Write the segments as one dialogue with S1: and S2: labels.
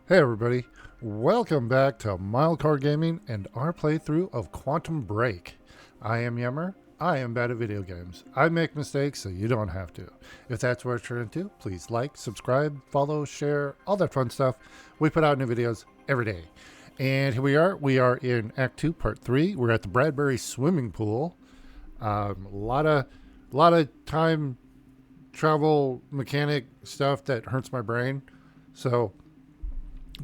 S1: Hey everybody, welcome back to Mild Gaming and our playthrough of Quantum Break. I am Yemmer. I am bad at video games. I make mistakes so you don't have to. If that's what you're into, please like, subscribe, follow, share, all that fun stuff. We put out new videos every day. And here we are. We are in Act 2, Part 3. We're at the Bradbury swimming pool. A lot of time travel mechanic stuff that hurts my brain. So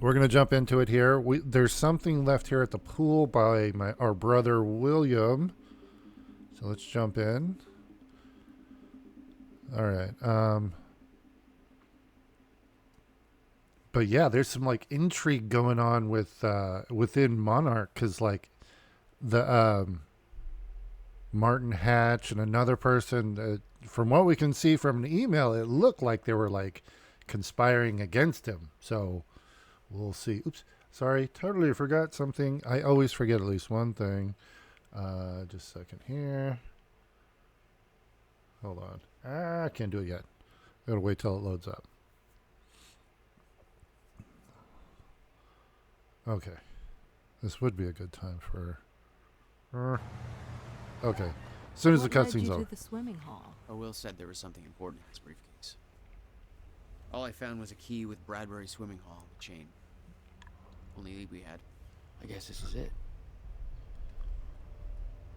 S1: we're going to jump into it here. There's something left here at the pool by our brother William. So let's jump in. All right. But yeah, there's some like intrigue going on with within Monarch because like the Martin Hatch and another person. From what we can see from an email, it looked like they were like conspiring against him. So we'll see. Oops. Sorry. Totally forgot something. I always forget at least one thing. Just a second here. Hold on. I can't do it yet. Gotta wait till it loads up. Okay. This would be a good time for... Okay. As soon as the
S2: What led
S1: cutscene's
S2: you
S1: over.
S2: to the swimming hall?
S3: Will said there was something important in his briefcase. All I found was a key with Bradbury Swimming Hall on the chain. Only lead we had. I guess this is it.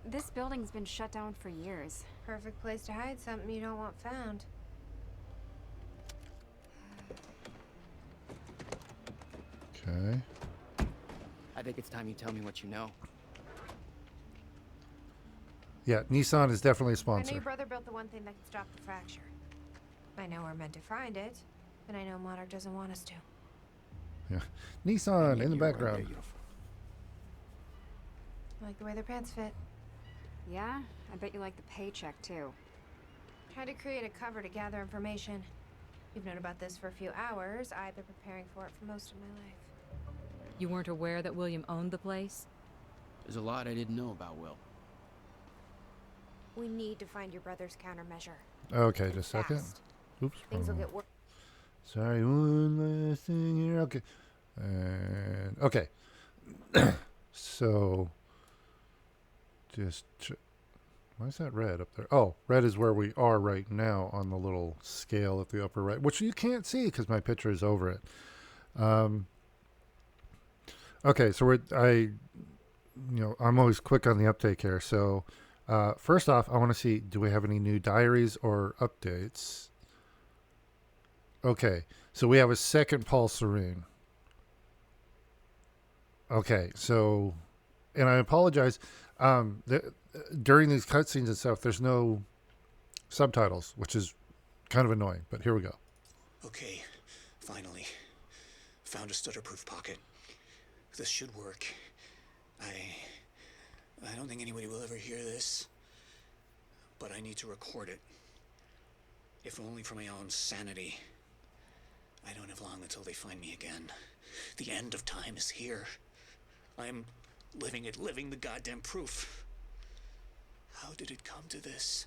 S4: This building's been shut down for years.
S5: Perfect place to hide something you don't want found.
S1: Okay.
S3: I think it's time you tell me what you know.
S1: Yeah, Nissan is definitely a
S5: I know
S1: sponsor.
S5: your brother built the one thing that can stop the fracture. I know we're meant to find it, and I know Monarch doesn't want us to.
S1: Yeah. Nissan in the
S3: You were
S1: background.
S3: beautiful.
S5: I like the way their pants fit.
S4: Yeah? I bet you like the paycheck, too.
S5: Tried to create a cover to gather information. You've known about this for a few hours. I've been preparing for it for most of my life.
S2: You weren't aware that William owned the place?
S3: There's a lot I didn't know about Will.
S5: We need to find your brother's countermeasure.
S1: Okay, just a second.
S5: Fast.
S1: Oops.
S5: Things will
S1: wrong.
S5: get worse.
S1: Sorry, one last thing here. Okay. And okay. So just why is that red up there? Oh, red is where we are right now on the little scale at the upper right, which you can't see because my picture is over it. Okay, so I'm always quick on the uptake here. So first off, I want to see, do we have any new diaries or updates? Okay, so we have a second Paul Serene. Okay, so, and I apologize. During these cutscenes and stuff, there's no subtitles, which is kind of annoying. But here we go.
S6: Okay, finally. Found a stutter-proof pocket. This should work. I don't think anybody will ever hear this, but I need to record it. If only for my own sanity. I don't have long until they find me again. The end of time is here. I'm living the goddamn proof. How did it come to this?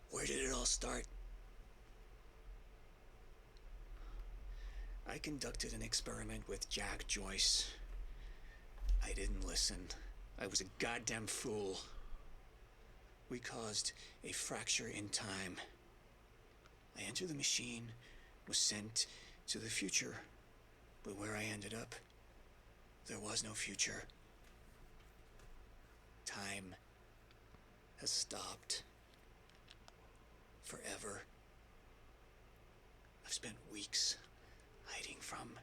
S6: Where did it all start? I conducted an experiment with Jack Joyce. I didn't listen. I was a goddamn fool. We caused a fracture in time. I entered the machine, was sent to the future, but where I ended up, there was no future. Time has stopped. Forever. I've spent weeks hiding from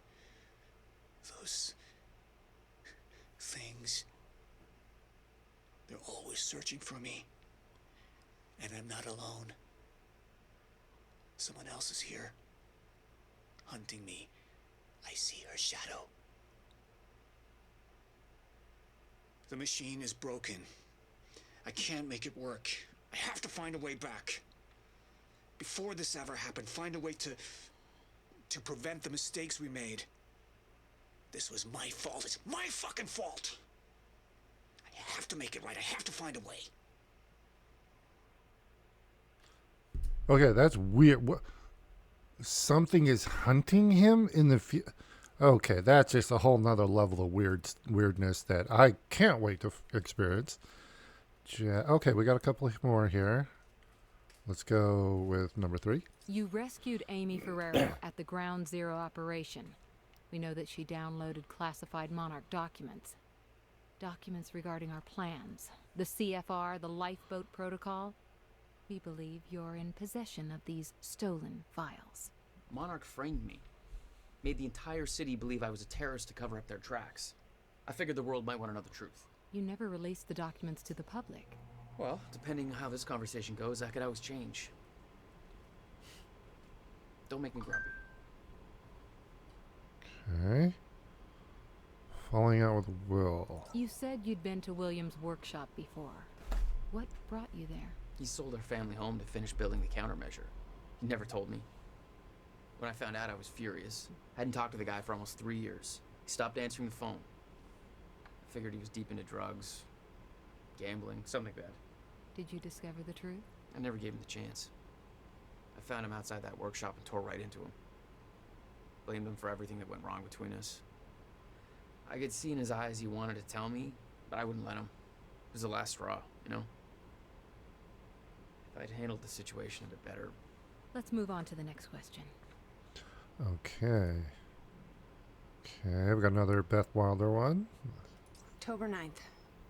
S6: those things. They're always searching for me. And I'm not alone. Someone else is here, hunting me. I see her shadow. The machine is broken. I can't make it work. I have to find a way back. Before this ever happened, find a way to prevent the mistakes we made. This was my fault. It's my fucking fault. I have to make it right. I have to find a way.
S1: Okay, that's weird. What? Something is hunting him in the Okay, that's just a whole nother level of weirdness that I can't wait to experience. Okay, we got a couple more here. Let's go with number 3.
S2: You rescued Amy Ferrero at the Ground Zero operation. We know that she downloaded classified Monarch documents. Documents regarding our plans, the CFR, the lifeboat protocol. We believe you're in possession of these stolen files.
S3: Monarch framed me. Made the entire city believe I was a terrorist to cover up their tracks. I figured the world might want to know the truth.
S2: You never released the documents to the public.
S3: Well, depending on how this conversation goes, that could always change. Don't make me grumpy.
S1: Okay. Falling out with Will.
S2: You said you'd been to William's workshop before. What brought you there?
S3: He sold our family home to finish building the countermeasure. He never told me. When I found out, I was furious. Hadn't talked to the guy for almost 3 years. He stopped answering the phone. I figured he was deep into drugs, gambling, something like that.
S2: Did you discover the truth?
S3: I never gave him the chance. I found him outside that workshop and tore right into him. Blamed him for everything that went wrong between us. I could see in his eyes he wanted to tell me, but I wouldn't let him. It was the last straw, you know? If I'd handled the situation a bit better.
S2: Let's move on to the next question.
S1: Okay. Okay, we got another Beth Wilder one.
S4: October 9th.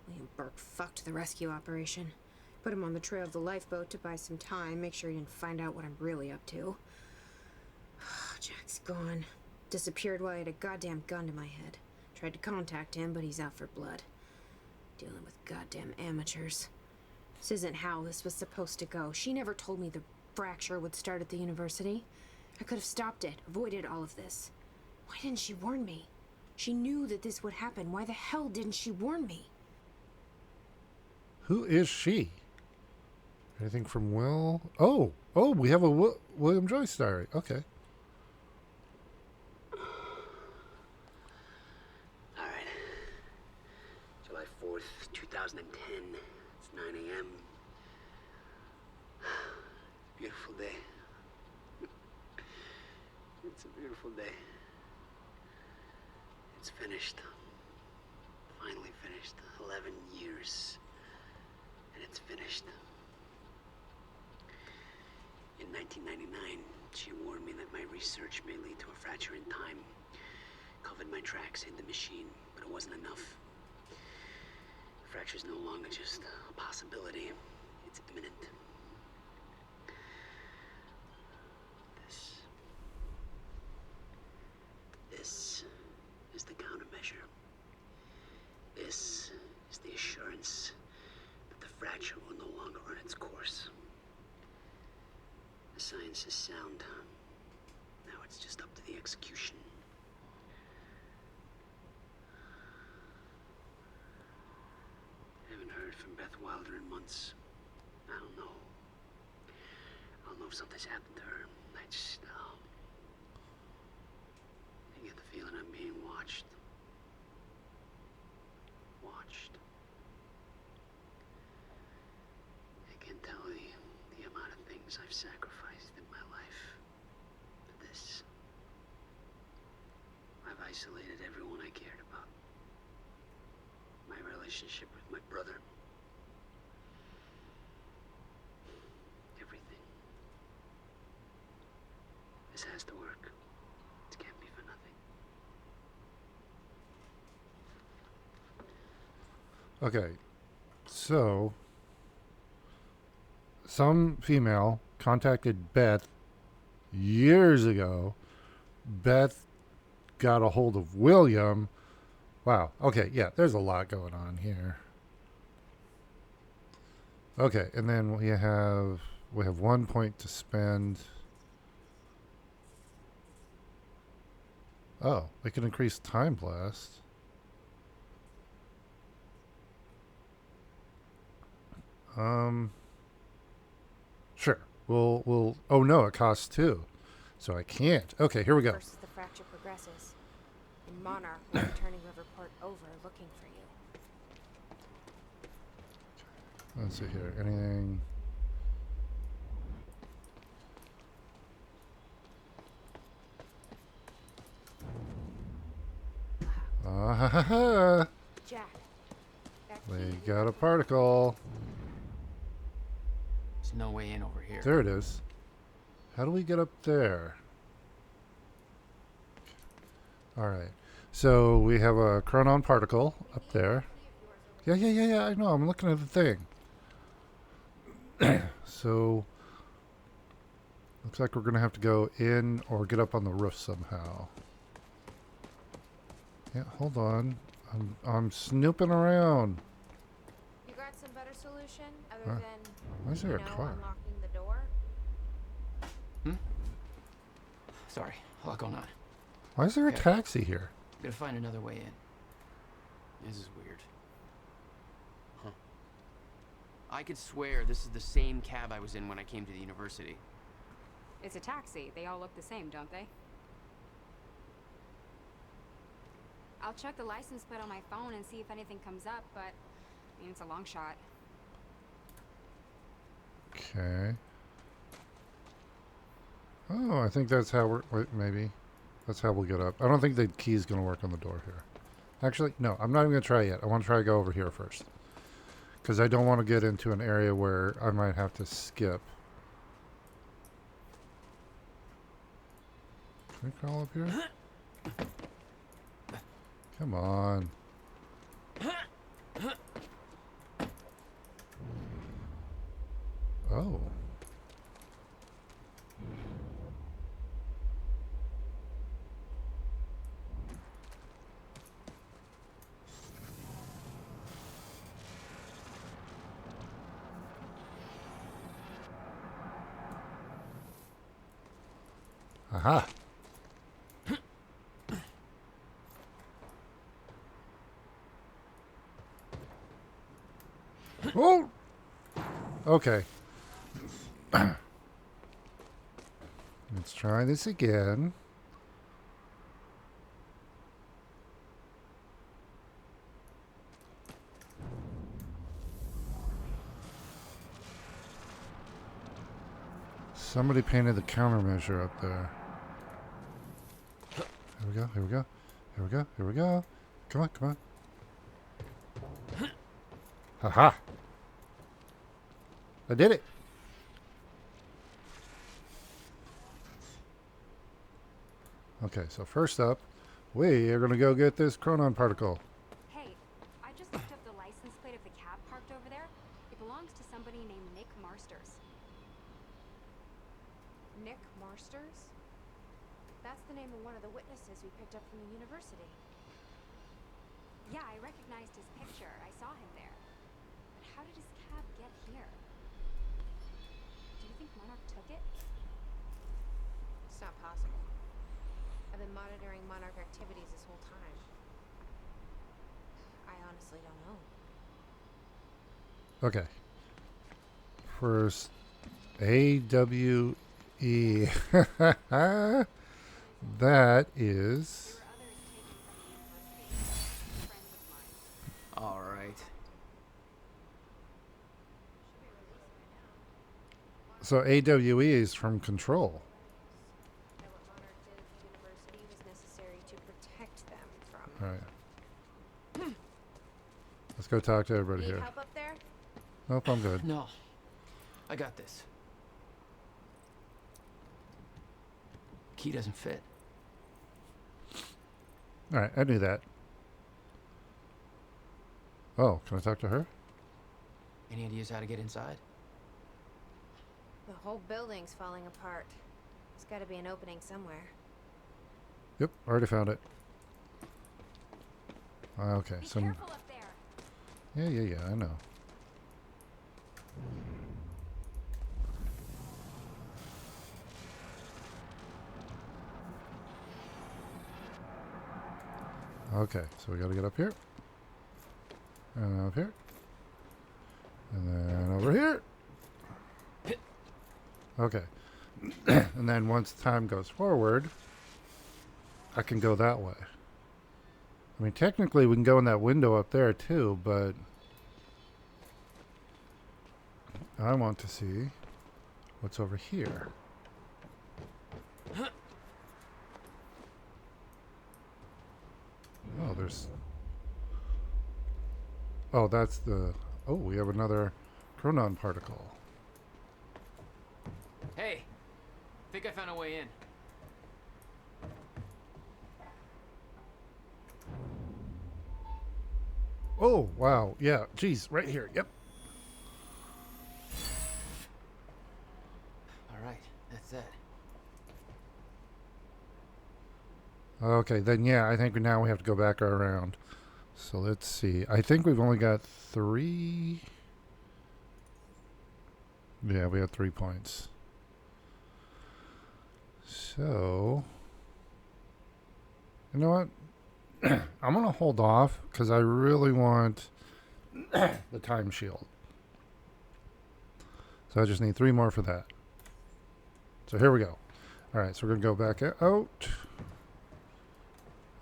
S4: William Burke fucked the rescue operation. Put him on the trail of the lifeboat to buy some time, make sure he didn't find out what I'm really up to. Jack's gone. Disappeared while I had a goddamn gun to my head. Tried to contact him, but he's out for blood. Dealing with goddamn amateurs. This isn't how this was supposed to go. She never told me the fracture would start at the university. I could have stopped it, avoided all of this. Why didn't she warn me? She knew that this would happen. Why the hell didn't she warn me?
S1: Who is she? Anything from Will? Oh, we have a William Joyce diary. Okay.
S7: All right. July 4th, 2010. It's 9 a.m. Beautiful day. It's a beautiful day. It's finished. Finally finished. 11 years. And it's finished. In 1999, she warned me that my research may lead to a fracture in time. Covered my tracks in the machine, but it wasn't enough. The fracture's no longer just a possibility. It's imminent. This is the countermeasure. This is the assurance that the fracture will no longer run its course. The science is sound. Now it's just up to the execution. I haven't heard from Beth Wilder in months. I don't know. I don't know if something's happened to her. I get the feeling I'm being watched. Watched. I can't tell the amount of things I've sacrificed in my life for this. I've isolated everyone I cared about. My relationship with my brother. Everything. This has to work. It can't be for nothing.
S1: Okay. So, some female contacted Beth years ago. Beth got a hold of William. Wow. Okay, yeah, there's a lot going on here. Okay, and then we have 1 point to spend. Oh, we can increase time blast. Sure. We'll. Oh no, it costs 2, so I can't. Okay, here we go.
S5: First as the fracture progresses. In Monarch, we're turning Riverport over looking for you.
S1: Let's see here. Anything? ha ha ha!
S5: Jack. That
S1: We
S5: key.
S1: got a particle.
S3: There's no way in over here.
S1: There it is. How do we get up there? Alright. So we have a chronon particle up there. Yeah, I know. I'm looking at the thing. So, looks like we're going to have to go in or get up on the roof somehow. Yeah, hold on. I'm snooping around.
S5: You got some better solution other
S1: Huh?
S5: than
S1: Why is there a car?
S5: unlocking the door?
S3: Sorry, a lot going on.
S1: Why is there a
S3: Okay.
S1: taxi here?
S3: I'm gonna find another way in. This is weird. Huh. I could swear this is the same cab I was in when I came to the university.
S8: It's a taxi. They all look the same, don't they? I'll check the license plate on my phone and see if anything comes up, but I mean, it's a long shot.
S1: Okay. Oh, I think that's how we're... Wait, maybe. That's how we'll get up. I don't think the key's going to work on the door here. Actually, no. I'm not even going to try yet. I want to try to go over here first. Because I don't want to get into an area where I might have to skip. Can we crawl up here? Come on. Oh. Aha. Oh. Okay. Let's try this again. Somebody painted the countermeasure up there. Here we go, here we go. Here we go, here we go. Come on, come on. Haha. I did it. Okay, so first up, we are going to go get this chronon particle.
S8: Hey, I just looked up the license plate of the cab parked over there. It belongs to somebody named Nick Marsters.
S5: Nick Marsters? That's the name of one of the witnesses we picked up from the university.
S8: Yeah, I recognized his picture. I saw him there. But how did his cab get here? Do you think Monarch took it?
S5: It's not possible. I've been monitoring Monarch activities this whole time. I honestly don't know.
S1: Okay. First, AWE. That is...
S3: All right.
S1: So AWE is from Control.
S5: That what Monarch did at the university was necessary to protect them from.
S1: All right. Let's go talk to everybody
S5: Need
S1: here.
S5: help up there?
S1: Nope, I'm good.
S3: No, I got this. Key doesn't fit.
S1: All right, I knew that. Oh, can I talk to her?
S3: Any ideas how to get inside?
S5: The whole building's falling apart. There's gotta be an opening somewhere.
S1: Yep, already found it. Okay,
S8: Be
S1: some...
S8: careful up there.
S1: Yeah, I know. Okay, so we gotta get up here. And up here. And then over here. Okay. And then once time goes forward, I can go that way. I mean, technically we can go in that window up there too, but I want to see what's over here. Oh, there's... Oh, that's the... Oh, we have another chronon particle.
S3: Hey, think I found a way in.
S1: Oh, wow. Yeah, geez, right here. Yep.
S3: All right, that's it.
S1: Okay, then yeah, I think now we have to go back around. So let's see. I think we've only got 3... Yeah, we have 3 points. So... You know what? I'm going to hold off because I really want the time shield. So I just need 3 more for that. So here we go. All right, so we're going to go back out.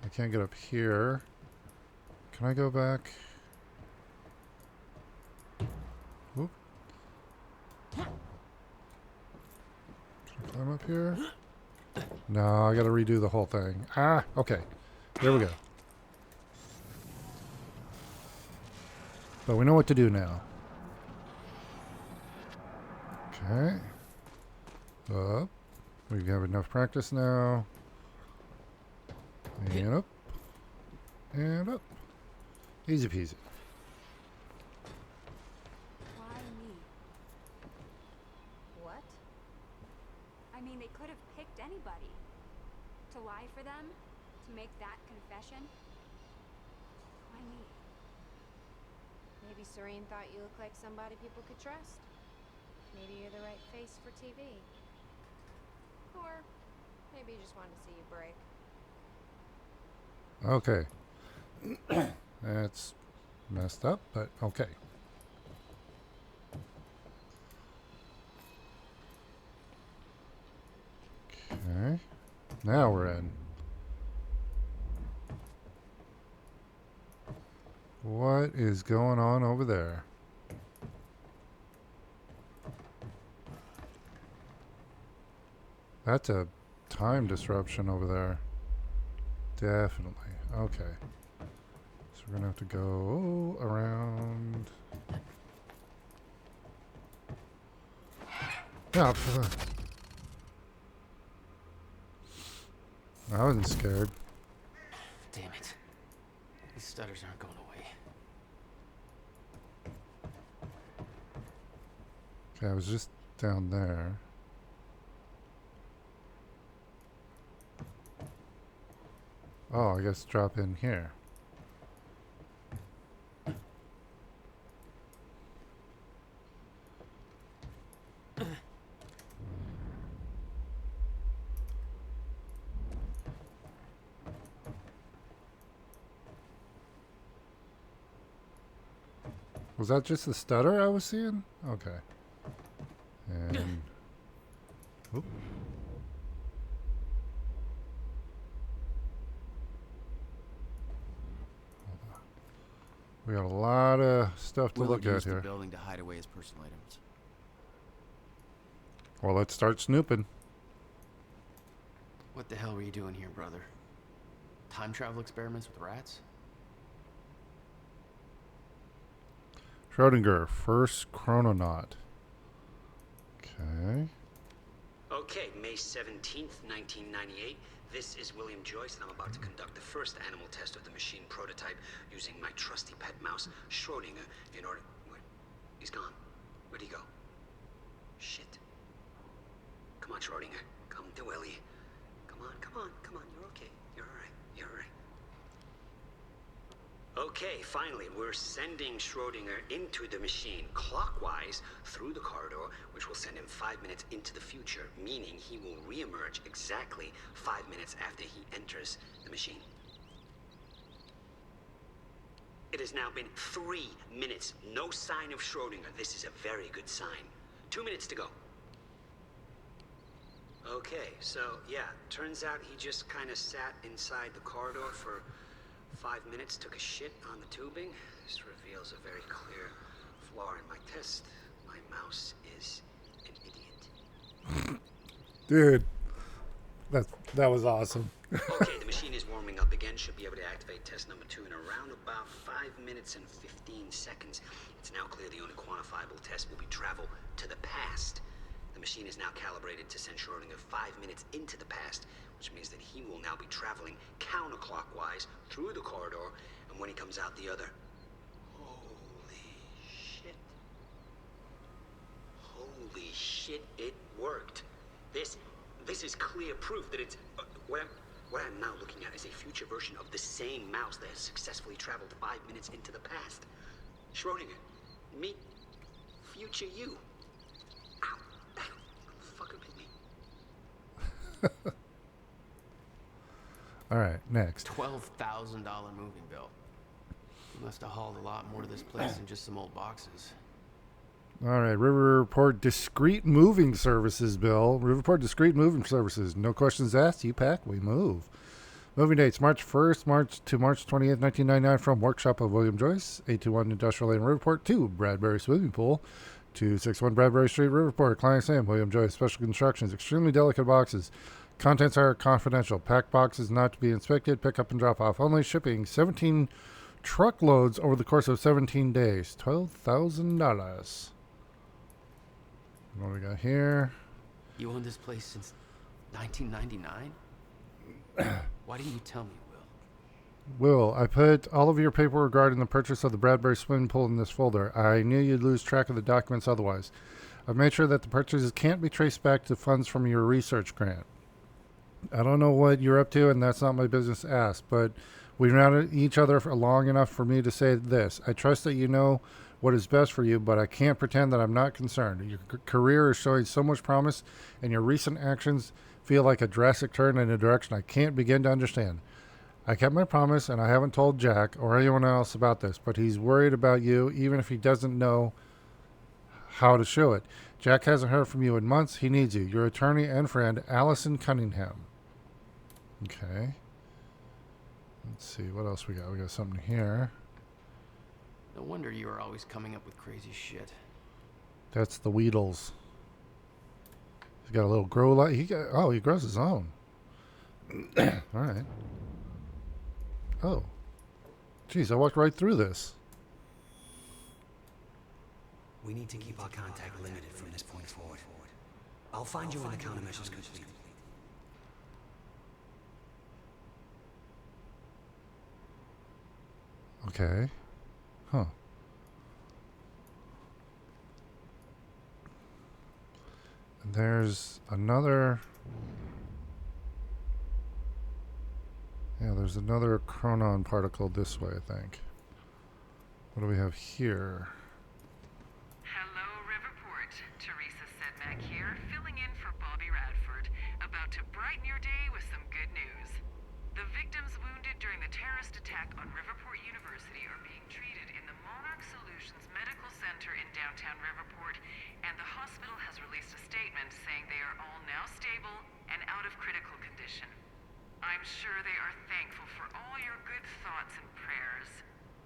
S1: I can't get up here. Can I go back? Whoop. Can I climb up here? No, I got to redo the whole thing. Ah, okay. Here we go. But we know what to do now. Okay. Up. We have enough practice now. And up. And up. Easy peasy.
S8: Why me?
S5: What?
S8: I mean, they could have picked anybody. To lie for them? To make that confession? Why me?
S5: Maybe Serene thought you looked like somebody people could trust. Maybe you're the right face for TV. Or maybe you just wanted to see you break.
S1: Okay. That's messed up, but okay. Okay. Now we're in. What is going on over there? That's a time disruption over there. Definitely. Okay. So we're going to have to go around. Yeah. I wasn't scared.
S3: Damn it. These stutters aren't going away.
S1: Okay, I was just down there. Oh, I guess drop in here. Was that just the stutter I was seeing? Okay. And... Oop. We got a lot of stuff to look at
S3: used the
S1: here.
S3: building to hide away his personal items.
S1: Well, let's start snooping.
S3: What the hell were you doing here, brother? Time travel experiments with rats?
S1: Schrodinger, first chrononaut. Okay.
S7: Okay, May 17th, 1998. This is William Joyce, and I'm about to conduct the first animal test of the machine prototype using my trusty pet mouse, Schrodinger, in order... Where? He's gone. Where'd he go? Shit. Come on, Schrodinger. Come to Willie. Come on, come on, come on. You're okay. You're alright. You're alright. Okay, finally, we're sending Schrodinger into the machine clockwise through the corridor, which will send him 5 minutes into the future, meaning he will reemerge exactly 5 minutes after he enters the machine. It has now been 3 minutes. No sign of Schrodinger. This is a very good sign. 2 minutes to go. Okay, so yeah, turns out he just kind of sat inside the corridor for 5 minutes, took a shit on the tubing. This reveals a very clear flaw in my test. My mouse is an idiot.
S1: Dude, that was awesome.
S7: Okay, the machine is warming up again. Should be able to activate test number 2 in around about 5 minutes and 15 seconds. It's now clear the only quantifiable test will be travel to the past. The machine is now calibrated to send Schrodinger 5 minutes into the past, which means that he will now be traveling counterclockwise through the corridor, and when he comes out the other... Holy shit. Holy shit, it worked. This is clear proof that it's... What I'm now looking at is a future version of the same mouse that has successfully traveled 5 minutes into the past. Schrodinger, meet future you. Ow, that fucker bit me.
S1: All right, next.
S3: $12,000 moving bill. You must have hauled a lot more to this place than just some old boxes.
S1: All right, Riverport Discreet Moving Services bill. Riverport Discreet Moving Services. No questions asked. You pack, we move. Moving dates, March 1st to March 28th, 1999 from Workshop of William Joyce, 821 Industrial Lane, Riverport, to Bradbury Swimming Pool, 261 Bradbury Street, Riverport. Client Sam, William Joyce, Special Constructions, extremely delicate boxes. Contents are confidential. Packed boxes not to be inspected. Pick up and drop off only. Shipping 17 truckloads over the course of 17 days. $12,000. What do we got here?
S3: You owned this place since 1999? Why didn't you tell me, Will?
S1: Will, I put all of your paperwork regarding the purchase of the Bradbury swimming pool in this folder. I knew you'd lose track of the documents otherwise. I've made sure that the purchases can't be traced back to funds from your research grant. I don't know what you're up to, and that's not my business to ask, but we've known each other for long enough for me to say this. I trust that you know what is best for you, but I can't pretend that I'm not concerned. Your career is showing so much promise, and your recent actions feel like a drastic turn in a direction I can't begin to understand. I kept my promise, and I haven't told Jack or anyone else about this, but he's worried about you, even if he doesn't know how to show it. Jack hasn't heard from you in months. He needs you. Your attorney and friend, Allison Cunningham. Okay. Let's see, what else we got? We got something here.
S3: No wonder you were always coming up with crazy shit.
S1: That's the Weedles. He's got a little grow light. He grows his own. All right. Oh. Jeez, I walked right through this.
S7: We need to keep our contact limited from this point forward. I'll find you when the countermeasure's complete.
S1: Okay. Huh. And there's another... Yeah, there's another chronon particle this way, I think. What do we have here?
S9: Hello, Riverport. Teresa Sedmak here, filling in for Bobby Radford, about to brighten your day with some good news. The victims wounded during the terrorist attack on Riverport University are being treated in the Monarch Solutions Medical Center in downtown Riverport, and the hospital has released a statement saying they are all now stable and out of critical condition. I'm sure they are thankful for all your good thoughts and prayers.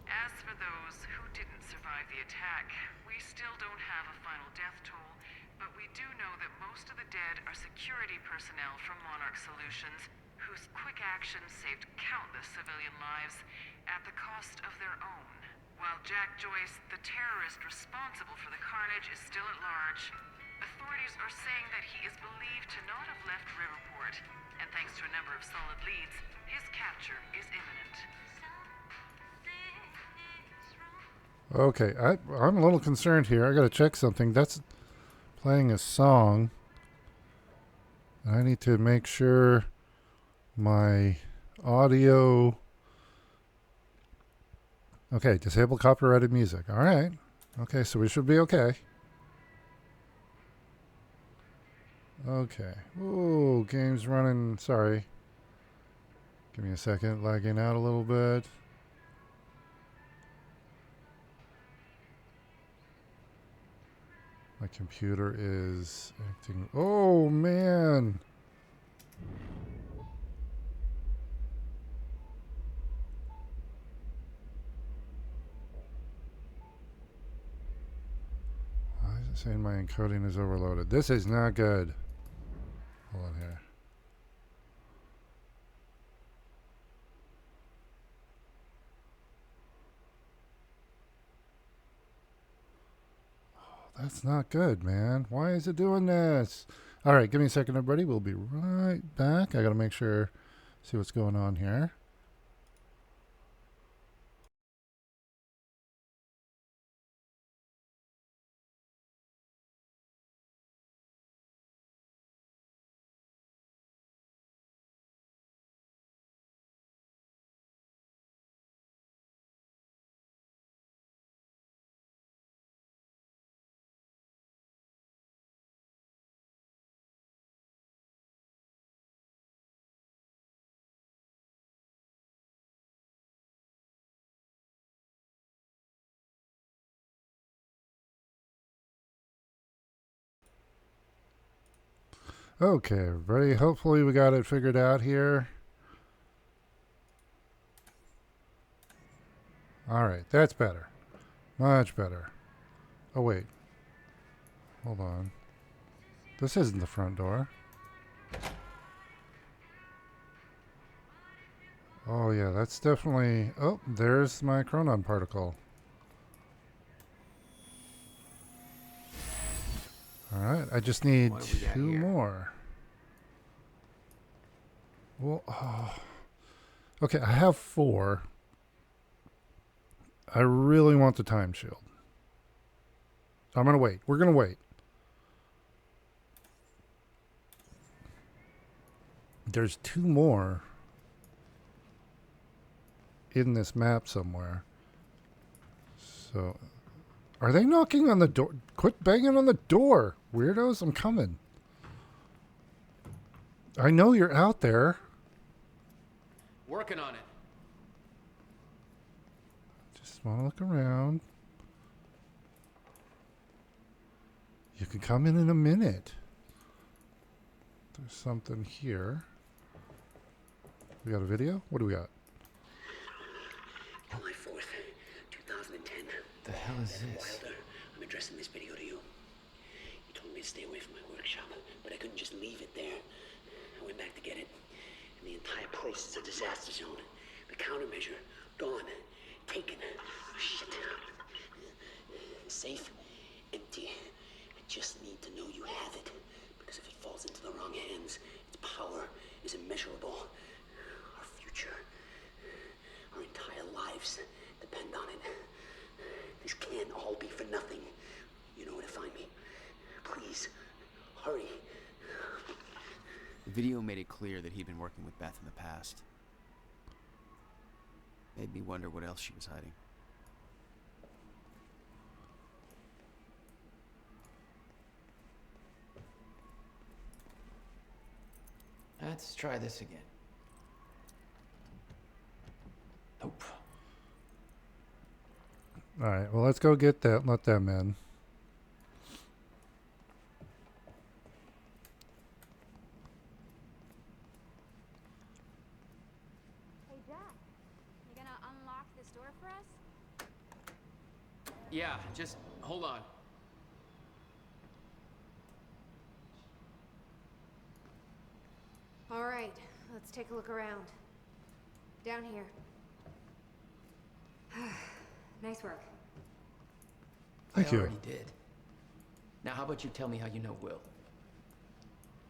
S9: As for those who didn't survive the attack, we still don't have a final death toll, but we do know that most of the dead are security personnel from Monarch Solutions, whose quick actions saved countless civilian lives at the cost of their own. While Jack Joyce, the terrorist responsible for the carnage, is still at large, authorities are saying that he is believed to not have left Riverport, and thanks to a number of solid leads, his capture is imminent.
S1: Okay, I'm a little concerned here. I gotta check something. That's playing a song. I need to make sure my audio... Okay, disable copyrighted music. All right. Okay, so we should be okay. Okay. Ooh, game's running. Sorry. Give me a second. Lagging out a little bit. My computer is acting... Oh, man. Why is it saying my encoding is overloaded? This is not good. Hold on here. That's not good, man. Why is it doing this? All right, give me a second, everybody. We'll be right back. I got to make sure, see what's going on here. Okay, everybody. Hopefully we got it figured out here. All right, that's better. Much better. Oh, wait. Hold on. This isn't the front door. Oh, yeah, that's definitely... Oh, there's my chronon particle. Alright, I just need
S3: What do we got
S1: two
S3: here?
S1: more. Well, oh. Okay, I have 4. I really want the time shield. I'm going to wait. We're going to wait. There's 2 more in this map somewhere. So, are they knocking on the door? Quit banging on the door, weirdos. I'm coming. I know you're out there.
S3: Working on it.
S1: Just want to look around. You can come in a minute. There's something here. We got a video? What do we got?
S7: July 4th, 2010.
S3: The hell is this?
S7: Wilder, I'm addressing this video to you. You told me to stay away from my workshop, but I couldn't just leave it there. I went back to get it, and the entire place is a disaster zone. The countermeasure, gone, taken. Shit. Safe, empty. I just need to know you have it, because if it falls into the wrong hands, its power is immeasurable. Our future, our entire lives depend on it. This can't all be for nothing. You know where to find me. Please, hurry.
S3: The video made it clear that he'd been working with Beth in the past. Made me wonder what else she was hiding. Let's try this again. Nope.
S1: All right, well, let's go get that. Let them in.
S8: Hey, Jack. You gonna unlock this door for us?
S3: Yeah, just hold on.
S5: All right, let's take a look around. Down here. Nice work.
S1: Thank
S3: I
S1: you.
S3: already did. Now, how about you tell me how you know Will?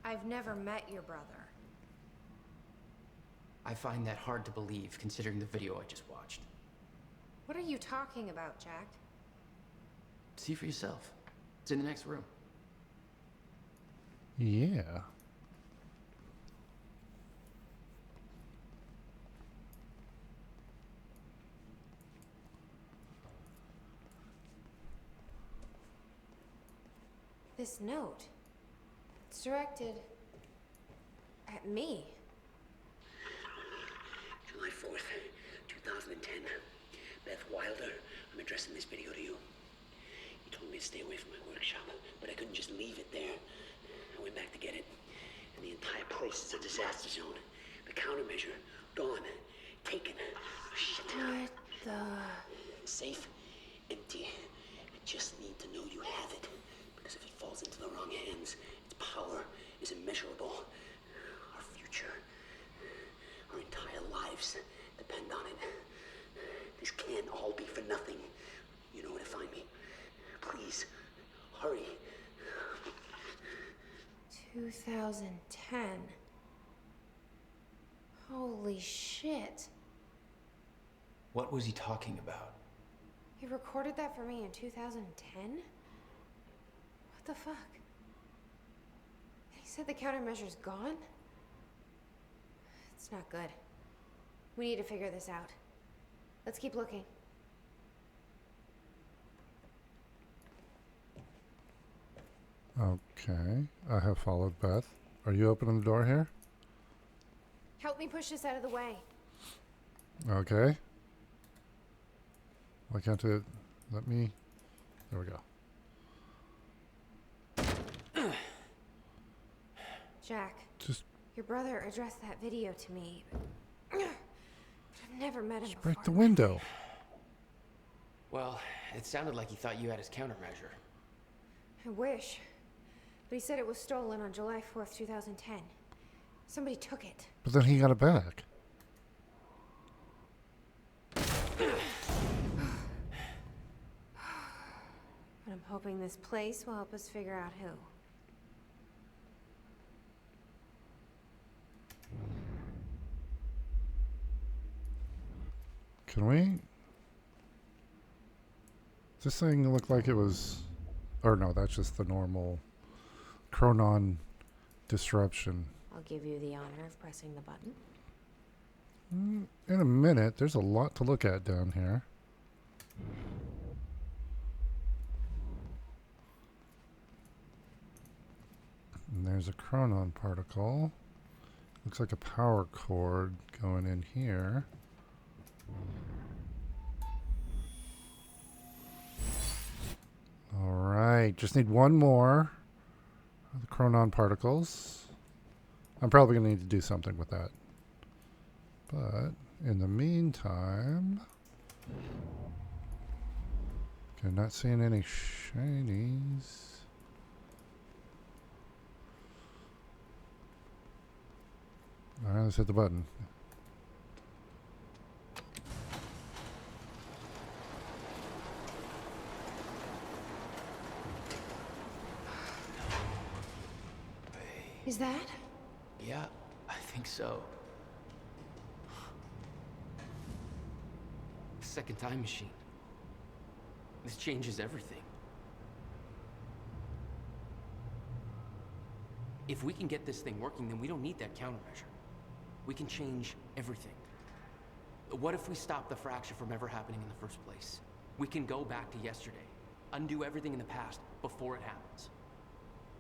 S5: I've never met your brother.
S3: I find that hard to believe, considering the video I just watched.
S5: What are you talking about, Jack?
S3: See for yourself. It's in the next room.
S1: Yeah.
S5: This note. It's directed at me.
S7: July 4th, 2010. Beth Wilder, I'm addressing this video to you. You told me to stay away from my workshop, but I couldn't just leave it there. I went back to get it, and the entire place is a disaster zone. The countermeasure, gone, taken. Shit.
S5: What the...
S7: Safe, empty. I just need to know you have it, because if it falls into the wrong hands, its power is immeasurable. Our future, our entire lives depend on it. This can't all be for nothing. You know where to find me. Please, Hurry.
S5: 2010. Holy shit.
S3: What was he talking about?
S5: He recorded that for me in 2010? What the fuck? He said the countermeasure's gone? It's not good. We need to figure this out. Let's keep looking.
S1: Okay, I have followed Beth. Are you opening the door here?
S5: Help me push this out of the way.
S1: Okay. Why can't it let me? There we go.
S5: Jack,
S1: Just
S5: your brother addressed that video to me. But I've never met him before.
S1: break the window.
S3: Well, it sounded like he thought you had his countermeasure.
S5: I wish. But he said it was stolen on July 4th, 2010. Somebody took it.
S1: But then he got it back.
S5: But I'm hoping this place will help us figure out who.
S1: Can we? Does this thing look like it was... Or no, that's just the normal Chronon disruption.
S5: I'll give you the honor of pressing the button.
S1: In a minute. There's a lot to look at down here. And there's a Chronon particle. Looks like a power cord going in here. Alright, just need one more of the Chronon particles. I'm probably going to need to do something with that. But in the meantime... Okay, not seeing any shinies. Alright, let's hit the button.
S5: Is that?
S3: Yeah, I think so. Second time machine. This changes everything. If we can get this thing working, then we don't need that countermeasure. We can change everything. What if we stop the fracture from ever happening in the first place? We can go back to yesterday, undo everything in the past before it happens.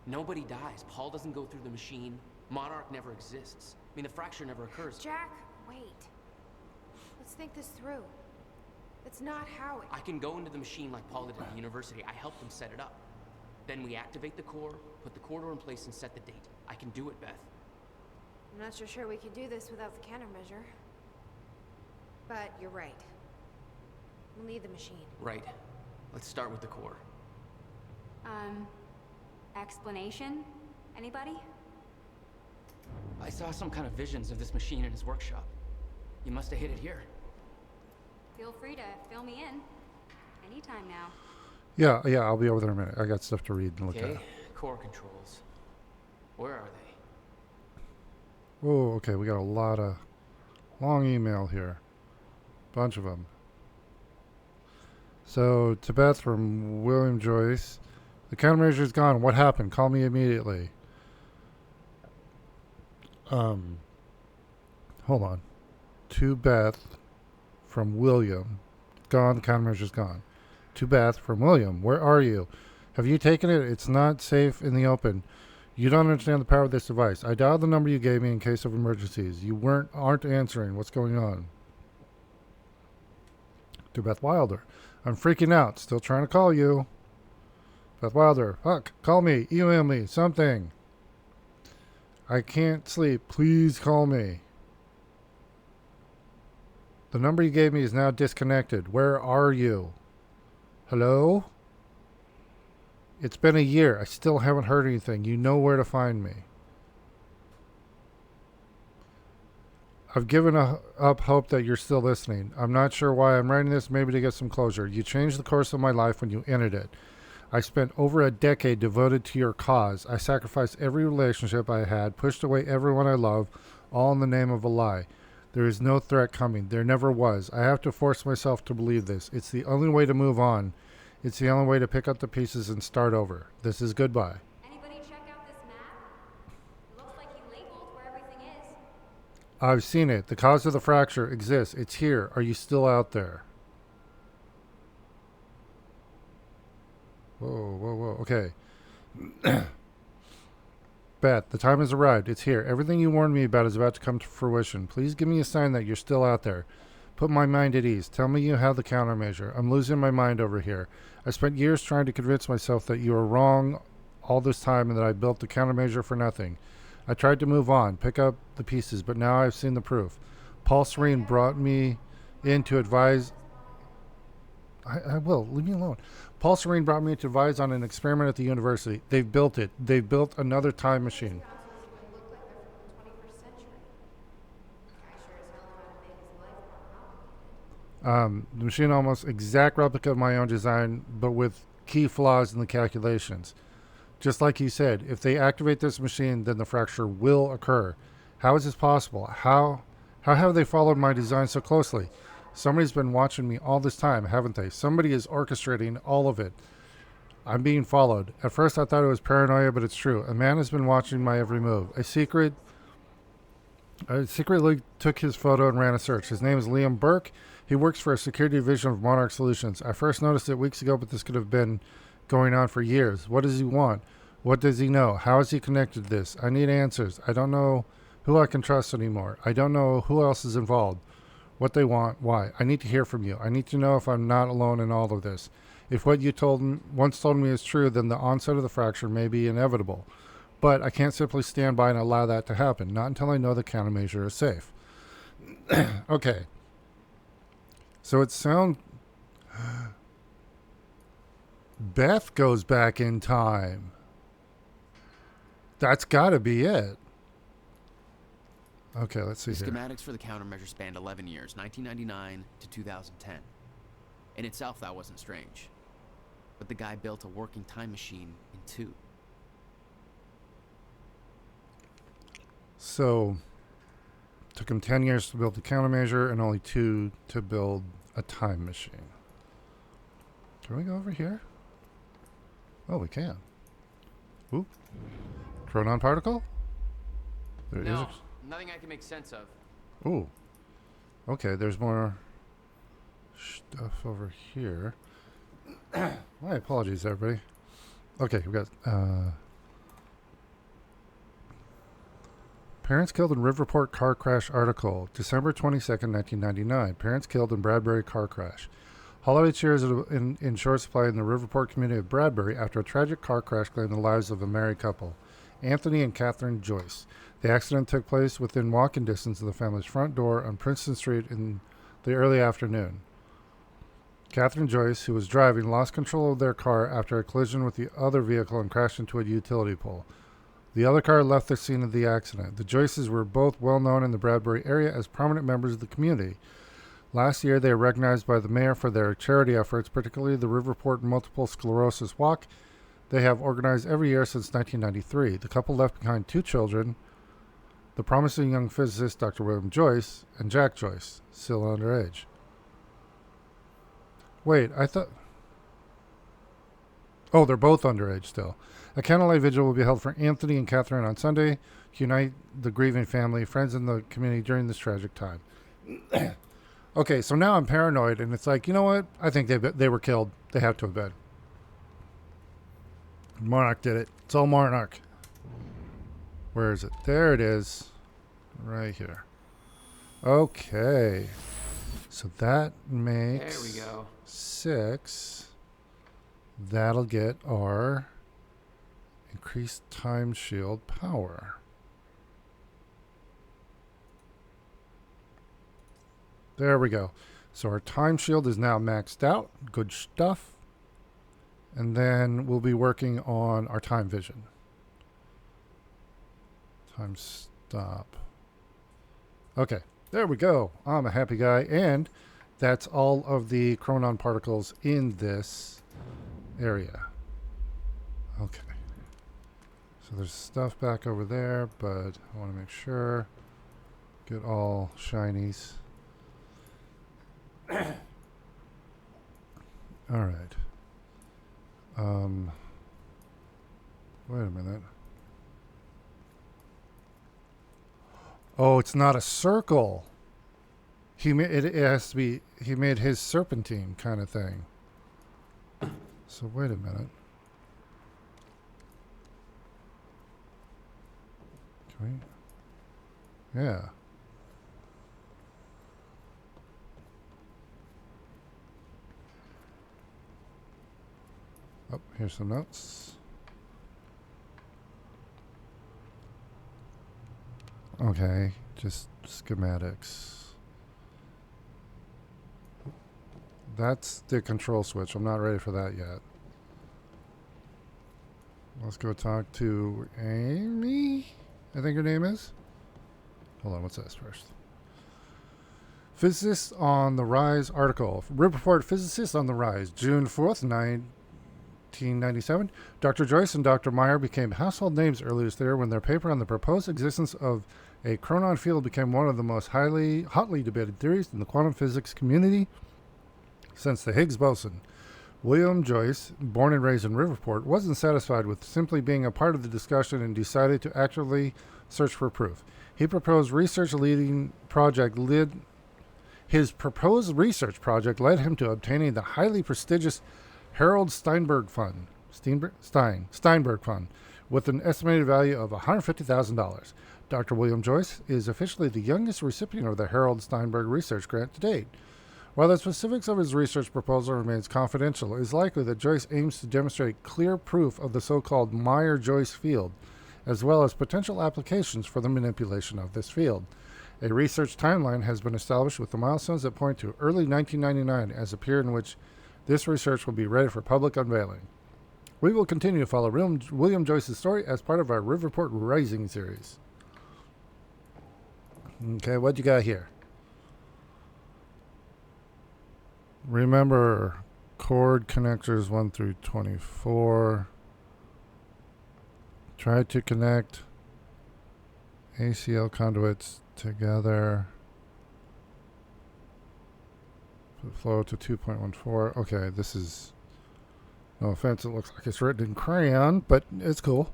S3: Nobody dies. Paul doesn't go through the machine. Monarch never exists. I mean, the fracture never occurs.
S5: Jack, wait. Let's think this through. That's not how it...
S3: I can go into the machine like Paul did at the university. I helped him set it up. Then we activate the core, put the corridor in place, and set the date. I can do it, Beth.
S5: I'm not so sure we can do this without the countermeasure. But you're right. We'll need the machine.
S3: Right. Let's start with the core.
S8: Explanation? Anybody?
S3: I saw some kind of visions of this machine in his workshop. You must have hid it here.
S8: Feel free to fill me in. Anytime now.
S1: Yeah, I'll be over there in a minute. I got stuff to read and look
S3: Okay,
S1: at.
S3: core controls. Where are they?
S1: Oh, okay, we got a lot of long email here. Bunch of them. So, to Beth from William Joyce. The countermeasure's gone. What happened? Call me immediately. Hold on. To Beth from William. Gone. The countermeasure's gone. To Beth from William. Where are you? Have you taken it? It's not safe in the open. You don't understand the power of this device. I dialed the number you gave me in case of emergencies. You aren't answering. What's going on? To Beth Wilder. I'm freaking out. Still trying to call you. Beth Wilder. Fuck. Call me. Email me. Something. I can't sleep. Please call me. The number you gave me is now disconnected. Where are you? Hello? It's been a year. I still haven't heard anything. You know where to find me. I've given up hope that you're still listening. I'm not sure why I'm writing this, maybe to get some closure. You changed the course of my life when you ended it. I spent over a decade devoted to your cause. I sacrificed every relationship I had, pushed away everyone I love, all in the name of a lie. There is no threat coming. There never was. I have to force myself to believe this. It's the only way to move on. It's the only way to pick up the pieces and start over. This is goodbye.
S8: Anybody check out this map? Looks like he labeled where everything is.
S1: I've seen it. The cause of the fracture exists. It's here. Are you still out there? Whoa, whoa, whoa. Okay. Beth, the time has arrived. It's here. Everything you warned me about is about to come to fruition. Please give me a sign that you're still out there. Put my mind at ease. Tell me you have the countermeasure. I'm losing my mind over here. I spent years trying to convince myself that you were wrong all this time and that I built the countermeasure for nothing. I tried to move on, pick up the pieces, but now I've seen the proof. Paul Serene brought me in to advise... I will. Leave me alone. Paul Serene brought me to advise on an experiment at the university. They've built it. They've built another time machine. The machine almost exact replica of my own design, but with key flaws in the calculations. Just like you said, if they activate this machine, then the fracture will occur. How is this possible? How have they followed my design so closely? Somebody's been watching me all this time, haven't they? Somebody is orchestrating all of it. I'm being followed. At first I thought it was paranoia, but it's true. A man has been watching my every move. I secretly took his photo and ran a search. His name is Liam Burke. He works for a security division of Monarch Solutions. I first noticed it weeks ago, but this could have been going on for years. What does he want? What does he know? How is he connected to this? I need answers. I don't know who I can trust anymore. I don't know who else is involved. What they want, why. I need to hear from you. I need to know if I'm not alone in all of this. If what you once told me is true, then the onset of the fracture may be inevitable. But I can't simply stand by and allow that to happen, not until I know the countermeasure is safe. Okay. So it sounds... Beth goes back in time. That's got to be it. Okay, let's see
S3: The
S1: here.
S3: schematics for the countermeasure spanned 11 years, 1999 to 2010. In itself, that wasn't strange. But the guy built a working time machine in 2.
S1: So, took him 10 years to build the countermeasure and only 2 to build a time machine. Can we go over here? Oh, we can. Oop. Chronon particle? There
S3: No,
S1: is.
S3: nothing I can make sense of.
S1: Ooh. Okay, there's more stuff over here. My apologies, everybody. Okay, we got parents killed in Riverport car crash article, December 22nd, 1999. Parents killed in Bradbury car crash. Holiday cheer is in short supply in the Riverport community of Bradbury after a tragic car crash claimed the lives of a married couple, Anthony and Catherine Joyce. The accident took place within walking distance of the family's front door on Princeton Street in the early afternoon. Catherine Joyce, who was driving, lost control of their car after a collision with the other vehicle and crashed into a utility pole. The other car left the scene of the accident. The Joyces were both well known in the Bradbury area as prominent members of the community. Last year, they were recognized by the mayor for their charity efforts, particularly the Riverport Multiple Sclerosis Walk. They have organized every year since 1993. The couple left behind 2 children, the promising young physicist Dr. William Joyce and Jack Joyce, still underage. Wait, I thought... Oh, they're both underage still. A candlelight vigil will be held for Anthony and Catherine on Sunday to unite the grieving family, friends, and the community during this tragic time. Okay, so now I'm paranoid, and it's like, you know what? I think they were killed. They have to have been. Monarch did it. It's all Monarch. Where is it? There it is. Right here. Okay. So that makes...
S3: There we go.
S1: 6. That'll get our increased time shield power. There we go. So our time shield is now maxed out. Good stuff. And then we'll be working on our time vision. Time stop. Okay, there we go. I'm a happy guy. And that's all of the chronon particles in this area. Okay. So there's stuff back over there, but I want to make sure. Get all shinies. Alright. Wait a minute. Oh, it's not a circle. He made it has to be. He made his serpentine kind of thing. So wait a minute. Can we? Yeah. Oh, here's some notes. Okay, just schematics. That's the control switch. I'm not ready for that yet. Let's go talk to Amy, I think her name is. Hold on, what's this first? Physicists on the Rise article. Rip Report, Physicists on the Rise. June 4th, 1997. Dr. Joyce and Dr. Meyer became household names earlier this year when their paper on the proposed existence of a chronon field became one of the most hotly debated theories in the quantum physics community since the Higgs boson. William Joyce, born and raised in Riverport, wasn't satisfied with simply being a part of the discussion and decided to actively search for proof. His proposed research project led him to obtaining the highly prestigious Harold Steinberg Fund, Steinberg Fund, with an estimated value of $150,000. Dr. William Joyce is officially the youngest recipient of the Harold Steinberg Research Grant to date. While the specifics of his research proposal remains confidential, it is likely that Joyce aims to demonstrate clear proof of the so-called Meyer-Joyce field, as well as potential applications for the manipulation of this field. A research timeline has been established with the milestones that point to early 1999 as a period in which this research will be ready for public unveiling. We will continue to follow William Joyce's story as part of our Riverport Rising series. Okay, what you got here? Remember cord connectors 1 through 24. Try to connect ACL conduits together. Flow to 2.14. Okay, this is, no offense, it looks like it's written in crayon, but it's cool.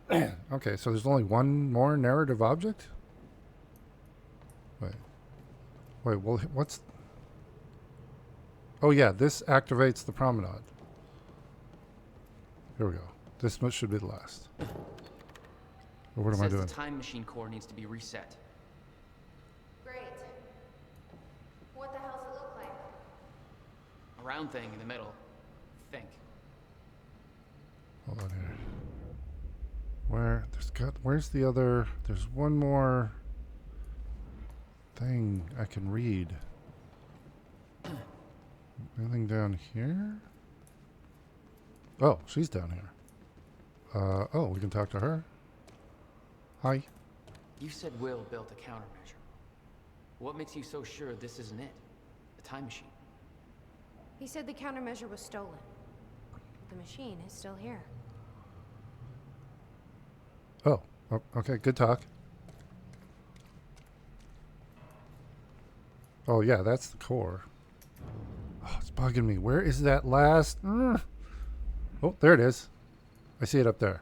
S1: Okay, so there's only one more narrative object? Wait, well, what's... Oh yeah, this activates the promenade. Here we go. This should be the last. Or what am I doing?
S3: The time machine core needs to be reset.
S5: Great. What the hell's it look like?
S3: A round thing in the middle. I think.
S1: Hold on here. Where's the other... There's one more thing I can read. Anything down here? Oh, she's down here. Oh, we can talk to her. Hi.
S3: You said Will built a countermeasure. What makes you so sure this isn't it? The time machine.
S5: He said the countermeasure was stolen. The machine is still here.
S1: Oh, okay, good talk. Oh, yeah, that's the core. Oh, it's bugging me. Where is that last... Oh, there it is. I see it up there.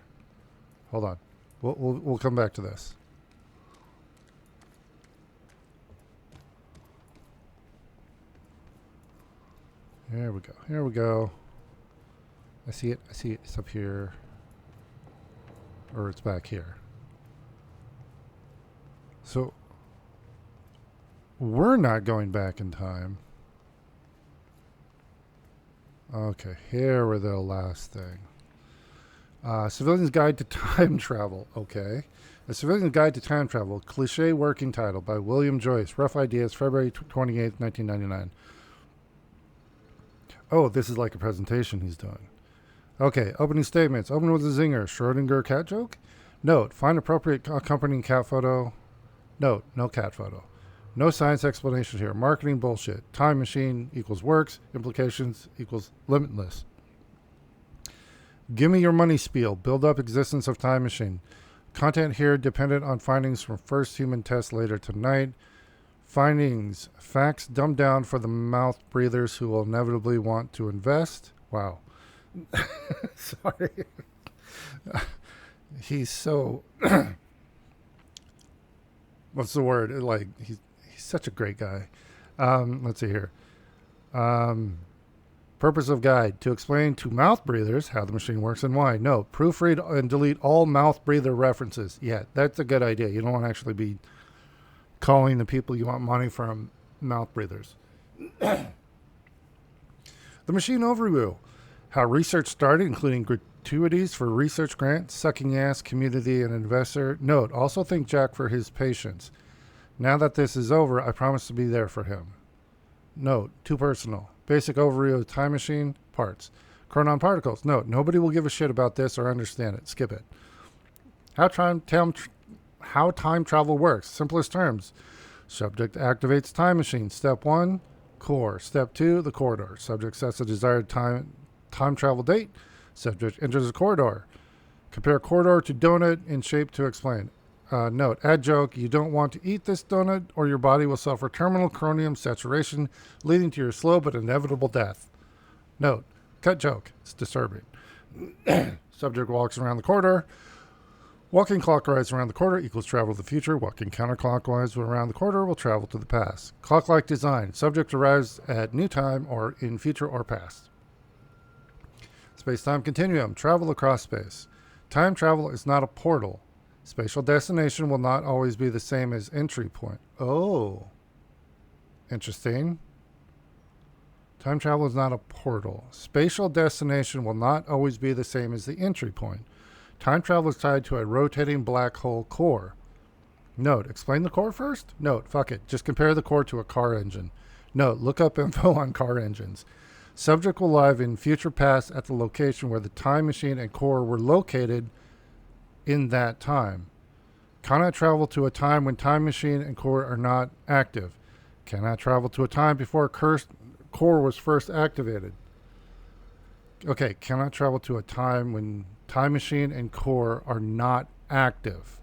S1: Hold on. We'll come back to this. Here we go. Here we go. I see it. I see it. It's up here. Or it's back here. So we're not going back in time. Okay, here we're the last thing. Civilian's Guide to Time Travel. Okay. A Civilian's Guide to Time Travel. Cliché working title by William Joyce. Rough ideas, February 28th, 1999. Oh, this is like a presentation he's doing. Okay, opening statements. Open with a zinger. Schrodinger cat joke? Note, find appropriate accompanying cat photo. Note, no cat photo. No science explanation here. Marketing bullshit. Time machine equals works. Implications equals limitless. Give me your money spiel. Build up existence of time machine. Content here dependent on findings from first human test later tonight. Findings. Facts dumbed down for the mouth breathers who will inevitably want to invest. Wow. Sorry. He's so... What's the word? Like, he's such a great guy. Let's see here. Purpose of guide. To explain to mouth breathers how the machine works and why. No. Proofread and delete all mouth breather references. Yeah, that's a good idea. You don't want to actually be calling the people you want money from mouth breathers. The machine overview. How research started, including gratuities for research grants, sucking ass, community, and investor. Note, also thank Jack for his patience. Now that this is over, I promise to be there for him. Note, too personal. Basic overview of time machine, parts. Chronon particles. Note, nobody will give a shit about this or understand it. Skip it. How time travel works. Simplest terms. Subject activates time machine. Step 1, core. Step 2, the corridor. Subject sets a desired time travel date. Subject enters the corridor. Compare corridor to donut in shape to explain. Note, add joke, you don't want to eat this donut or your body will suffer terminal chromium saturation, leading to your slow but inevitable death. Note, cut joke, it's disturbing. Subject walks around the corridor. Walking clockwise around the corridor equals travel to the future. Walking counterclockwise around the corridor will travel to the past. Clock-like design. Subject arrives at new time or in future or past. Space-time continuum. Travel across space. Time travel is not a portal. Spatial destination will not always be the same as entry point. Oh. Interesting. Time travel is not a portal. Spatial destination will not always be the same as the entry point. Time travel is tied to a rotating black hole core. Note, explain the core first? Note, fuck it. Just compare the core to a car engine. Note, look up info on car engines. Subject will live in future past at the location where the time machine and core were located in that time. Cannot travel to a time when time machine and core are not active. Cannot travel to a time before core was first activated. Okay, cannot travel to a time when time machine and core are not active.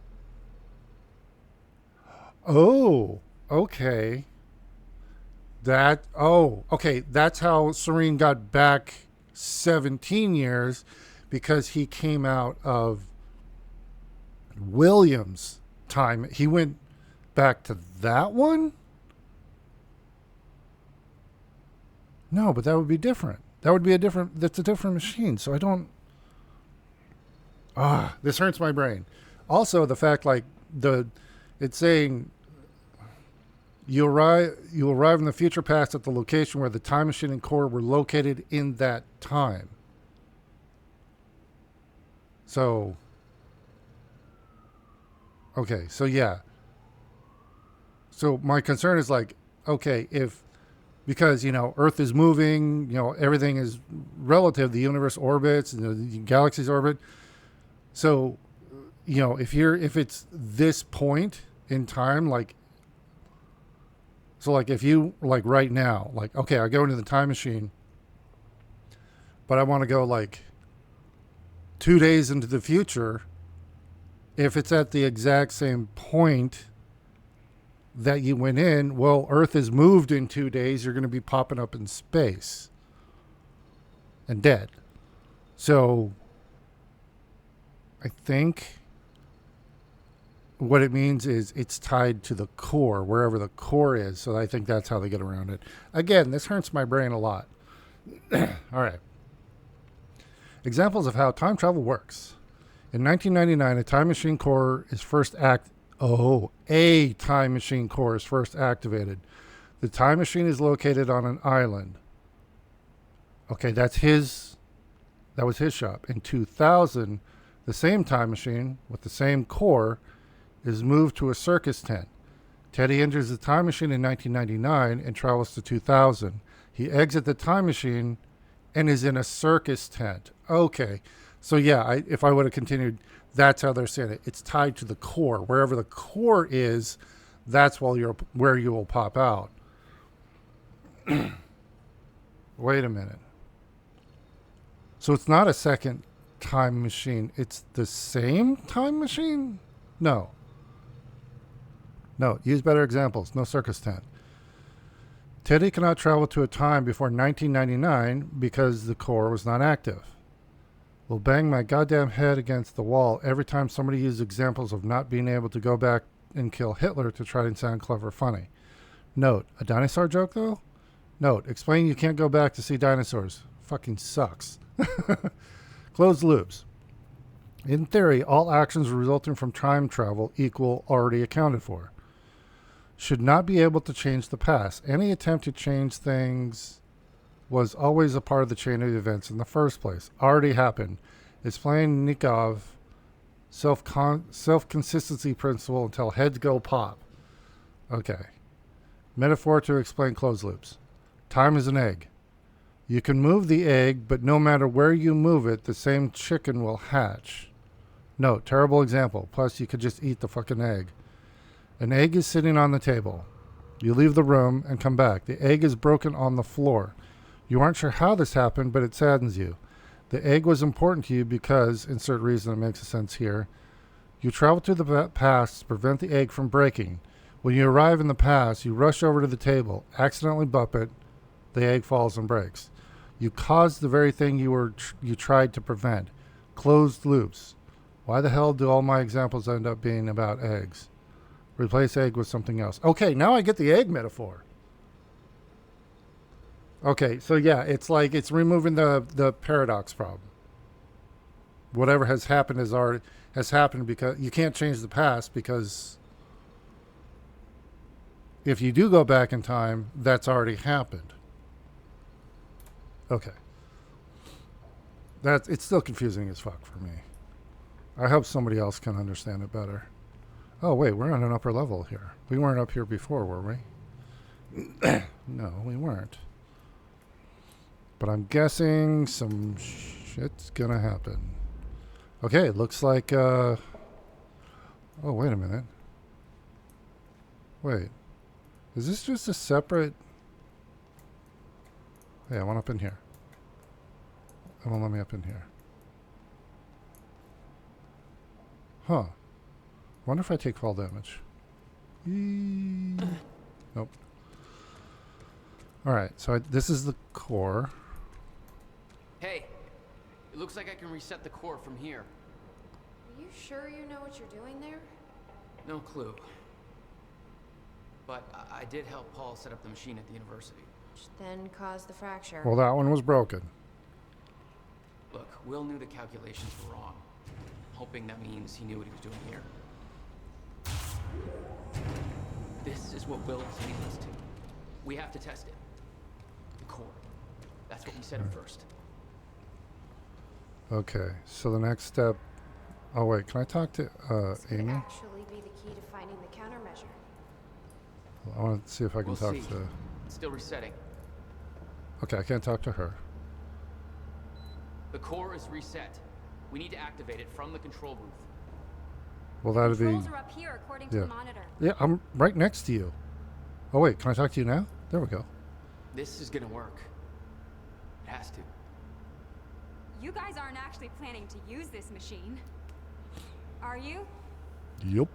S1: Oh, okay. Okay. That's how Serene got back 17 years, because he came out of Williams' time. He went back to that one? No, but that would be different. That's a different machine. So I don't, this hurts my brain. Also, the fact, like, it's saying you arrive in the future past at the location where the time machine and core were located in that time. So, okay, so yeah. So my concern is like, okay, because, Earth is moving, everything is relative, the universe orbits, the galaxies orbit. So, if it's this point in time, like, so like if you, like right now, like, okay, I go into the time machine, but I want to go like 2 days into the future. If it's at the exact same point that you went in, well, Earth is moved in 2 days. You're going to be popping up in space and dead. So I think what it means is it's tied to the core, wherever the core is. So I think that's how they get around it. Again, this hurts my brain a lot. All right. Examples of how time travel works. In 1999, a time machine core is first a time machine core is first activated. The time machine is located on an island. Okay, that was his shop. In 2000, the same time machine with the same core is moved to a circus tent. Teddy enters the time machine in 1999 and travels to 2000. He exits the time machine and is in a circus tent. Okay. So yeah, if I would have continued, that's how they're saying it. It's tied to the core. Wherever the core is, that's where you will pop out. Wait a minute. So it's not a second time machine. It's the same time machine? No. No, use better examples. No circus tent. Teddy cannot travel to a time before 1999 because the core was not active. Will bang my goddamn head against the wall every time somebody uses examples of not being able to go back and kill Hitler to try and sound clever or funny. Note, a dinosaur joke though? Note, explain you can't go back to see dinosaurs. Fucking sucks. Closed loops. In theory, all actions resulting from time travel equal already accounted for. Should not be able to change the past. Any attempt to change things was always a part of the chain of events in the first place. Already happened. Explain Nikov self-consistency principle until heads go pop. Okay. Metaphor to explain closed loops. Time is an egg. You can move the egg, but no matter where you move it, the same chicken will hatch. Note, terrible example. Plus, you could just eat the fucking egg. An egg is sitting on the table. You leave the room and come back. The egg is broken on the floor. You aren't sure how this happened, but it saddens you. The egg was important to you because, insert reason that makes sense here, you travel to the past to prevent the egg from breaking. When you arrive in the past, you rush over to the table, accidentally bump it, the egg falls and breaks. You caused the very thing you tried to prevent. Closed loops. Why the hell do all my examples end up being about eggs? Replace egg with something else. Okay, now I get the egg metaphor. Okay, so yeah, it's like it's removing the paradox problem. Whatever has happened has happened because you can't change the past, because if you do go back in time, that's already happened. Okay. It's still confusing as fuck for me. I hope somebody else can understand it better. Oh, wait, we're on an upper level here. We weren't up here before, were we? No, we weren't. But I'm guessing some shit's gonna happen. Okay, it looks like, oh, wait a minute. Wait. Is this just a separate... Hey, I want up in here. It won't let me up in here. Huh. Wonder if I take fall damage. Nope. Alright, so this is the core.
S3: Hey, it looks like I can reset the core from here.
S5: Are you sure you know what you're doing there?
S3: No clue. But I did help Paul set up the machine at the university.
S5: Which then caused the fracture.
S1: Well, that one was broken.
S3: Look, Will knew the calculations were wrong. Hoping that means he knew what he was doing here. This is what Will is leading us to. We have to test it. The core. That's what we said at first.
S1: Okay, so the next step... Oh, wait, can I talk to
S5: This could
S1: Amy?
S5: actually be the key to finding the countermeasure.
S1: I want to see if I can
S3: We'll
S1: talk
S3: see.
S1: to...
S3: It's still resetting.
S1: Okay, I can't talk to her.
S3: The core is reset. We need to activate it from the control booth.
S1: Well, that'd be...
S8: Controls are up here according to
S1: Yeah.
S8: the monitor.
S1: Yeah, I'm right next to you. Oh, wait, can I talk to you now? There we go.
S3: This is gonna work. It has to.
S8: You guys aren't actually planning to use this machine, are you?
S1: Yup.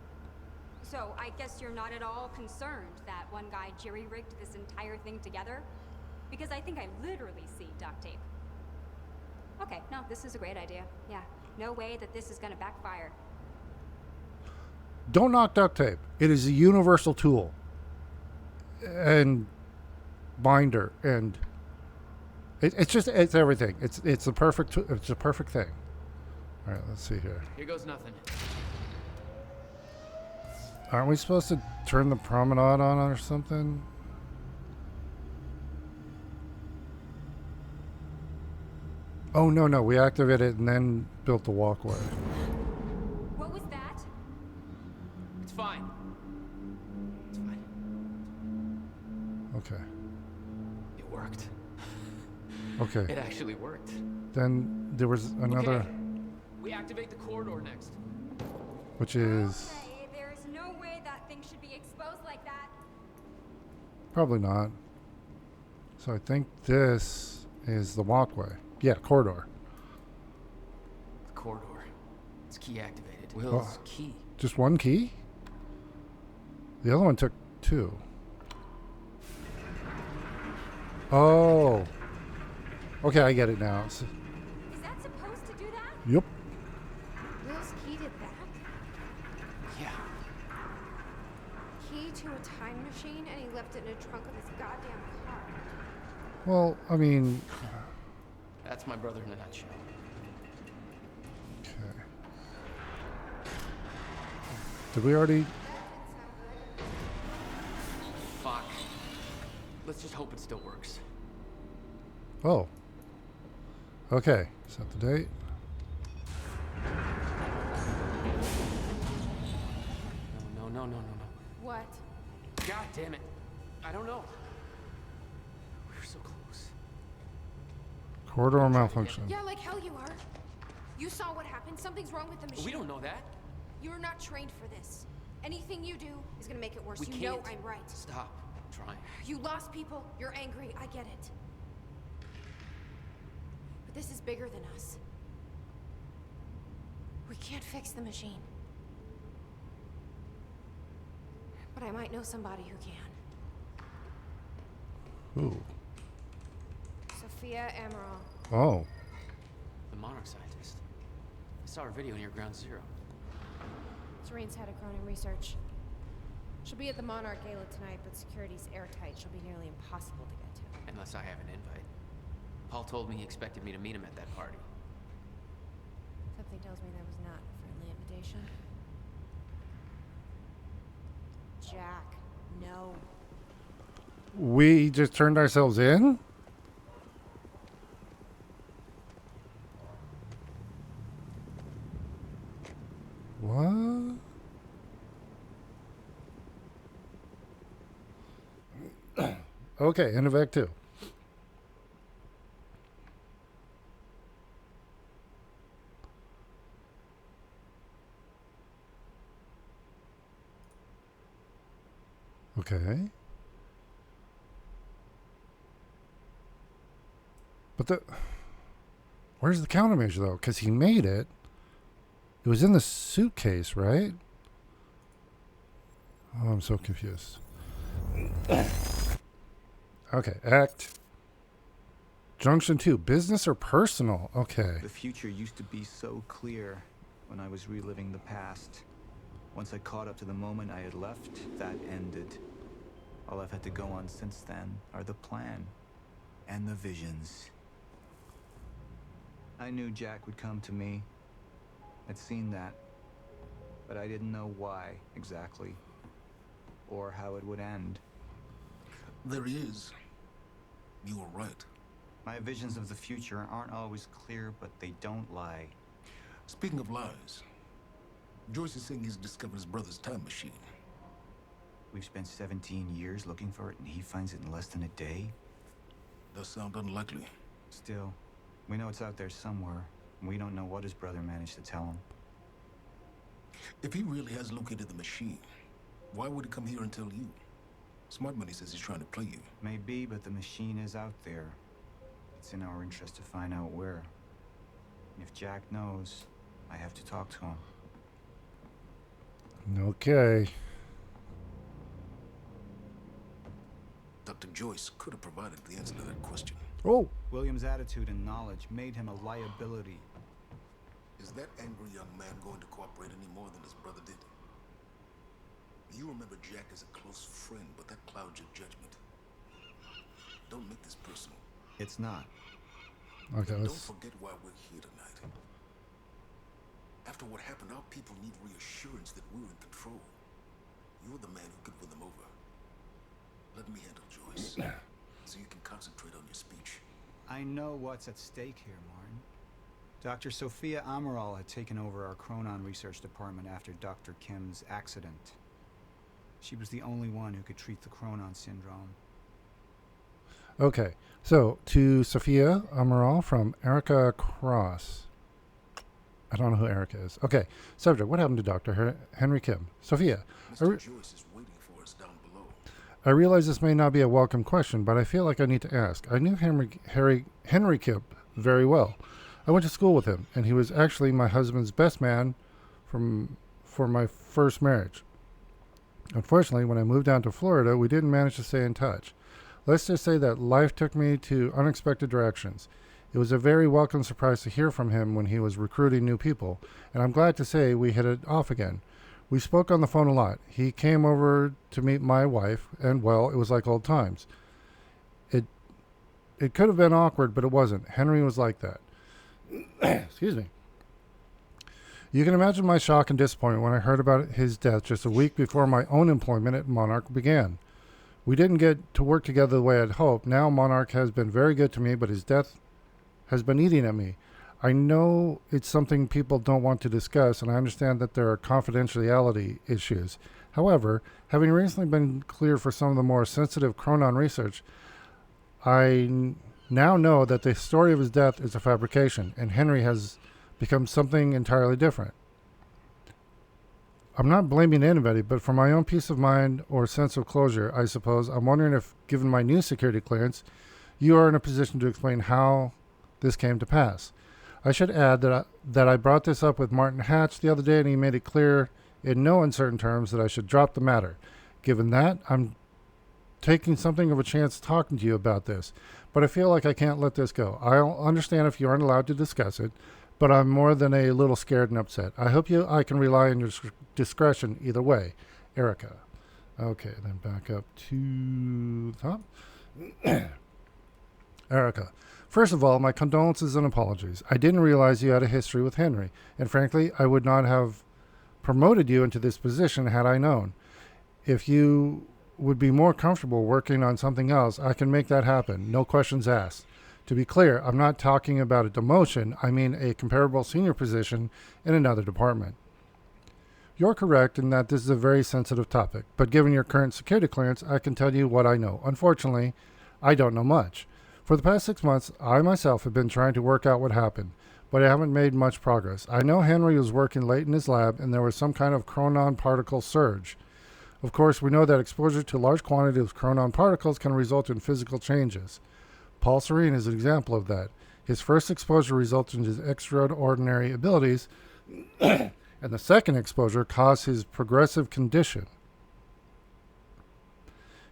S8: So I guess you're not at all concerned that one guy jerry-rigged this entire thing together? Because I think I literally see duct tape. Okay, no, this is a great idea. Yeah, no way that this is gonna backfire.
S1: Don't knock duct tape. It is a universal tool. And binder, and it's everything. It's the perfect it's a perfect thing. All right, let's see here.
S3: Here goes nothing.
S1: Aren't we supposed to turn the promenade on or something? Oh no, we activated it and then built the walkway.
S8: What was that?
S3: It's fine. It's fine.
S1: Okay.
S3: It worked.
S1: Okay.
S3: It actually worked.
S1: Then there was another,
S3: Okay. We activate the corridor next.
S1: which is
S8: Okay, there's no way that thing should be exposed like that.
S1: probably not. So I think this is the walkway. Yeah, corridor.
S3: corridor. It's key activated. Will's key.
S1: Just one key? The other one took 2. Oh. Okay, I get it now.
S8: Is that supposed to do that?
S1: Yep.
S5: Will's key did that?
S3: Yeah.
S5: Key to a time machine, and he left it in the trunk of his goddamn car.
S1: Well, I mean...
S3: That's my brother in a nutshell.
S1: Okay. Did we already...
S3: Fuck. Let's just hope it still works.
S1: Oh. Okay. Set the date.
S3: No.
S5: What?
S3: God damn it. I don't know. We were so close.
S1: Corridor malfunction.
S5: Yeah, like hell you are. You saw what happened. Something's wrong with the machine.
S3: We don't know that.
S5: You're not trained for this. Anything you do is gonna make it worse.
S3: We
S5: You know
S3: can't.
S5: I'm right.
S3: Stop. I'm trying.
S5: You lost people. You're angry. I get it. But this is bigger than us. We can't fix the machine. But I might know somebody who can.
S1: Ooh.
S5: Sophia Amaral.
S1: Oh.
S3: The Monarch scientist. I saw her video near Ground Zero.
S5: Serene's head of Cronin Research. She'll be at the Monarch Gala tonight, but security's airtight. She'll be nearly impossible to get to.
S3: Unless I have an invite. Paul told me he expected me to meet him at that party.
S5: Something tells me that was not a friendly invitation. Jack, no.
S1: We just turned ourselves in? What? Okay, end of Act 2. Okay. But where's the countermeasure though? Because he made it. It was in the suitcase, right? Oh, I'm so confused. Okay, Act. Junction 2, business or personal? Okay.
S10: The future used to be so clear when I was reliving the past. Once I caught up to the moment I had left, that ended. All I've had to go on since then are the plan and the visions. I knew Jack would come to me. I'd seen that, but I didn't know why exactly, or how it would end.
S11: There he is. You were right.
S10: My visions of the future aren't always clear, but they don't lie.
S11: Speaking of lies, Joyce is saying he's discovered his brother's time machine.
S10: We've spent 17 years looking for it, and he finds it in less than a day?
S11: Does sound unlikely.
S10: Still, we know it's out there somewhere, and we don't know what his brother managed to tell him.
S11: If he really has located the machine, why would he come here and tell you? Smart Money says he's trying to play you.
S10: Maybe, but the machine is out there. It's in our interest to find out where. And if Jack knows, I have to talk to him.
S1: Okay.
S11: Dr. Joyce could have provided the answer to that question.
S1: Oh.
S10: William's attitude and knowledge made him a liability.
S11: Is that angry young man going to cooperate any more than his brother did? You remember Jack as a close friend, but that clouds your judgment. Don't make this personal.
S10: It's not.
S1: Okay,
S11: Don't
S1: let's...
S11: forget why we're here tonight. After what happened, our people need reassurance that we're in control. You're the man who could win them over. Let me handle Joyce, so you can concentrate on your speech.
S10: I know what's at stake here, Martin. Dr. Sophia Amaral had taken over our Chronon research department after Dr. Kim's accident. She was the only one who could treat the Chronon syndrome.
S1: Okay, so to Sophia Amaral from Erica Cross. I don't know who Erica is. Okay, subject, what happened to Dr. Henry Kim? Sophia,
S11: Mr. Joyce is waiting for us down below.
S1: I realize this may not be a welcome question, but I feel like I need to ask. I knew Henry Kim very well. I went to school with him, and he was actually my husband's best man for my first marriage. Unfortunately, when I moved down to Florida, we didn't manage to stay in touch. Let's just say that life took me to unexpected directions. It was a very welcome surprise to hear from him when he was recruiting new people, and I'm glad to say we hit it off again. We spoke on the phone a lot. He came over to meet my wife, and, well, it was like old times. It could have been awkward, but it wasn't. Henry was like that. Excuse me. You can imagine my shock and disappointment when I heard about his death just a week before my own employment at Monarch began. We didn't get to work together the way I'd hoped. Now Monarch has been very good to me, but his death has been eating at me. I know it's something people don't want to discuss, and I understand that there are confidentiality issues. However, having recently been cleared for some of the more sensitive Chronon research, I now know that the story of his death is a fabrication, and Henry has become something entirely different. I'm not blaming anybody, but for my own peace of mind or sense of closure, I suppose, I'm wondering if, given my new security clearance, you are in a position to explain how this came to pass. I should add that I brought this up with Martin Hatch the other day, and he made it clear in no uncertain terms that I should drop the matter. Given that, I'm taking something of a chance talking to you about this, but I feel like I can't let this go. I'll understand if you aren't allowed to discuss it, but I'm more than a little scared and upset. I hope I can rely on your discretion either way. Erica. Okay, then back up to the top. Erica. First of all, my condolences and apologies. I didn't realize you had a history with Henry, and frankly, I would not have promoted you into this position had I known. If you would be more comfortable working on something else, I can make that happen. No questions asked. To be clear, I'm not talking about a demotion. I mean a comparable senior position in another department. You're correct in that this is a very sensitive topic, but given your current security clearance, I can tell you what I know. Unfortunately, I don't know much. For the past 6 months, I myself have been trying to work out what happened, but I haven't made much progress. I know Henry was working late in his lab, and there was some kind of chronon particle surge. Of course, we know that exposure to large quantities of chronon particles can result in physical changes. Paul Serene is an example of that. His first exposure resulted in his extraordinary abilities, and the second exposure caused his progressive condition.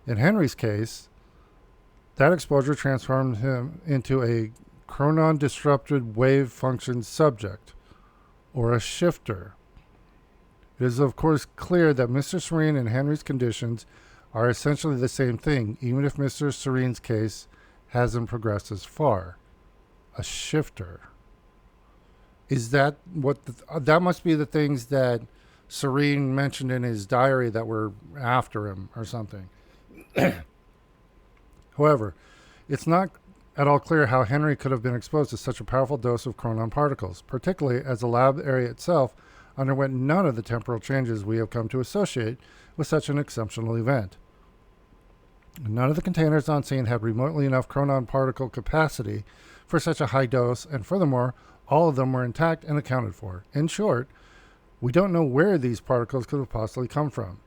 S1: In Henry's case, that exposure transformed him into a chronon-disrupted wave function subject, or a shifter. It is, of course, clear that Mr. Serene and Henry's conditions are essentially the same thing, even if Mr. Serene's case hasn't progressed as far. A shifter. Is that what... that must be the things that Serene mentioned in his diary that were after him or something. However, it's not at all clear how Henry could have been exposed to such a powerful dose of chronon particles, particularly as the lab area itself underwent none of the temporal changes we have come to associate with such an exceptional event. None of the containers on scene had remotely enough chronon particle capacity for such a high dose, and furthermore, all of them were intact and accounted for. In short, we don't know where these particles could have possibly come from.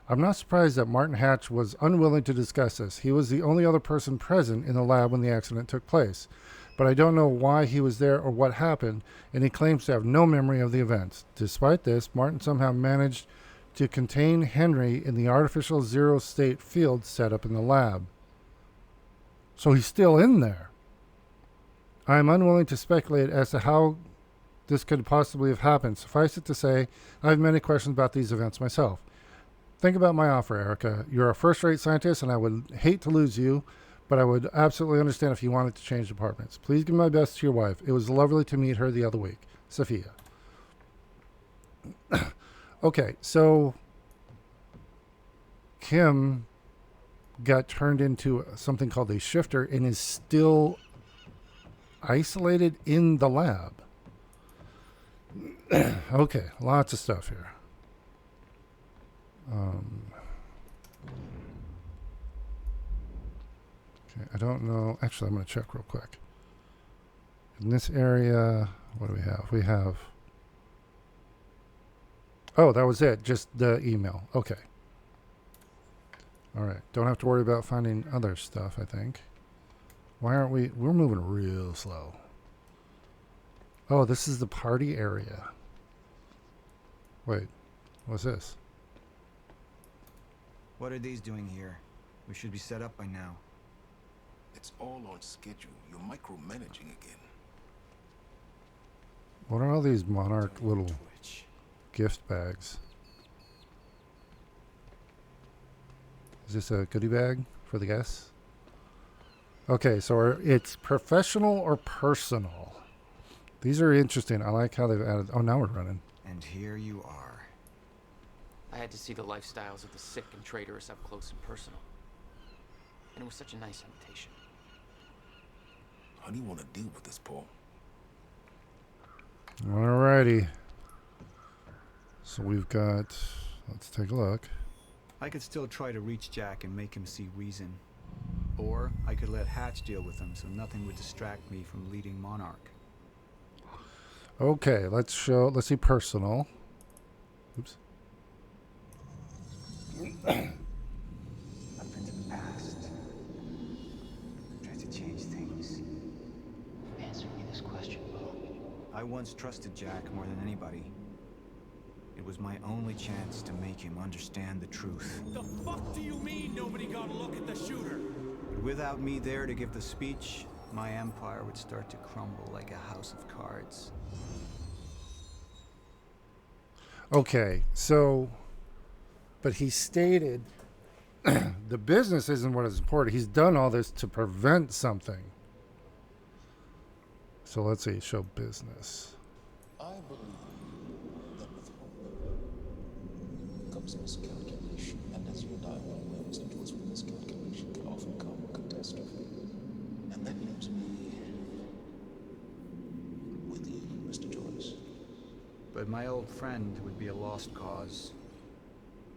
S1: I'm not surprised that Martin Hatch was unwilling to discuss this. He was the only other person present in the lab when the accident took place. But I don't know why he was there or what happened, and he claims to have no memory of the events. Despite this, Martin somehow managed to contain Henry in the artificial zero-state field set up in the lab. So he's still in there. I am unwilling to speculate as to how this could possibly have happened. Suffice it to say, I have many questions about these events myself. Think about my offer, Erica. You're a first-rate scientist, and I would hate to lose you, but I would absolutely understand if you wanted to change departments. Please give my best to your wife. It was lovely to meet her the other week. Sophia. Okay, so Kim got turned into something called a shifter and is still isolated in the lab. Okay, lots of stuff here. Okay, I don't know. Actually, I'm going to check real quick. In this area, what do we have? We have... Oh, that was it. Just the email. Okay. All right. Don't have to worry about finding other stuff, I think. Why aren't we... We're moving real slow. Oh, this is the party area. Wait, what's this?
S10: What are these doing here? We should be set up by now.
S11: It's all on schedule. You're micromanaging again.
S1: What are all these Monarch little
S10: Twitch.
S1: gift bags? Is this a goodie bag for the guests? Okay, so it's professional or personal. These are interesting. I like how they've added. Oh, now we're running.
S10: And here you are.
S3: I had to see the lifestyles of the sick and traitorous up close and personal. And it was such a nice invitation.
S11: How do you want to deal with this, Paul?
S1: Alrighty. So we've got. Let's take a look.
S10: I could still try to reach Jack and make him see reason. Or I could let Hatch deal with him so nothing would distract me from leading Monarch.
S1: Okay, let's see personal. Oops.
S10: Up into the past. Tried to change things.
S7: Answer me this question, Bo.
S10: I once trusted Jack more than anybody. It was my only chance to make him understand the truth.
S12: The fuck do you mean nobody got a look at the shooter?
S10: But without me there to give the speech, my empire would start to crumble like a house of cards.
S1: Okay, so, but he stated the business isn't what is important. He's done all this to prevent something. So let's see, show business.
S11: I believe that with hope comes miscalculation, and as you and I well know, situations with miscalculation can often come catastrophe. And that leaves me with you, Mr. Joyce.
S10: But my old friend would be a lost cause.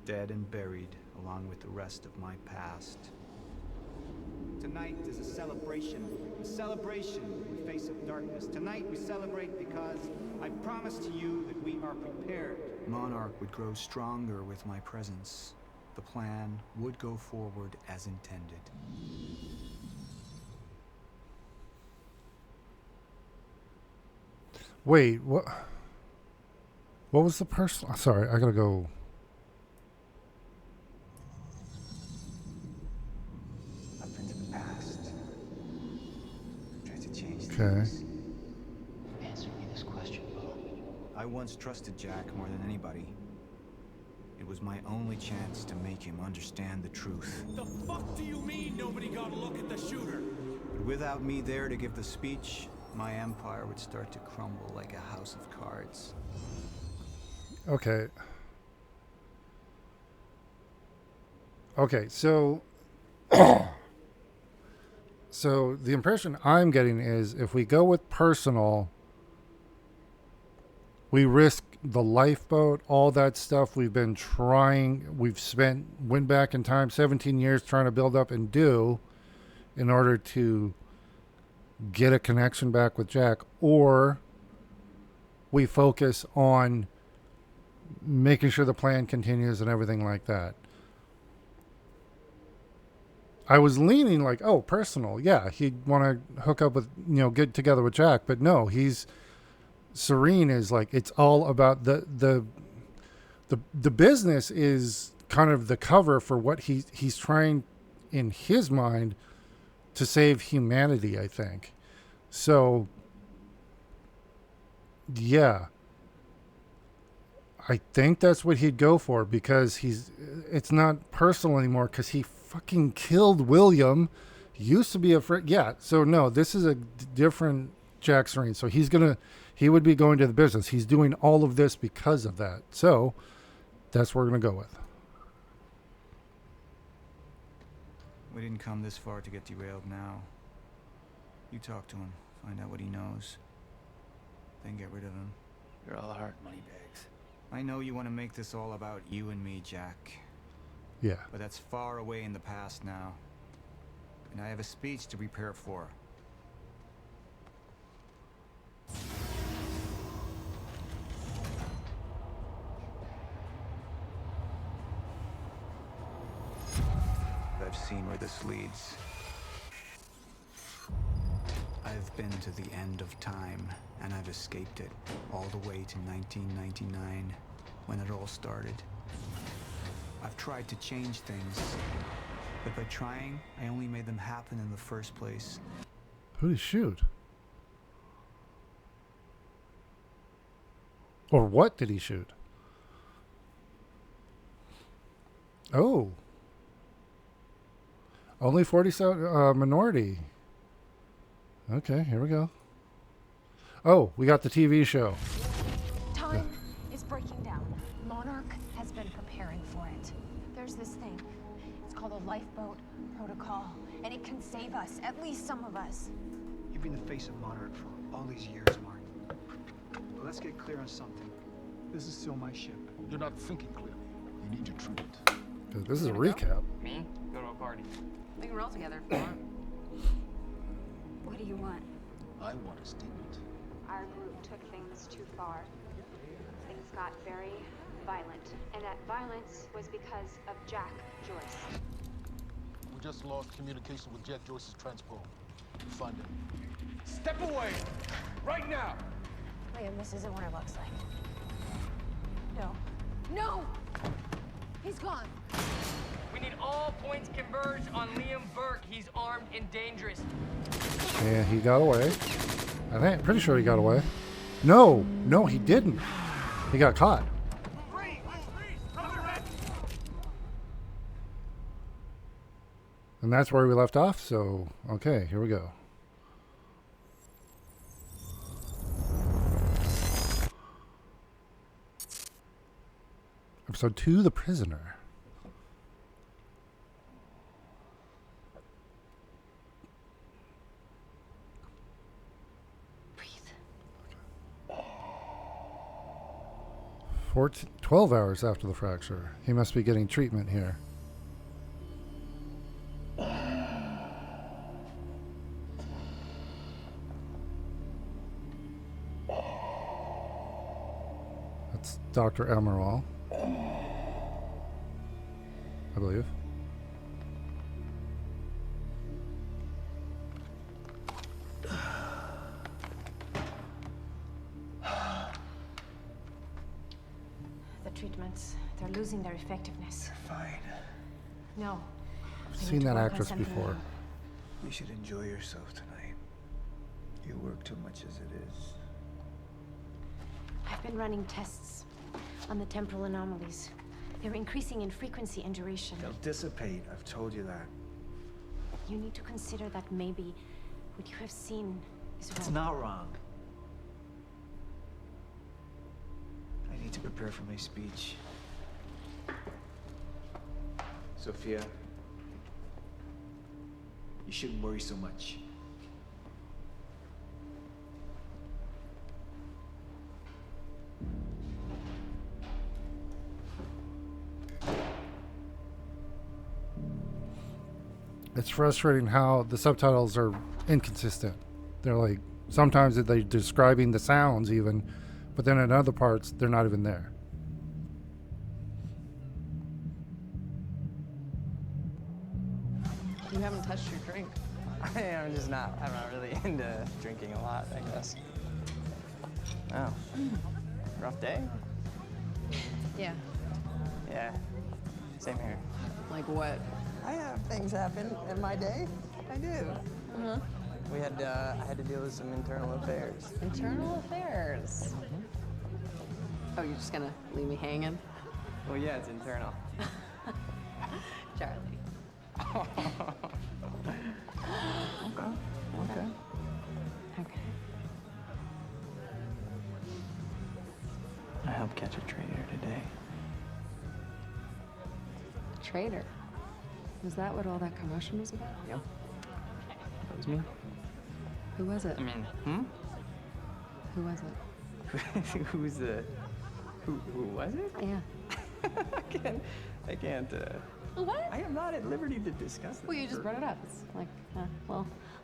S10: Dead and buried, along with the rest of my past.
S13: Tonight is a celebration. A celebration in the face of darkness. Tonight we celebrate because I promise to you that we are prepared.
S10: Monarch would grow stronger with my presence. The plan would go forward as intended.
S1: Wait, what? What was the personal? Sorry, I gotta go.
S10: Up into the past. Tried to change
S1: Okay.
S10: things.
S7: Answer me this question, Bo.
S10: I once trusted Jack more than anybody. It was my only chance to make him understand the truth.
S12: The fuck do you mean nobody got a look at the shooter?
S10: But without me there to give the speech, my empire would start to crumble like a house of cards.
S1: Okay. Okay, so so the impression I'm getting is if we go with personal, we risk the lifeboat, all that stuff we've been trying, went back in time 17 years trying to build up and do in order to get a connection back with Jack, or we focus on making sure the plan continues and everything like that. I was leaning like, oh, personal. Yeah, he'd want to hook up with, get together with Jack. But no, Serene is like, it's all about the business is kind of the cover for what he's trying in his mind to save humanity, I think. So, yeah. I think that's what he'd go for because it's not personal anymore because he fucking killed William. Used to be a friend. Yeah. So no, this is a different Jack Serene. So he would be going to the business. He's doing all of this because of that. So that's what we're going to go with.
S10: We didn't come this far to get derailed now. You talk to him, find out what he knows, then get rid of him.
S3: You're all heart, moneybags.
S10: I know you want to make this all about you and me, Jack.
S1: Yeah.
S10: But that's far away in the past now. And I have a speech to prepare for. I've seen where this leads. I've been to the end of time, and I've escaped it all the way to 1999, when it all started. I've tried to change things, but by trying, I only made them happen in the first place.
S1: Who did he shoot? Or what did he shoot? Oh. Only 47 minority. Okay, here we go. Oh, we got the TV show.
S5: Time is breaking down. Monarch has been preparing for it. There's this thing. It's called a lifeboat protocol, and it can save us, at least some of us.
S13: You've been the face of Monarch for all these years, Martin. But let's get clear on something. This is still my ship.
S11: You're not thinking clearly. You need to treat it.
S1: This is a recap.
S3: Me? Go to a party.
S14: We can roll together if you want.
S8: What do you want?
S11: I want a statement.
S5: Our group took things too far. Things got very violent, and that violence was because of Jack Joyce.
S11: We just lost communication with Jack Joyce's transport. Find him.
S12: Step away! Right now!
S5: Liam, this isn't what it looks like. No. No! He's gone.
S15: We need all points converged on Liam Burke. He's armed and dangerous.
S1: And he got away. Pretty sure he got away. No, he didn't. He got caught. And that's where we left off, so okay, here we go. Episode 2, The Prisoner.
S5: Breathe.
S1: 12 hours after the fracture. He must be getting treatment here. That's Dr. Emerald, I believe.
S5: The treatments, they're losing their effectiveness.
S10: Fine.
S5: No.
S1: I've seen that actress before.
S10: You should enjoy yourself tonight. You work too much as it is.
S5: I've been running tests on the temporal anomalies. They're increasing in frequency and duration.
S10: They'll dissipate, I've told you that.
S5: You need to consider that maybe what you have seen is
S10: It's
S5: wrong.
S10: not wrong. I need to prepare for my speech. Sophia, you shouldn't worry so much.
S1: It's frustrating how the subtitles are inconsistent. They're like, sometimes they're describing the sounds even, but then in other parts, they're not even there.
S14: You haven't touched your drink.
S15: I'm not really into drinking a lot, I guess. Oh. Rough day?
S14: Yeah.
S15: Yeah. Same here.
S14: Like what?
S15: I have things happen in my day. I do.
S14: Uh-huh.
S15: I had to deal with some internal affairs.
S14: Internal affairs. Oh, you're just gonna leave me hanging?
S15: Well, yeah, it's internal.
S14: Charlie.
S15: Okay.
S14: Okay.
S15: I helped catch a traitor today.
S14: Traitor. Was that what all that commotion was about?
S15: Yep. That was me.
S14: Who was it?
S15: I mean,
S14: Who was it?
S15: Who was it?
S14: Yeah.
S15: I can't,
S14: What?
S15: I am not at liberty to discuss this.
S14: Well, you just brought it up. It's like,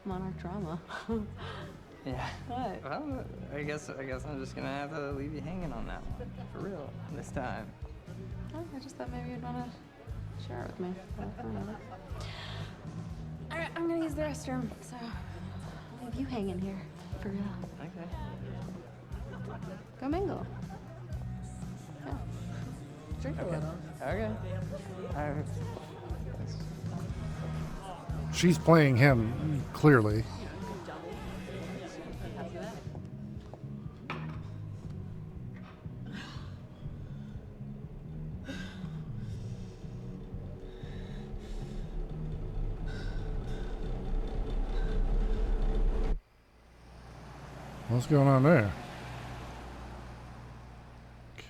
S14: Monarch drama.
S15: Yeah.
S14: What?
S15: Well, I guess I'm just gonna have to leave you hanging on that one. For real. This time.
S14: Oh, I just thought maybe you'd want to share it with me. But whatever. All right, I'm gonna use the restroom, so I'll leave You hang in here, for real.
S15: Okay.
S14: Go mingle. Yeah. Drink a little.
S15: Okay.
S1: She's playing him, clearly. What's going on there? Okay.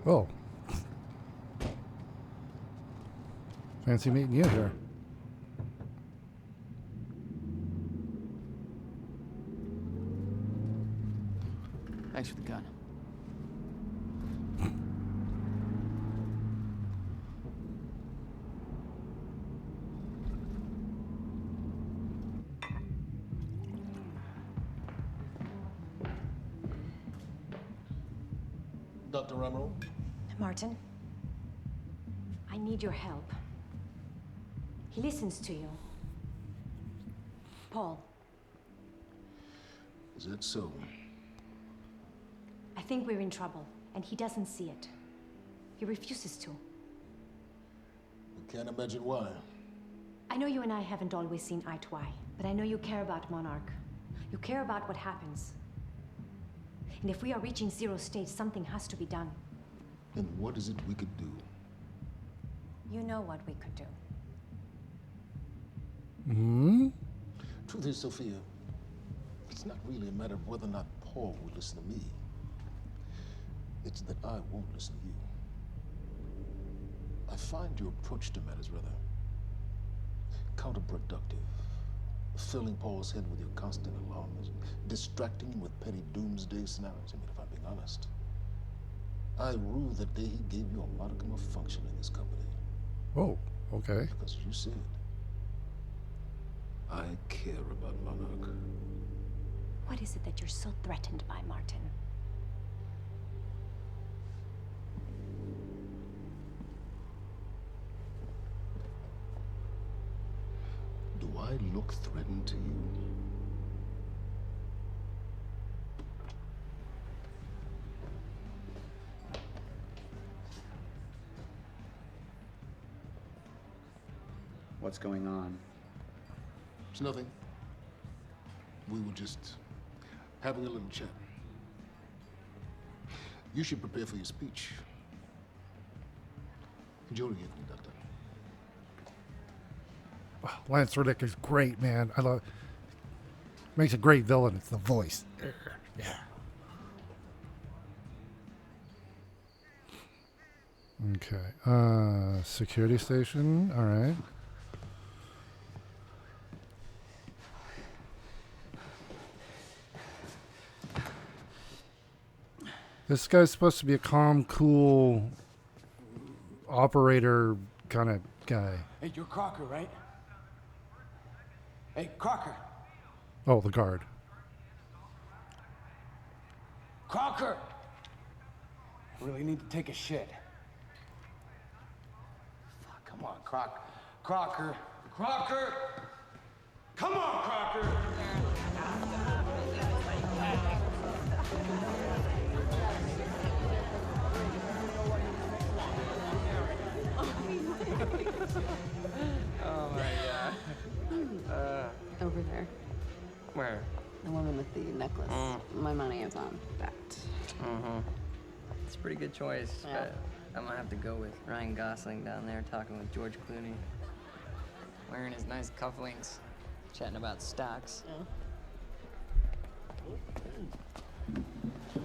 S1: Oh. Fancy meeting you here.
S3: Thanks for the gun.
S11: Dr. Emerald?
S16: Martin, I need your help. He listens to you. Paul,
S11: Is that so?
S16: I think we're in trouble, and he doesn't see it. He refuses to.
S11: I can't imagine why.
S16: I know you and I haven't always seen eye to eye, but I know you care about Monarch. You care about what happens. And if we are reaching zero stage, something has to be done.
S11: And what is it we could do?
S16: You know what we could do.
S1: Hmm?
S11: Truth is, Sophia, it's not really a matter of whether or not Paul will listen to me. It's that I won't listen to you. I find your approach to matters rather counterproductive. Filling Paul's head with your constant alarms, distracting him with petty doomsday scenarios. I mean, if I'm being honest, I rue the day he gave you a modicum of function in this company.
S1: Oh, okay.
S11: Because you said, I care about Monarch.
S16: What is it that you're so threatened by, Martin?
S11: Do I look threatened to you?
S10: What's going on?
S11: It's nothing. We were just having a little chat. You should prepare for your speech. Enjoy the evening, Doctor.
S1: Lance Reddick is great, man. I love. Makes a great villain. It's the voice. Yeah. Okay. Security station. All right. This guy's supposed to be a calm, cool operator kind of guy.
S12: Hey, you're Crocker, right? Hey, Crocker!
S1: Oh, the guard.
S12: Crocker! I really need to take a shit. Fuck, come on, Crocker. Crocker! Come on, Crocker!
S15: Oh my god.
S14: Over there.
S15: Where?
S14: The woman with the necklace. My money is on that.
S15: Mm-hmm. It's a pretty good choice,
S14: Yeah.
S15: but I'm gonna have to go with Ryan Gosling down there talking with George Clooney. Wearing his nice cufflinks, chatting about stocks.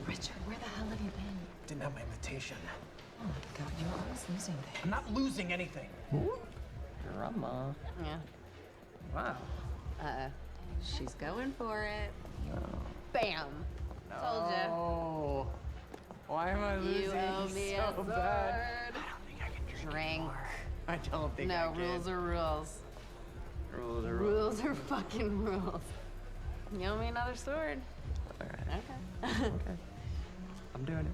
S5: Richard, where the hell have you been?
S12: Didn't have my invitation.
S5: Oh my god, you're always losing things.
S12: I'm not losing anything.
S15: Drama.
S14: Yeah.
S15: Wow.
S14: She's going for it.
S15: No.
S14: Bam. Told ya.
S15: Oh. Why am I losing
S14: You owe me
S15: so
S14: a
S15: bad?
S14: sword. drink.
S15: I don't think I
S14: No,
S15: can.
S14: rules are rules.
S15: Rules are rules.
S14: Rules are fucking rules. You owe me another sword.
S15: Alright.
S14: Okay.
S15: I'm doing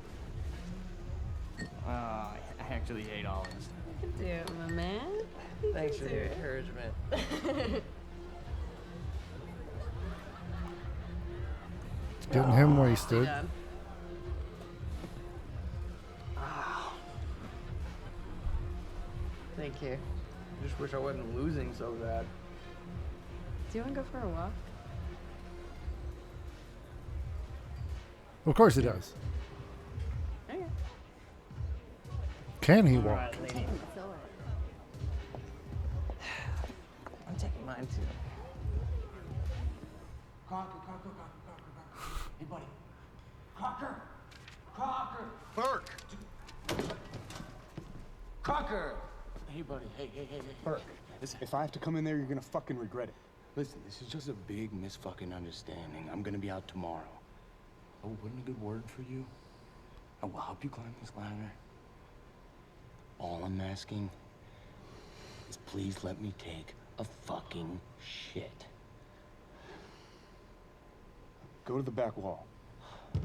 S15: it. I actually hate olives.
S14: You can do it, my man. You
S15: Thanks
S14: can
S15: for
S14: do
S15: the
S14: it.
S15: encouragement.
S1: Getting him wasted.
S14: Done. Thank you.
S15: I just wish I wasn't losing so bad.
S14: Do you want to go for a walk?
S1: Of course he does.
S14: Okay.
S1: Can he
S15: All
S1: walk?
S15: right, lady. I'm taking mine too.
S12: Crocker. Hey, buddy. Crocker! Burke! Crocker! Hey, buddy. Hey. Burke. Listen, if I have to come in there, you're gonna fucking regret it. Listen, this is just a big misfucking understanding. I'm gonna be out tomorrow. Oh, wouldn't a good word for you? I will help you climb this ladder. All I'm asking is please let me take a fucking shit. Go to the back wall. Fuck,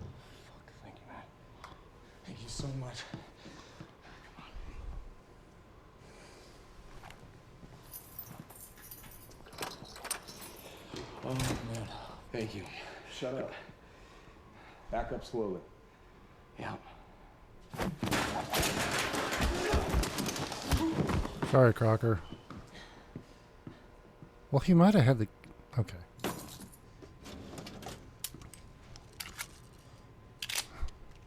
S12: thank you, man. Thank you so much. Oh, man. Thank you. Shut up. Back up slowly. Yeah.
S1: Sorry, Crocker. Well, he might have had the... Okay.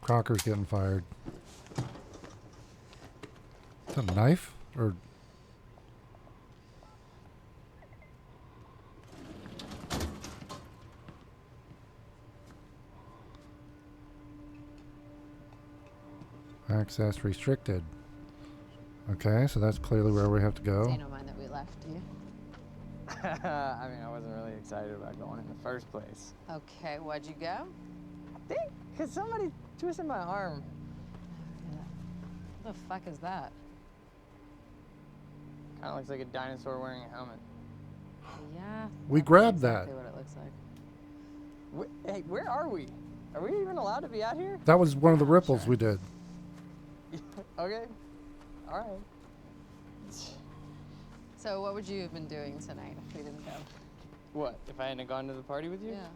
S1: Crocker's getting fired. Is that a knife? Or... Access restricted. Okay, so that's clearly where we have to go.
S14: So you don't mind that we left, do you?
S15: I mean, I wasn't really excited about going in the first place.
S14: Okay, why'd you go?
S15: I think because somebody twisted my arm.
S14: What the fuck is that?
S15: Kind of looks like a dinosaur wearing a helmet.
S14: Yeah.
S1: We
S14: that's
S1: grabbed
S14: exactly
S1: that.
S14: what it looks like.
S15: Hey, where are we? Are we even allowed to be out here?
S1: That was one of the ripples we did.
S15: Okay. All right.
S14: So what would you have been doing tonight if we didn't go?
S15: What, if I hadn't gone to the party with you?
S14: Yeah.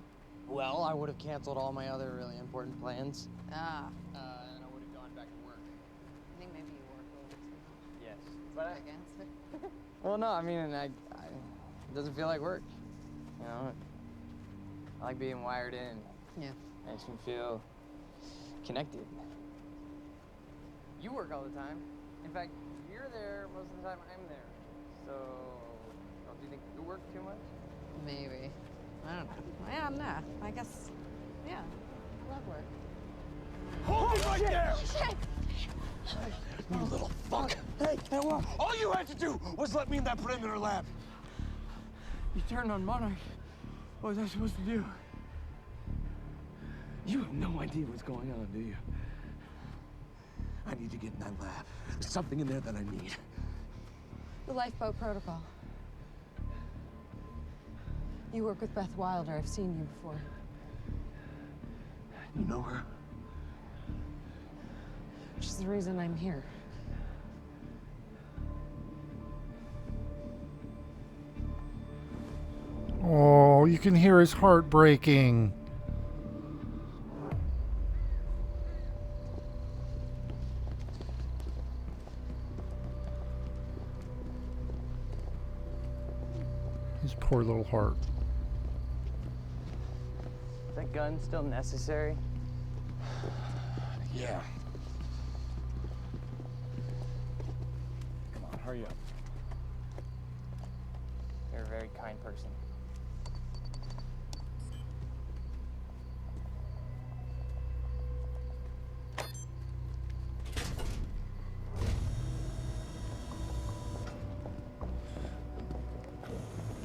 S15: Well, I would have canceled all my other really important plans.
S14: Ah.
S15: And I would have gone back to work.
S14: I think maybe you work a little bit too much.
S15: Yes. But
S14: Against it.
S15: well, no, I mean, it doesn't feel like work. You know, I like being wired in.
S14: Yeah.
S15: Makes me feel connected. You work all the time. In fact, you're there most of the time I'm there. So, don't you think you work too much?
S14: Maybe. I don't know. Yeah, no. I guess. Yeah. I love work.
S12: Hold it right there!
S14: Shit!
S12: You little fuck! Hey, what? All you had to do was let me in that perimeter lab.
S15: You turned on Monarch. What was I supposed to do?
S12: You have no idea what's going on, do you? I need to get in that lab. There's something in there that I need.
S14: The lifeboat protocol. You work with Beth Wilder. I've seen you before.
S12: You know her?
S14: Which is the reason I'm here.
S1: Oh, you can hear his heart breaking. His poor little heart.
S15: Is that gun still necessary?
S12: Yeah. Come on, hurry up.
S15: You're a very kind person.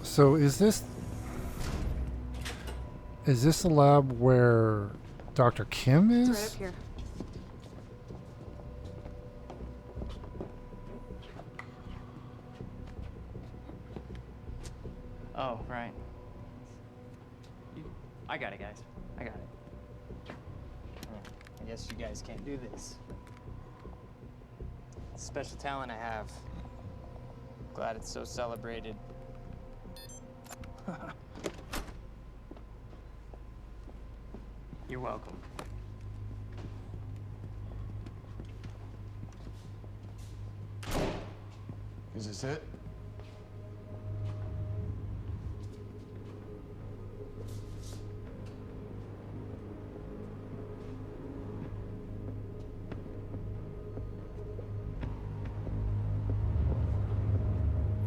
S1: So is this the lab where Dr. Kim is?
S14: It's right up here.
S15: Oh, right. I got it, guys. I got it. I guess you guys can't do this. It's a special talent I have. Glad it's so celebrated. You're welcome.
S12: Is this it?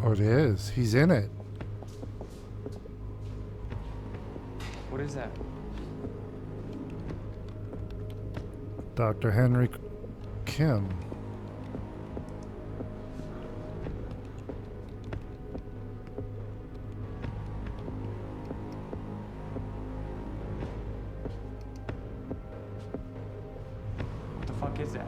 S1: Oh, it is. He's in it.
S15: What is that?
S1: Dr. Henry Kim.
S15: What the fuck is that?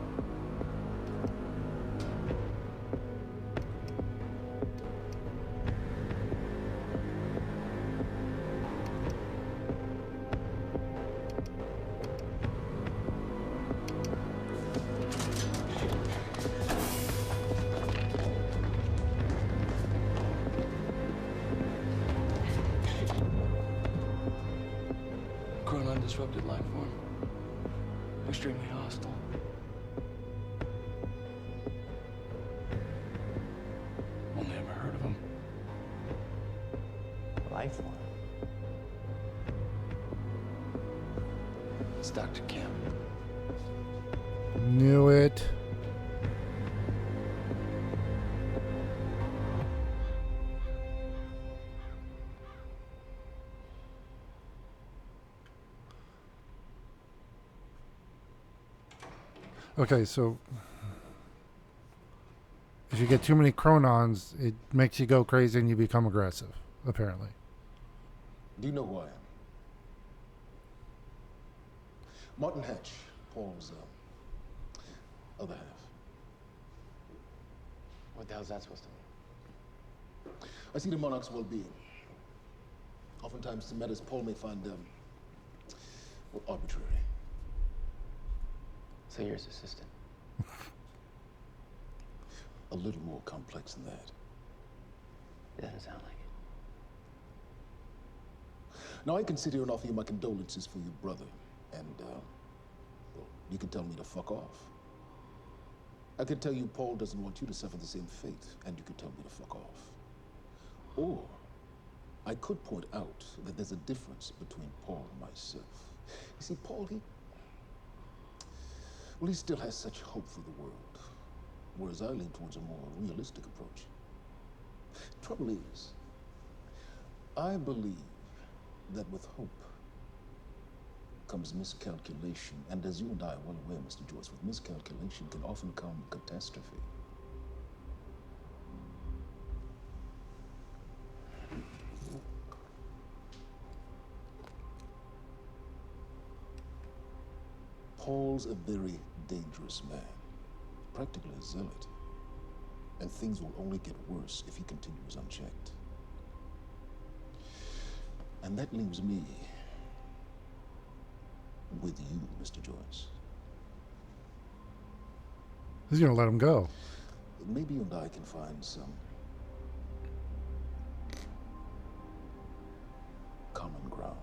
S17: Chronon disrupted life form. Extremely hostile. Only ever heard of him.
S15: Life form.
S17: It's Dr. Kim.
S1: Knew it. Okay, so if you get too many Chronons, it makes you go crazy and you become aggressive, apparently.
S11: Do you know who I am? Martin Hatch, Paul's other half.
S17: What the hell's that supposed to mean?
S11: I see the Monarch's well-being. Oftentimes, the matters Paul may find well, arbitrary.
S17: So you're his assistant?
S11: A little more complex than that.
S17: It doesn't sound like it.
S11: Now, I can sit here and offer you my condolences for your brother, and, well, you can tell me to fuck off. I can tell you Paul doesn't want you to suffer the same fate, and you can tell me to fuck off. Or, I could point out that there's a difference between Paul and myself. You see, Paul, he still has such hope for the world, whereas I lean towards a more realistic approach. Trouble is, I believe that with hope comes miscalculation, and as you and I are well aware, Mr. Joyce, with miscalculation can often come catastrophe. Paul's a very dangerous man, practically a zealot, and things will only get worse if he continues unchecked. And that leaves me with you, Mr. Joyce.
S1: He's gonna let him go.
S11: Maybe you and I can find some common ground.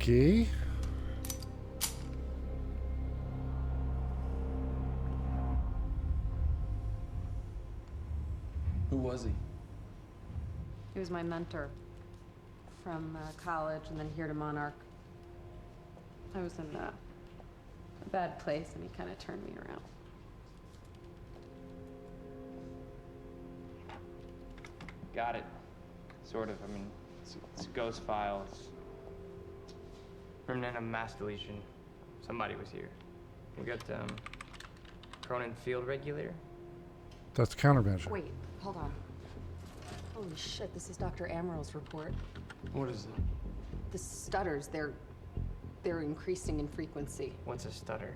S1: Okay.
S17: Who was he?
S14: He was my mentor from college and then here to Monarch. I was in a bad place and he kind of turned me around.
S15: got it. Sort of. I mean, it's a ghost file. It's remnant of mass deletion. Somebody was here. We got, Cronin Field Regulator.
S1: That's countermeasure.
S14: Wait, hold on. Holy shit, this is Dr. Amaril's report.
S15: What is it?
S14: The stutters, they're increasing in frequency.
S15: What's a stutter?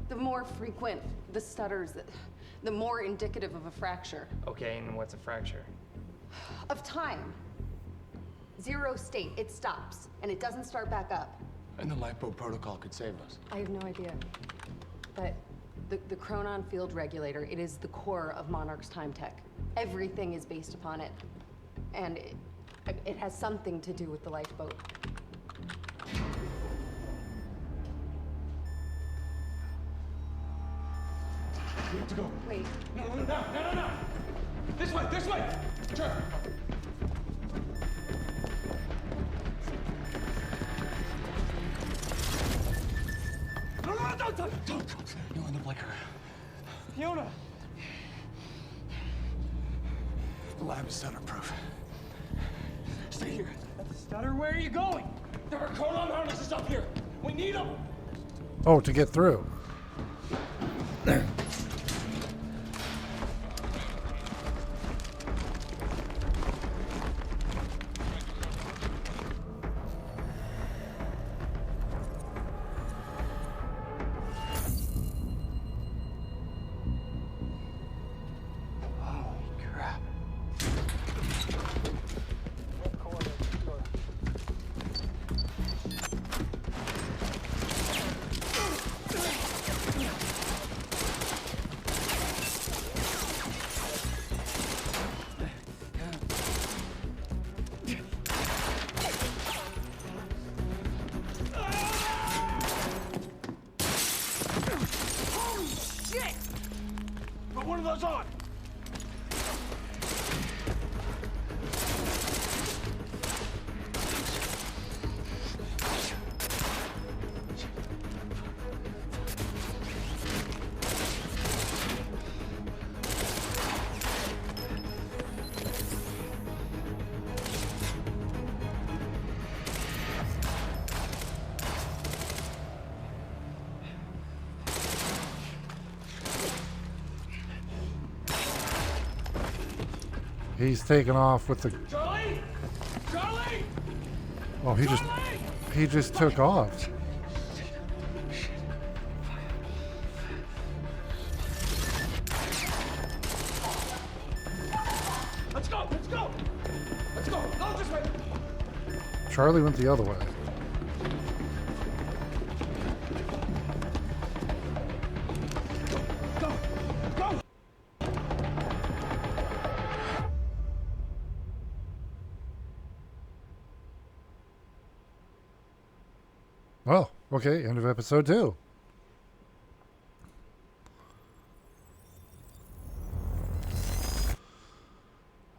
S14: The more frequent the stutters, the more indicative of a fracture.
S15: Okay, and what's a fracture?
S14: Of time. 0 state, it stops, and it doesn't start back up.
S12: And the lifeboat protocol could save us.
S14: I have no idea. But the Cronon Field Regulator, it is the core of Monarch's time tech. Everything is based upon it. And it has something to do with the lifeboat.
S12: We have to go.
S14: Wait.
S12: No. This way. Sure. No, don't. You're in the blicker.
S15: Fiona!
S12: The lab is stutter-proof. Stay here.
S15: Stutter, where are you going?
S12: There are Cronon harnesses up here. We need them.
S1: Oh, to get through.
S12: Put one of those on.
S1: He's taking off with the.
S12: Charlie!
S1: Oh, he just took off.
S12: Let's go! Go this way!
S1: Charlie went the other way.
S12: Go!
S1: Well, okay, end of episode 2.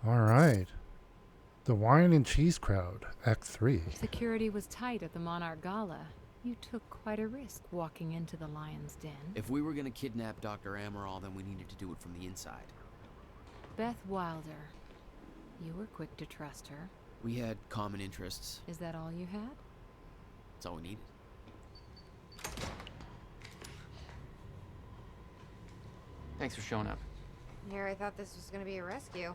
S1: All right. The Wine and Cheese Crowd, Act 3.
S2: Security was tight at the Monarch Gala. You took quite a risk walking into the Lion's Den.
S3: If we were gonna kidnap Dr. Amaral, then we needed to do it from the inside.
S2: Beth Wilder. You were quick to trust her.
S3: We had common interests.
S2: Is that all you had?
S3: That's all we needed. Thanks for showing up.
S4: Here, I thought this was gonna be a rescue.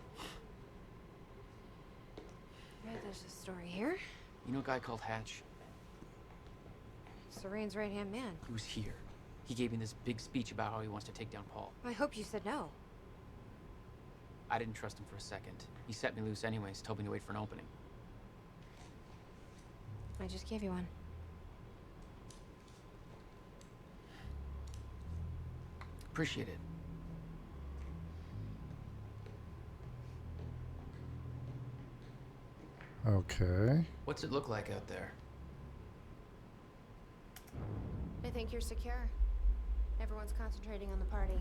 S4: Right, there's a story here.
S3: You know a guy called Hatch?
S4: Serene's right-hand man.
S3: He was here. He gave me this big speech about how he wants to take down Paul.
S4: I hope you said no.
S3: I didn't trust him for a second. He set me loose anyways, told me to wait for an opening.
S4: I just gave you one.
S3: Appreciate it.
S1: Okay.
S3: What's it look like out there?
S4: I think you're secure. Everyone's concentrating on the party.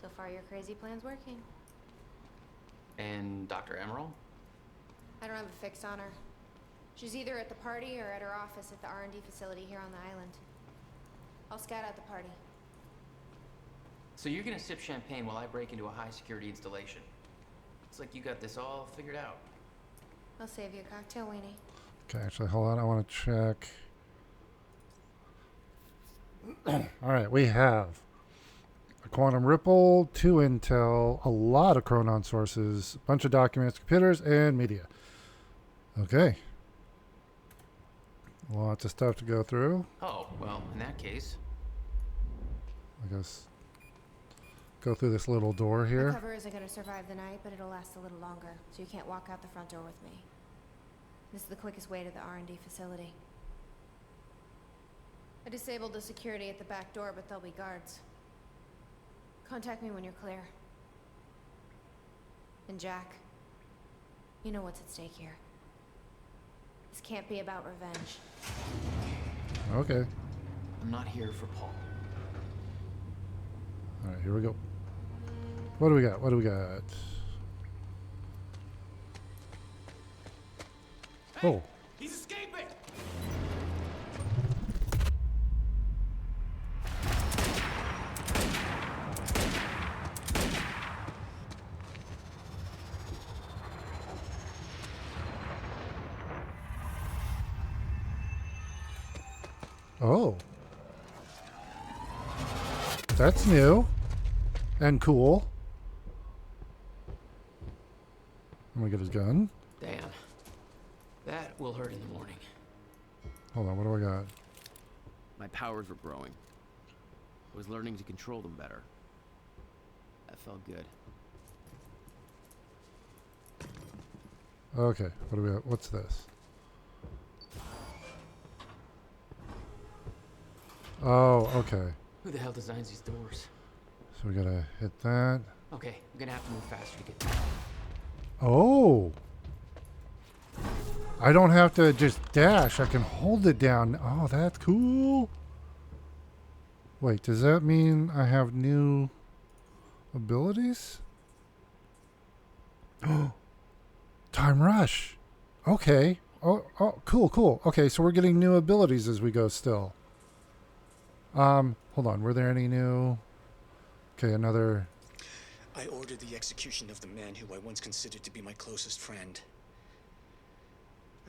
S4: So far, your crazy plan's working.
S3: And Dr. Amaral?
S4: I don't have a fix on her. She's either at the party or at her office at the R&D facility here on the island. I'll scout out the party.
S3: So you're gonna sip champagne while I break into a high-security installation. It's like you got this all figured out.
S5: I'll save you a cocktail, Weenie.
S1: Okay, actually, hold on. I want to check. All right, we have a quantum ripple, 2 intel, a lot of Chronon sources, a bunch of documents, computers, and media. Okay. Lots of stuff to go through.
S3: Oh, well, in that case.
S1: I guess go through this little door
S5: The
S1: here.
S5: cover isn't going to survive the night, but it'll last a little longer, so you can't walk out the front door with me. This is the quickest way to the R&D facility. I disabled the security at the back door, but there'll be guards. Contact me when you're clear. And Jack, you know what's at stake here. This can't be about revenge.
S1: Okay.
S3: I'm not here for Paul.
S1: All right, here we go. What do we got? What do we got? Oh.
S13: He's escaping!
S1: Oh. That's new. And cool. Let me get his gun.
S3: Damn. That will hurt in the morning.
S1: Hold on, what do I got?
S18: My powers were growing. I was learning to control them better. That felt good.
S1: Okay, what do we got? What's this? Oh, okay.
S3: Who the hell designs these doors?
S1: So we gotta hit that.
S3: Okay, I'm gonna have to move faster to get.
S1: Oh! I don't have to just dash. I can hold it down. Oh, that's cool. Wait, does that mean I have new abilities? Oh, Time Rush. Okay. Oh, cool, cool. Okay, so we're getting new abilities as we go still. Hold on. Were there any new... Okay, another...
S6: I ordered the execution of the man who I once considered to be my closest friend.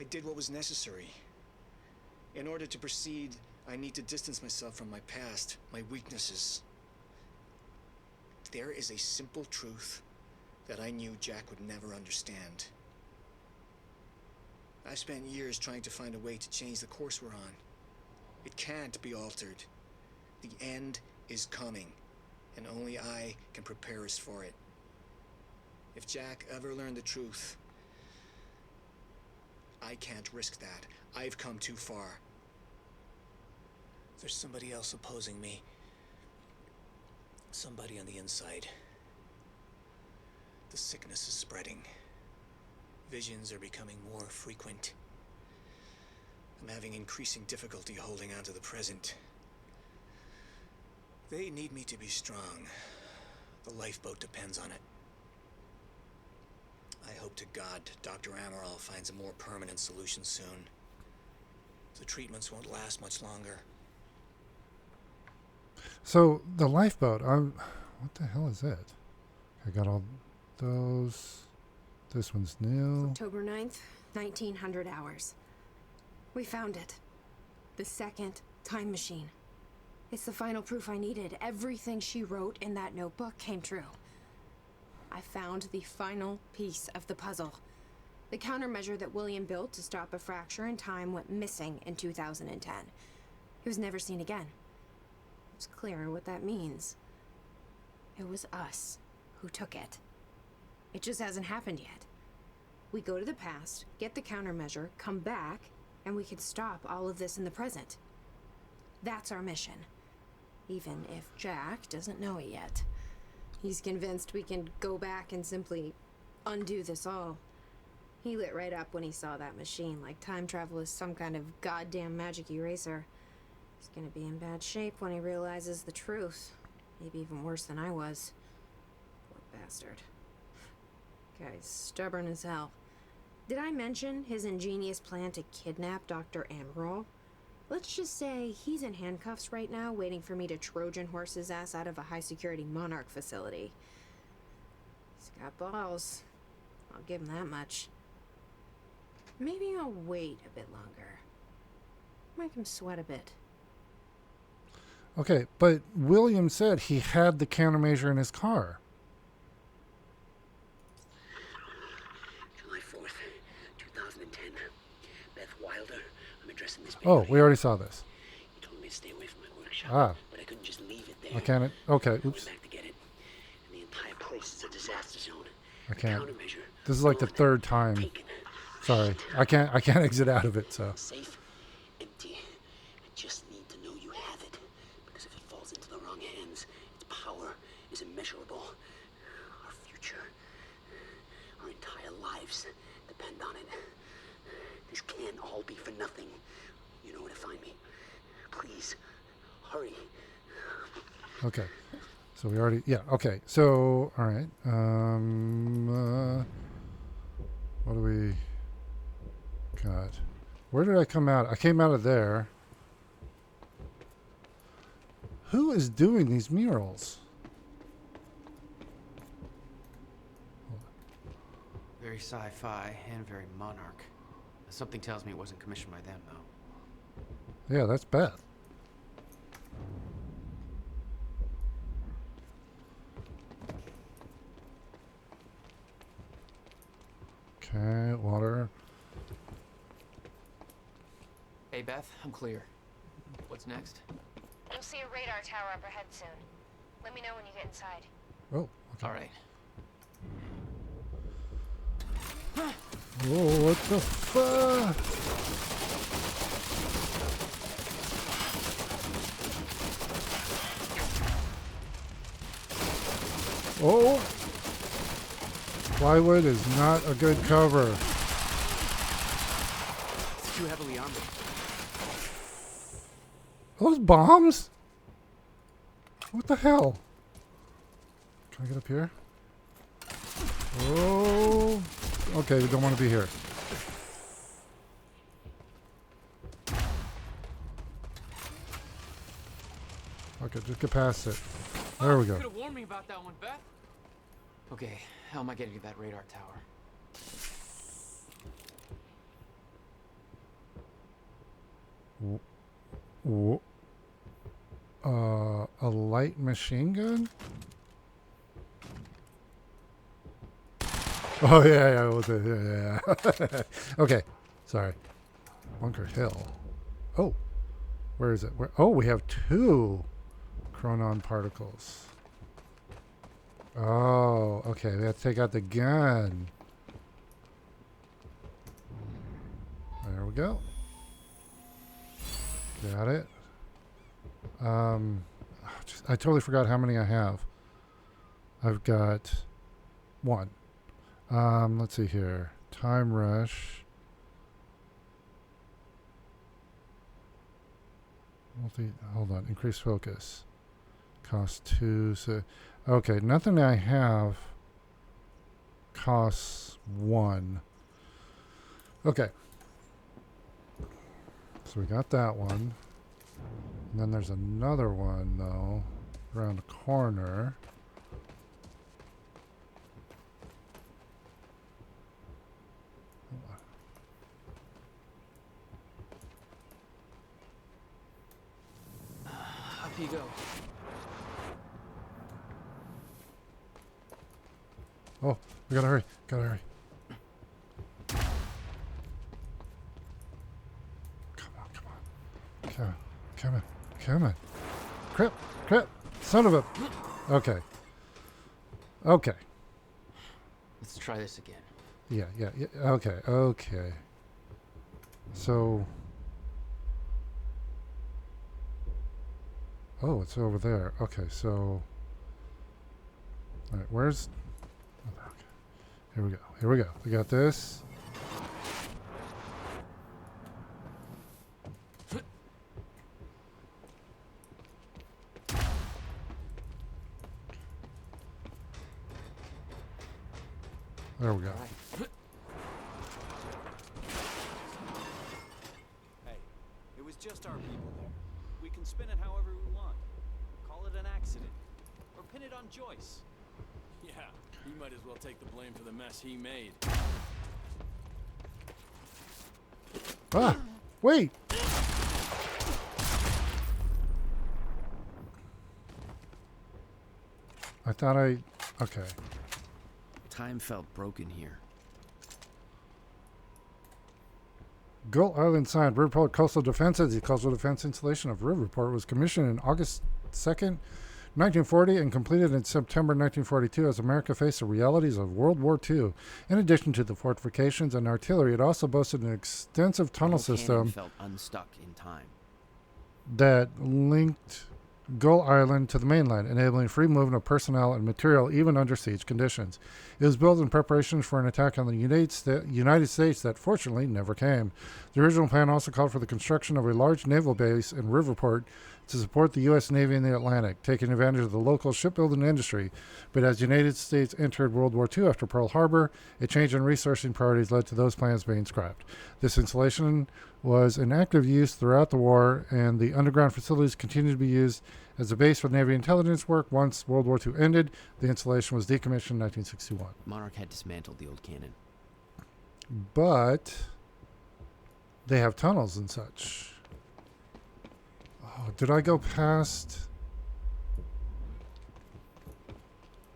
S6: I did what was necessary. In order to proceed, I need to distance myself from my past, my weaknesses. There is a simple truth that I knew Jack would never understand. I've spent years trying to find a way to change the course we're on. It can't be altered. The end is coming, and only I can prepare us for it. If Jack ever learned the truth, I can't risk that. I've come too far. There's somebody else opposing me. Somebody on the inside. The sickness is spreading. Visions are becoming more frequent. I'm having increasing difficulty holding on to the present. They need me to be strong. The lifeboat depends on it. I hope to God Dr. Amaral finds a more permanent solution soon. The treatments won't last much longer.
S1: So, the lifeboat, what the hell is it? I got all those. This one's new.
S4: October 9th, 1900 hours. We found it. The second time machine. It's the final proof I needed. Everything she wrote in that notebook came true. I found the final piece of the puzzle. The countermeasure that William built to stop a fracture in time went missing in 2010. It was never seen again. It's clear what that means. It was us who took it. It just hasn't happened yet. We go to the past, get the countermeasure, come back, and we can stop all of this in the present. That's our mission. Even if Jack doesn't know it yet. He's convinced we can go back and simply undo this all. He lit right up when he saw that machine, like time travel is some kind of goddamn magic eraser. He's gonna be in bad shape when he realizes the truth. Maybe even worse than I was. Poor bastard. Guy's stubborn as hell. Did I mention his ingenious plan to kidnap Dr. Amaral? Let's just say he's in handcuffs right now, waiting for me to Trojan horse his ass out of a high-security Monarch facility. He's got balls. I'll give him that much. Maybe I'll wait a bit longer. Make him sweat a bit.
S1: Okay, but William said he had the countermeasure in his car.
S7: July 4th, 2010. Beth Wilder. I'm addressing this.
S1: Oh, we already saw this.
S7: You told me to stay away from my workshop,
S1: Ah.
S7: but I couldn't just leave it there.
S1: I can't. Okay,
S7: I
S1: oops.
S7: went back to get it, and the entire place is a disaster zone.
S1: I can't.
S7: Countermeasure.
S1: This is like the third time. Sorry, I can't exit out of it. So.
S7: Safe, empty. I just need to know you have it, because if it falls into the wrong hands, its power is immeasurable. Our future, our entire lives depend on it. This can't all be for nothing. You know where to find me. Please, hurry.
S1: Okay. So we already. Yeah. Okay. So all right. What do we got? Where did I come out? I came out of there. Who is doing these murals?
S18: Very sci-fi and very Monarch. Something tells me it wasn't commissioned by them, though.
S1: Yeah, that's Beth. Okay, water.
S3: Hey, Beth, I'm clear. What's next?
S5: You'll see a radar tower up ahead soon. Let me know when you get inside.
S1: Oh, okay.
S3: All right.
S1: Whoa, what the fuck? Oh! Plywood is not a good cover.
S18: It's too heavily armored.
S1: Those bombs? What the hell? Can I get up here? Oh! Okay, we don't want to be here. Okay, just get past it. There we go.
S3: Could have warned me about that one, Beth. Okay, how am I getting to that radar tower?
S1: A light machine gun? Oh yeah. Okay, sorry. Bunker Hill. Oh, where is it? Where? Oh, we have 2 chronon particles. Oh, okay. We have to take out the gun. There we go. Got it. I totally forgot how many I have. I've got 1. Let's see here. Time Rush. Hold on. Increase focus. Cost 2. So, okay, nothing I have costs 1. Okay. So we got that one. And then there's another one, though, around the corner.
S3: Up you go.
S1: Oh, we gotta hurry. Gotta hurry. Come on. Crap. Son of a... Okay.
S3: Let's try this again.
S1: Yeah. Okay. So... Oh, it's over there. Okay, so... Alright, where's... Okay. Here we go. We got this. There we go.
S19: Hey, it was just our people there. We can spin it however we want. Call it an accident. Or pin it on Joyce. Yeah,
S17: He might as well take the blame for the mess he made.
S1: Ah! Wait! I thought I... Okay.
S18: Time felt broken here.
S1: Gull Island signed. Riverport Coastal Defense. The coastal defense installation of Riverport was commissioned in August 2nd, 1940 and completed in September 1942 as America faced the realities of World War II. In addition to the fortifications and artillery, it also boasted an extensive tunnel
S18: The whole cannon
S1: system
S18: felt unstuck in time.
S1: that linked Gull Island to the mainland, enabling free movement of personnel and material even under siege conditions. It was built in preparation for an attack on the United States that fortunately never came. The original plan also called for the construction of a large naval base in Riverport to support the U.S. Navy in the Atlantic, taking advantage of the local shipbuilding industry. But as the United States entered World War II after Pearl Harbor, a change in resourcing priorities led to those plans being scrapped. This installation was in active use throughout the war, and the underground facilities continued to be used as a base for Navy intelligence work. Once World War II ended, the installation was decommissioned in 1961.
S18: Monarch had dismantled the old cannon.
S1: But they have tunnels and such. Oh, did I go past?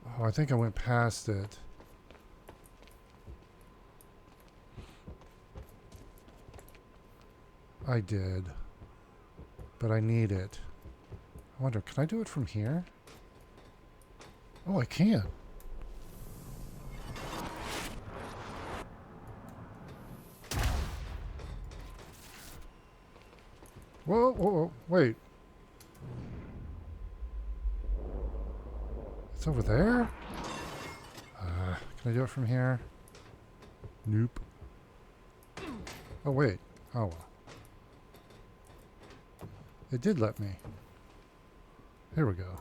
S1: Oh, I think I went past it. I did. But I need it. I wonder, can I do it from here? Oh, I can. Whoa, whoa, whoa, wait. It's over there? Can I do it from here? Nope. Oh, wait. Oh, well. It did let me. Here we go.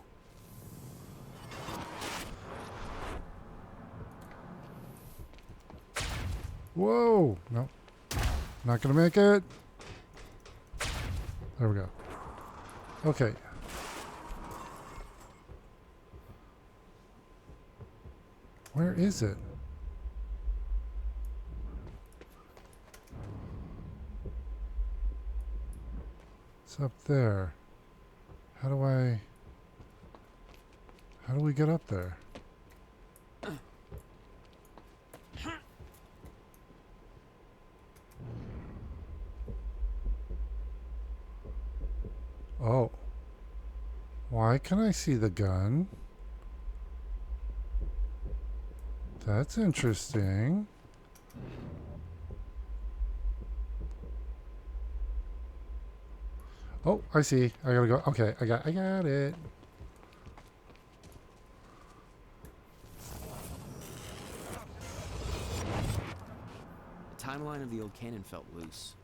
S1: Whoa! Nope. Not gonna make it. There we go. Okay. Where is it? It's up there. How do we get up there? Oh. Why can I see the gun? That's interesting. Oh, I see. I gotta go. Okay, I got it.
S18: The timeline of the old cannon felt loose.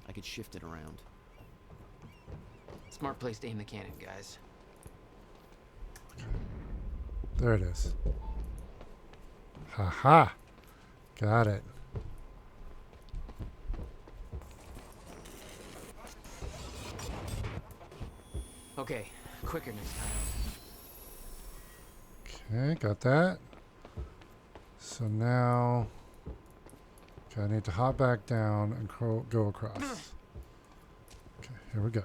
S18: I could shift it around.
S3: Smart place to aim the cannon, guys.
S1: There it is. Haha. Got it.
S3: Okay, quicker next time.
S1: Okay, got that. So now, okay, I need to hop back down and go across. Okay, here we go.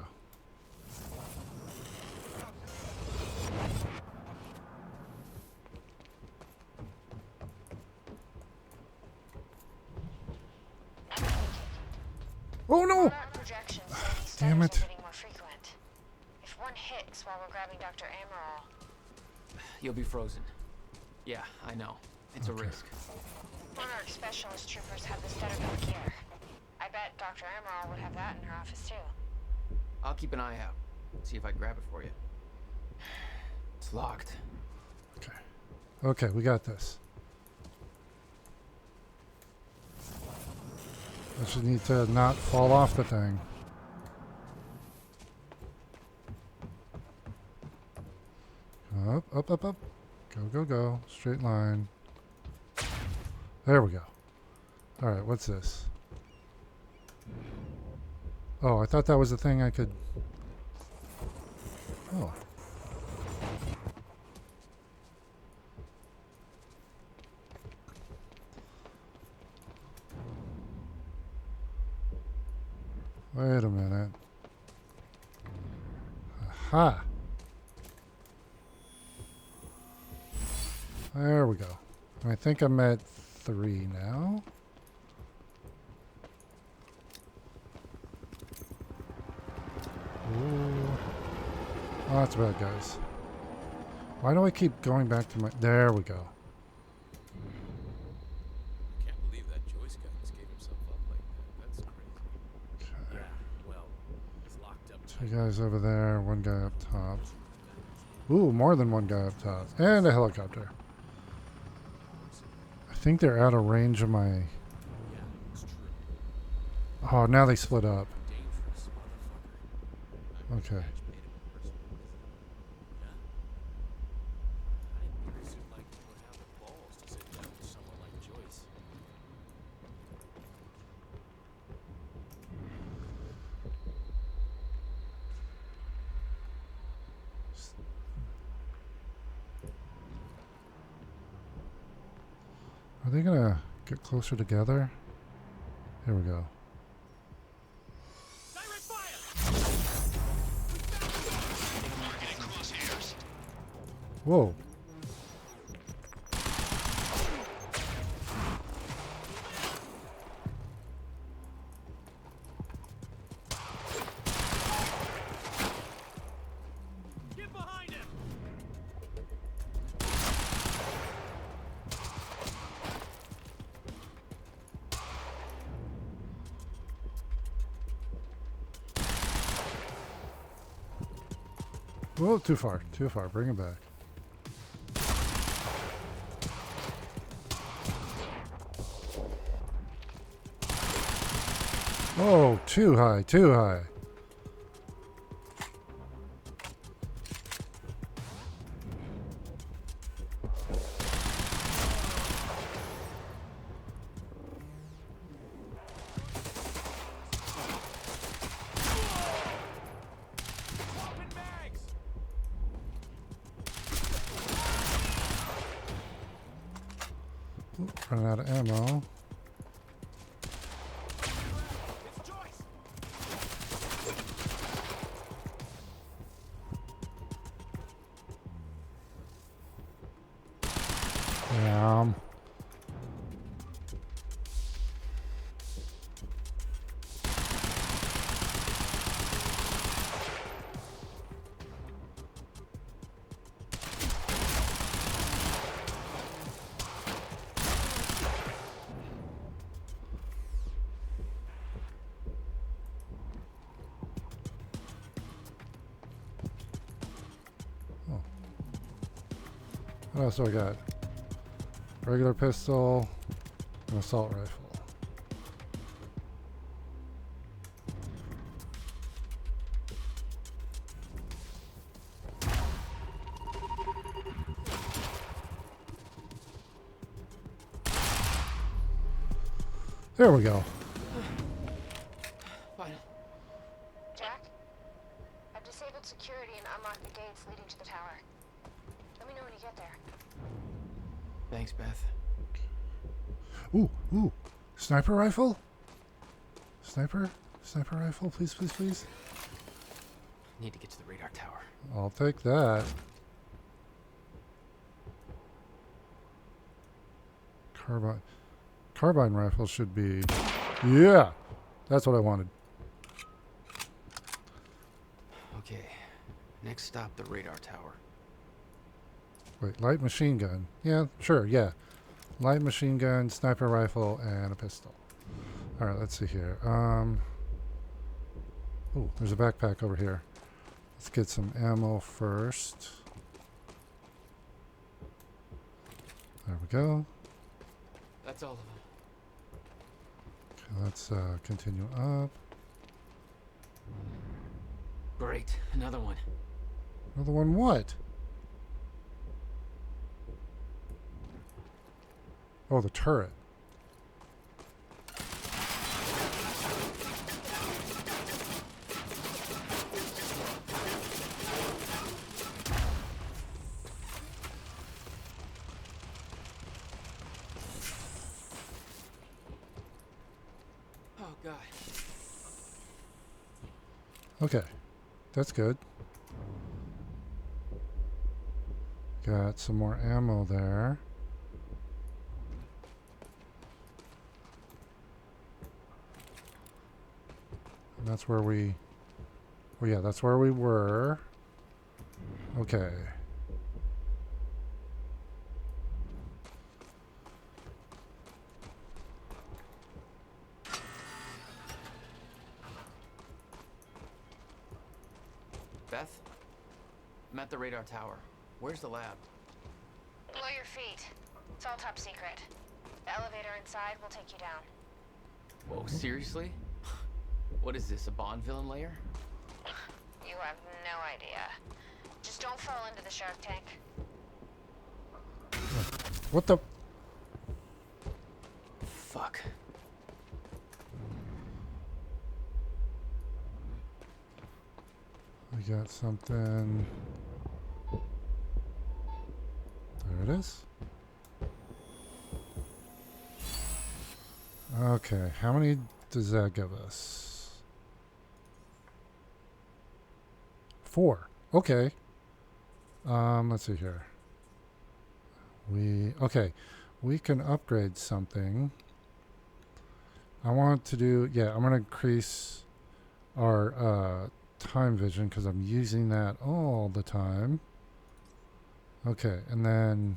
S1: Oh no! Damn it.
S5: If one hits while we're grabbing Dr. Amaral,
S3: You'll be frozen. Yeah, I know. It's a risk.
S5: Monarch specialist troopers have the Steadicam gear. I bet Dr. Amaral would have that in her office too.
S3: I'll keep an eye out. See if I can grab it for you. It's locked.
S1: Okay, we got this. I just need to not fall off the thing. Up, up, up, up. Go, go, go. Straight line. There we go. Alright, what's this? Oh, I thought that was the thing I could... Oh. Wait a minute. Aha! There we go. I think I'm at 3 now. Ooh. Oh, that's bad, guys. Why do I keep going back to my... There we go.
S17: Can't believe that Joyce guy just gave himself up like that. That's crazy.
S1: Okay.
S17: Yeah, well, he's locked up.
S1: 2 guys over there, 1 guy up top. Ooh, more than 1 guy up top. And a helicopter. I think they're out of range of my... Oh, now they split up. Okay. Are they gonna get closer together? Here we go. Whoa.
S17: Get behind him!
S1: Whoa, too far. Too far. Bring him back. Oh, too high, too high. Running out of ammo. Damn. What else do I got? Regular pistol, an assault rifle. There we go.
S5: Jack, I've disabled security and unlocked the gates leading to the tower. Let me know when you get there.
S3: Thanks, Beth.
S1: Ooh, ooh. Sniper rifle? Sniper rifle, please, please, please.
S3: Need to get to the radar tower.
S1: I'll take that. Carbine rifle should be... Yeah! That's what I wanted.
S3: Okay. Next stop, the radar tower.
S1: Wait, light machine gun. Yeah, sure, yeah. Light machine gun, sniper rifle, and a pistol. Alright, let's see here. Ooh, there's a backpack over here. Let's get some ammo first. There we go.
S3: That's all of them.
S1: Okay, let's continue up.
S3: Great, another one.
S1: Another one what? Oh, the turret.
S3: Oh, God.
S1: Okay, that's good. Got some more ammo there. And that's where we... Oh yeah, that's where we were. Okay.
S3: Beth? I'm at the radar tower. Where's the lab?
S5: Below your feet. It's all top secret. The elevator inside will take you down.
S3: Whoa, seriously? What is this, a Bond villain lair?
S5: You have no idea. Just don't fall into the shark tank.
S1: What the...
S3: Fuck.
S1: We got something... There it is. Okay, how many does that give us? 4. Okay. Let's see here. Okay, we can upgrade something. I want to do, yeah, I'm going to increase our time vision because I'm using that all the time. Okay, and then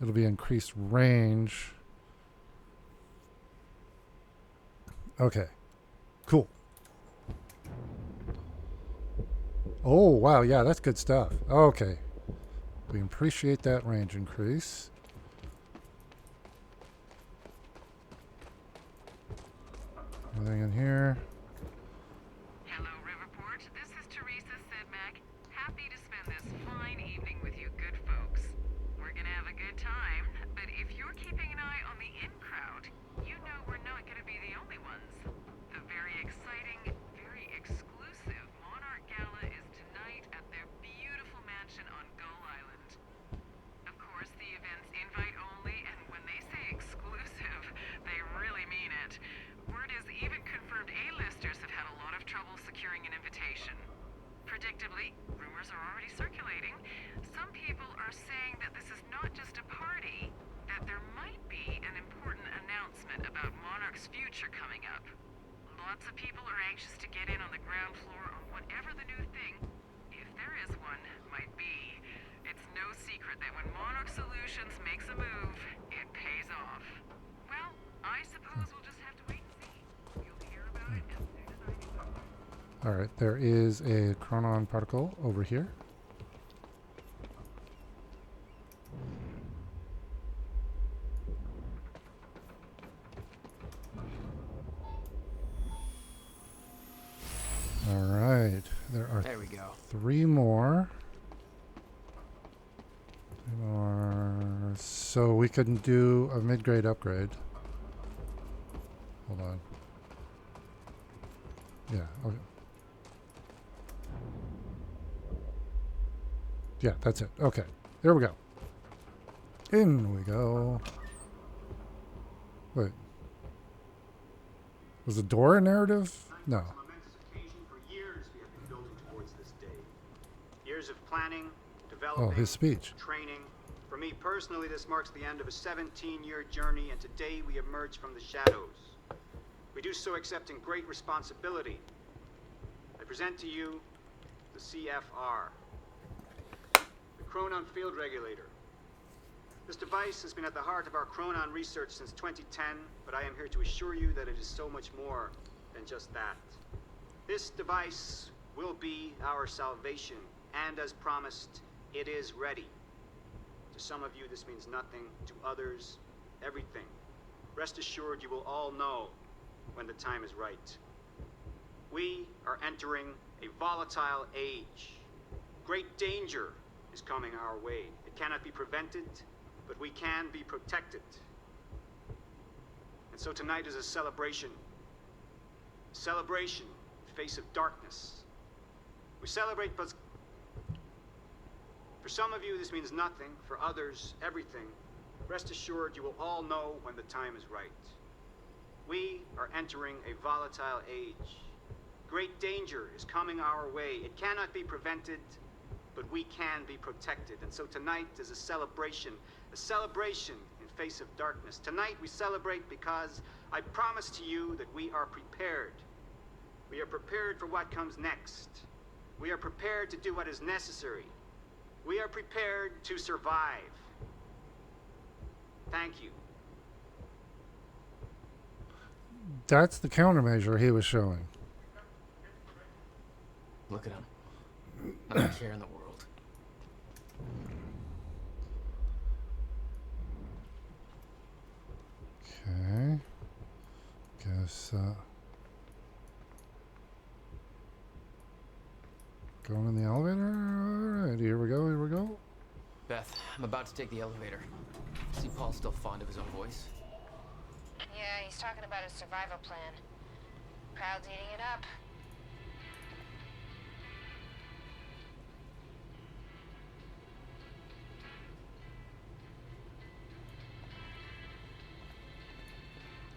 S1: it'll be increased range. Okay, cool. Oh, wow, yeah, that's good stuff. Okay, we appreciate that range increase. Anything in here?
S9: Hello, Riverport. This is Teresa Sedmak. Happy to spend this fine evening with you good folks. We're gonna have a good time, but if you're keeping an eye on the in-crowd, you know we're not gonna be the only ones. The very exciting, very exclusive Monarch Gala is tonight at their beautiful mansion on Gull Island. Of course, the event's invite only, and when they say exclusive, they really mean it. Word is even confirmed A-listers have had a lot of trouble securing an invitation. Predictably, rumors are already circulating. Some people are saying that this is not just a party, that there might be an important announcement about Monarch's future coming up. Lots of people are anxious to get in on the ground floor on whatever the new thing, if there is one, might be. It's no secret that when Monarch Solutions makes a move, it pays off. Well, I suppose we'll just have to wait and see. You'll hear about it as soon as I do.
S1: All right, there is a chronon particle over here. All right,
S3: There we go.
S1: 3 more. 3 more. So we can do a mid-grade upgrade. Hold on. Yeah, okay. Yeah, that's it. Okay, there we go. In we go. Wait. Was the door a narrative? No.
S13: Years of planning,
S1: Oh,
S13: developing,
S1: his speech.
S13: training. For me personally, this marks the end of a 17-year journey, and today we emerge from the shadows. We do so accepting great responsibility. I present to you the CFR, the Chronon Field Regulator. This device has been at the heart of our Chronon research since 2010, but I am here to assure you that it is so much more than just that. This device will be our salvation, and as promised, it is ready. To some of you, this means nothing. To others, everything. Rest assured, you will all know when the time is right. We are entering a volatile age. Great danger is coming our way. It cannot be prevented, but we can be protected. And so tonight is a celebration. A celebration in the face of darkness. We celebrate, but for some of you, this means nothing. For others, everything. Rest assured, you will all know when the time is right. We are entering a volatile age. great danger is coming our way. It cannot be prevented, but we can be protected. And so tonight is a celebration in face of darkness. Tonight we celebrate because I promise to you that we are prepared. We are prepared for what comes next. We are prepared to do what is necessary. We are prepared to survive. Thank you.
S1: That's the countermeasure he was showing.
S3: Look at him. I don't care in the world.
S1: Okay. Guess, going in the elevator? Alright, here we go, here we go.
S3: Beth, I'm about to take the elevator. See, Paul's still fond of his own voice.
S4: Yeah, he's talking about his survival plan. Crowd's eating it up.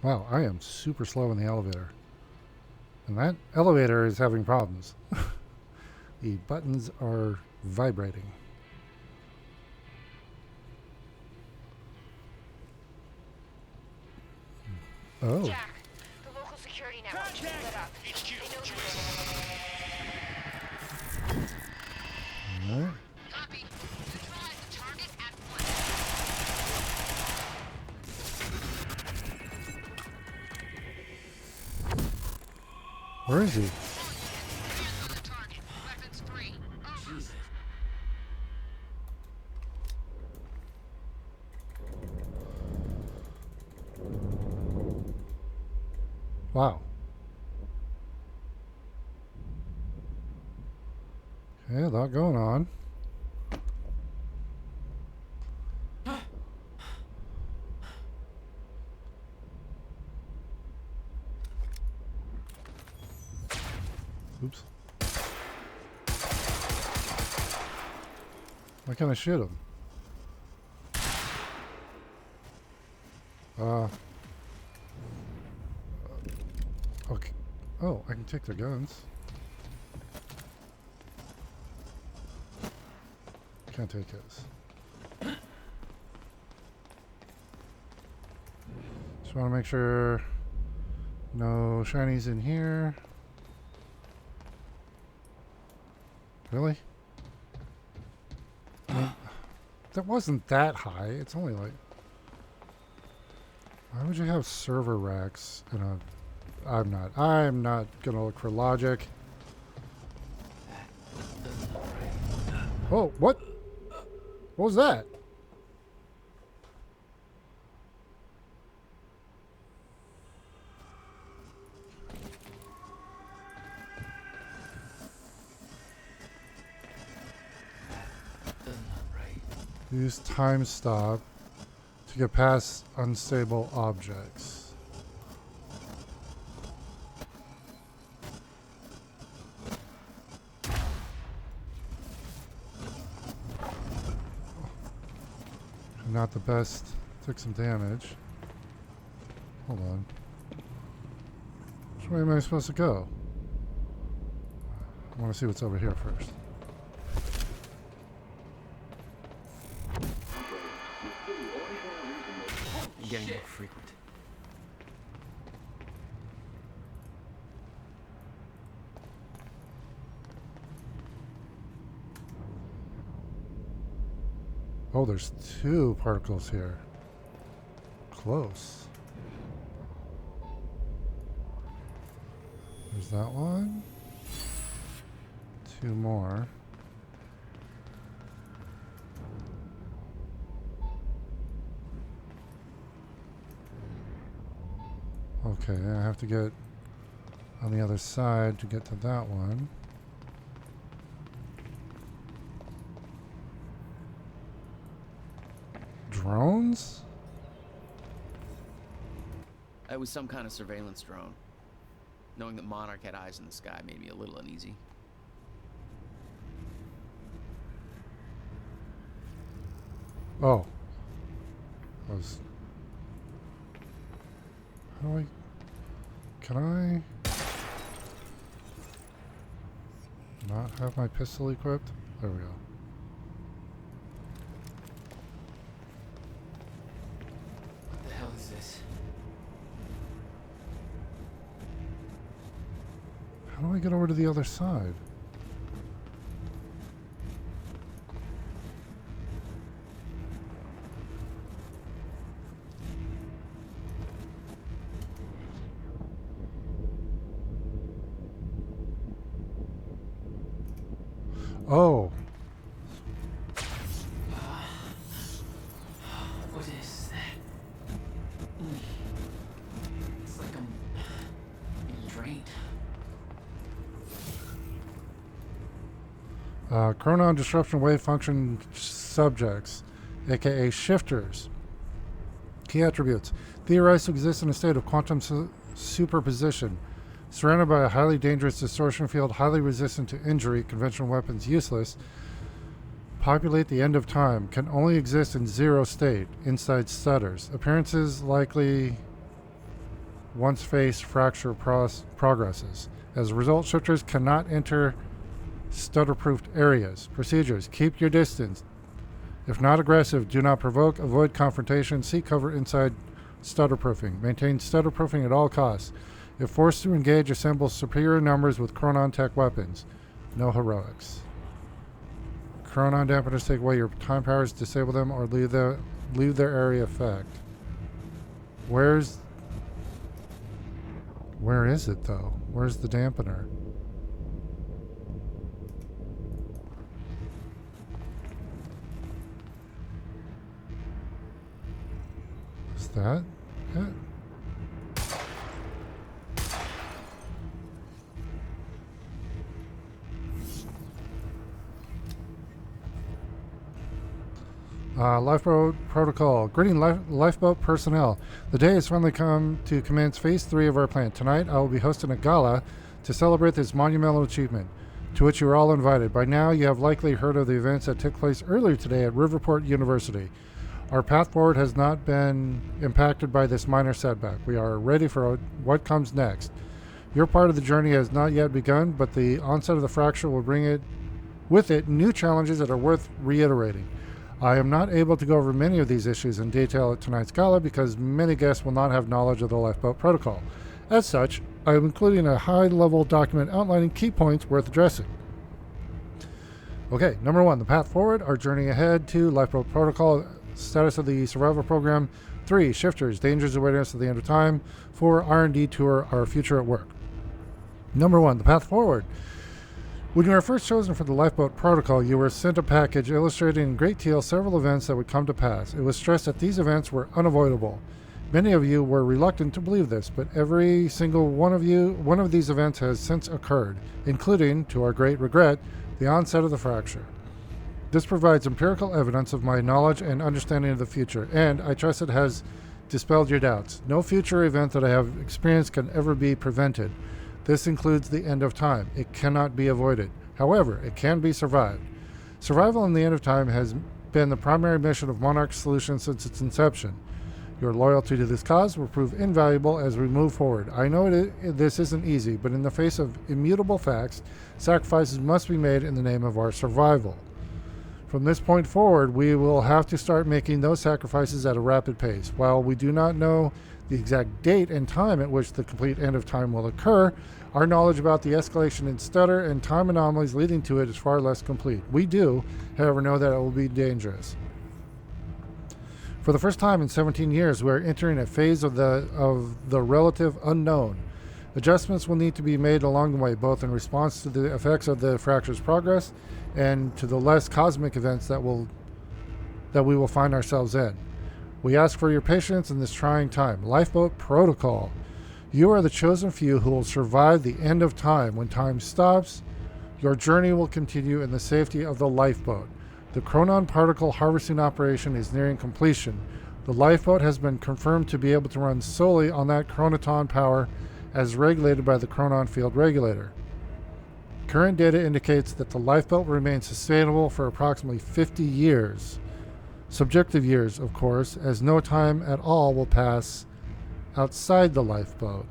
S1: Wow, I am super slow in the elevator. And that elevator is having problems. The buttons are vibrating. Oh.
S4: Jack, the local security network is lit up. They know
S1: Alright.
S4: Copy. Neutralize the target at
S1: Where is he?
S3: Jesus.
S1: Wow. Okay, a lot going on. Oops. Why can't I shoot him? Okay. Oh, I can take their guns. Can't take his. Just want to make sure no shinies in here. Really? I mean, that wasn't that high. It's only like... Why would you have server racks in a... I'm not gonna look for logic. Oh, what? What was that? Use time stop to get past unstable objects. Not the best. Took some damage. Hold on. Which way am I supposed to go? I want to see what's over here first.
S3: I'm getting more frequent.
S1: Oh, there's two particles here. Close. There's that one. Two more. Okay, I have to get on the other side to get to that one. Drones?
S18: It was some kind of surveillance drone. Knowing that Monarch had eyes in the sky made me a little uneasy.
S1: Oh. Was... How do I... Can I... not have my pistol equipped? There we go.
S3: What the hell is this?
S1: How do I get over to the other side? Oh.
S3: What is that? It's like I'm being drained.
S1: Chronon disruption wave function subjects, aka shifters. Key attributes. Theorized to exist in a state of quantum superposition. Surrounded by a highly dangerous distortion field, highly resistant to injury, conventional weapons useless. Populate the end of time. Can only exist in zero state, inside stutters. Appearances likely once face fracture progresses. As a result, shifters cannot enter stutter-proofed areas. Procedures. Keep your distance. If not aggressive, do not provoke, avoid confrontation, seek cover inside stutter-proofing. Maintain stutter-proofing at all costs. If forced to engage, assemble superior numbers with Chronon Tech weapons. No heroics. Chronon dampeners take away your time powers, disable them, or leave their area effect. Where is it though? Where's the dampener? Is that it? Lifeboat protocol. Greeting lifeboat personnel. The day has finally come to commence phase 3 of our plan. Tonight I will be hosting a gala to celebrate this monumental achievement, to which you are all invited. By now you have likely heard of the events that took place earlier today at Riverport University. Our path forward has not been impacted by this minor setback. We are ready for what comes next. Your part of the journey has not yet begun, but the onset of the fracture will bring with it new challenges that are worth reiterating. I am not able to go over many of these issues in detail at tonight's gala because many guests will not have knowledge of the lifeboat protocol. As such, I am including a high-level document outlining key points worth addressing. Okay, number 1, the path forward, our journey ahead. 2, lifeboat protocol, status of the survival program. 3, shifters, dangers awareness at the end of time. 4, R&D tour, our future at work. Number 1, the path forward. When you were first chosen for the lifeboat protocol, you were sent a package illustrating in great detail several events that would come to pass. It was stressed that these events were unavoidable. Many of you were reluctant to believe this, but every single one of these events has since occurred, including, to our great regret, the onset of the fracture. This provides empirical evidence of my knowledge and understanding of the future, and I trust it has dispelled your doubts. No future event that I have experienced can ever be prevented. This includes the end of time. It cannot be avoided. However, it can be survived. Survival in the end of time has been the primary mission of Monarch Solutions since its inception. Your loyalty to this cause will prove invaluable as we move forward. I know this isn't easy, but in the face of immutable facts, sacrifices must be made in the name of our survival. From this point forward, we will have to start making those sacrifices at a rapid pace. While we do not know the exact date and time at which the complete end of time will occur, our knowledge about the escalation in stutter and time anomalies leading to it is far less complete. We do, however, know that it will be dangerous. For the first time in 17 years, we are entering a phase of the relative unknown. Adjustments will need to be made along the way, both in response to the effects of the fracture's progress and to the less cosmic events that we will find ourselves in. We ask for your patience in this trying time. Lifeboat protocol. You are the chosen few who will survive the end of time. When time stops, your journey will continue in the safety of the lifeboat. The Chronon particle harvesting operation is nearing completion. The lifeboat has been confirmed to be able to run solely on that chronoton power as regulated by the Chronon field regulator. Current data indicates that the lifeboat remains sustainable for approximately 50 years. Subjective years, of course, as no time at all will pass outside the lifeboat.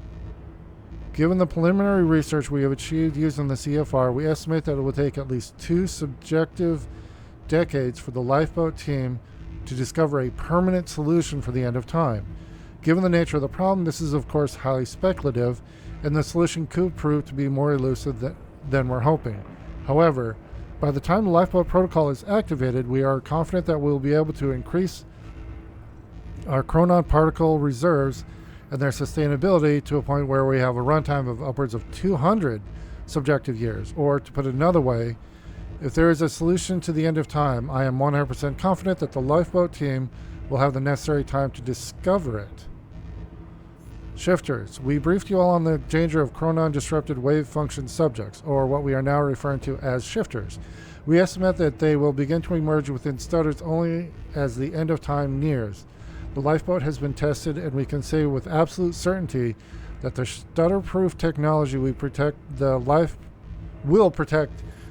S1: Given the preliminary research we have achieved using the CFR, we estimate that it will take at least 2 subjective decades for the lifeboat team to discover a permanent solution for the end of time. Given the nature of the problem, this is of course highly speculative, and the solution could prove to be more elusive than we're hoping. However, by the time the lifeboat protocol is activated, we are confident that we'll be able to increase our chronon particle reserves and their sustainability to a point where we have a runtime of upwards of 200 subjective years. Or, to put it another way, if there is a solution to the end of time, I am 100% confident that the lifeboat team will have the necessary time to discover it. Shifters. We briefed you all on the danger of chronon-disrupted wave function subjects, or what we are now referring to as shifters. We estimate that they will begin to emerge within stutters only as the end of time nears. The lifeboat has been tested, and we can say with absolute certainty that the stutter-proof technology will protect the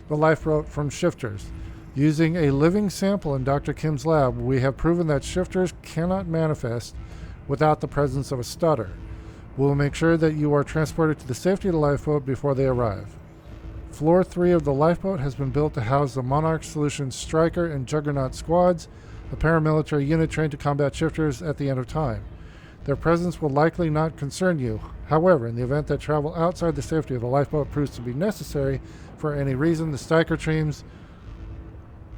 S1: lifeboat from shifters. Using a living sample in Dr. Kim's lab, we have proven that shifters cannot manifest without the presence of a stutter. We will make sure that you are transported to the safety of the lifeboat before they arrive. Floor 3 of the lifeboat has been built to house the Monarch Solutions Striker and Juggernaut squads, a paramilitary unit trained to combat shifters at the end of time. Their presence will likely not concern you. However, in the event that travel outside the safety of the lifeboat proves to be necessary for any reason, the Striker teams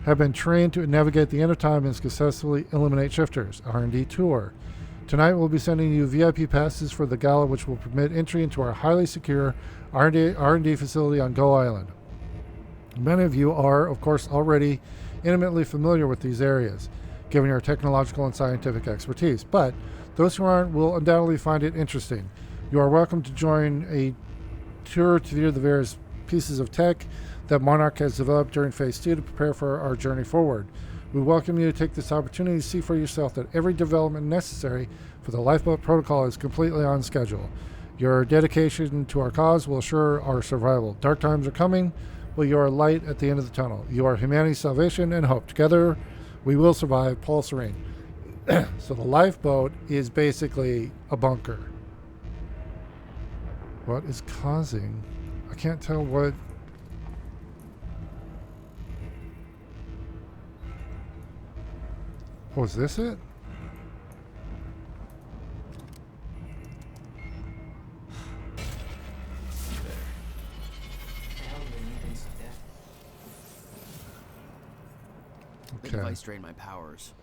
S1: have been trained to navigate the end of time and successfully eliminate shifters. R&D tour. Tonight we'll be sending you VIP passes for the gala, which will permit entry into our highly secure R&D facility on Gull Island. Many of you are, of course, already intimately familiar with these areas, given your technological and scientific expertise, but those who aren't will undoubtedly find it interesting. You are welcome to join a tour to view the various pieces of tech that Monarch has developed during Phase 2 to prepare for our journey forward. We welcome you to take this opportunity to see for yourself that every development necessary for the lifeboat protocol is completely on schedule. Your dedication to our cause will assure our survival. Dark times are coming, but you are light at the end of the tunnel. You are humanity's salvation and hope. Together, we will survive. Paul Serene. So the lifeboat is basically a bunker. What is causing? I can't tell what. Oh, is this it?
S18: The device drained my powers.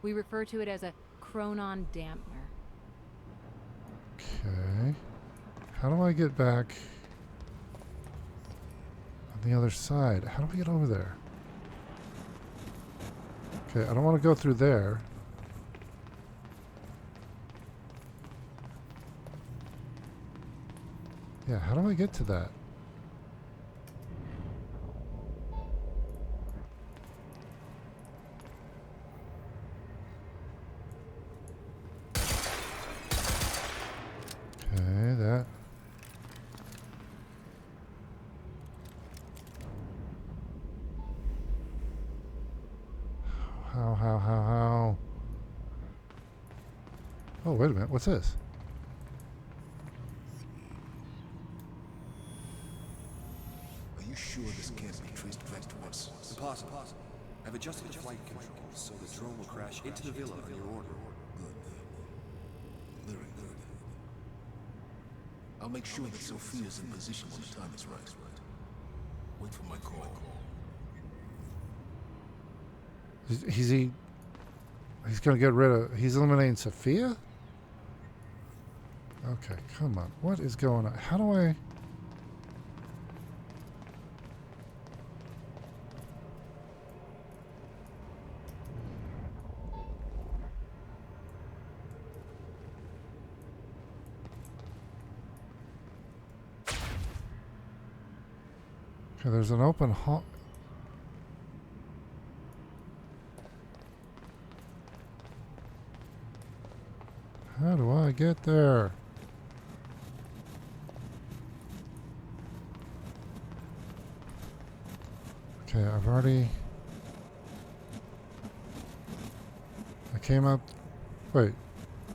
S2: We refer to it as a chronon dampener.
S1: Okay. How do I get back on the other side? How do we get over there? Okay, I don't want to go through there. Yeah, how do I get to that? Okay, that. How? Oh, wait a minute. What's this?
S11: Are you sure this can't be traced back to us?
S19: Impossible. I've adjusted the flight controls so the drone will crash into the villa on your order.
S11: Good. Very good. I'll make sure that Sophia's in position when the time is right. Wait for my call.
S1: He's gonna get rid of. He's eliminating Sophia? Okay, come on. What is going on? How do I? Okay, there's an open hall. How do I get there? Okay, I've already... I came up... Wait.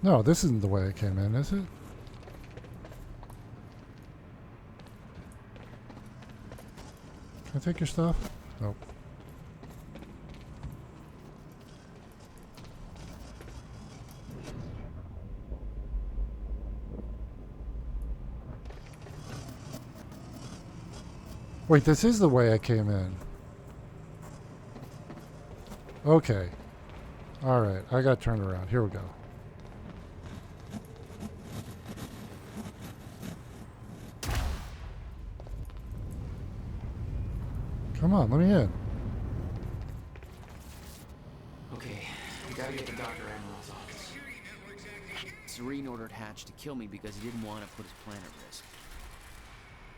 S1: No, this isn't the way I came in, is it? Can I take your stuff? Nope. Wait, this is the way I came in. Okay. Alright, I got turned around. Here we go. Come on, let me in.
S3: Okay, we gotta get to Dr. Amaril's office.
S18: Serene ordered Hatch to kill me because he didn't want to put his plan at risk.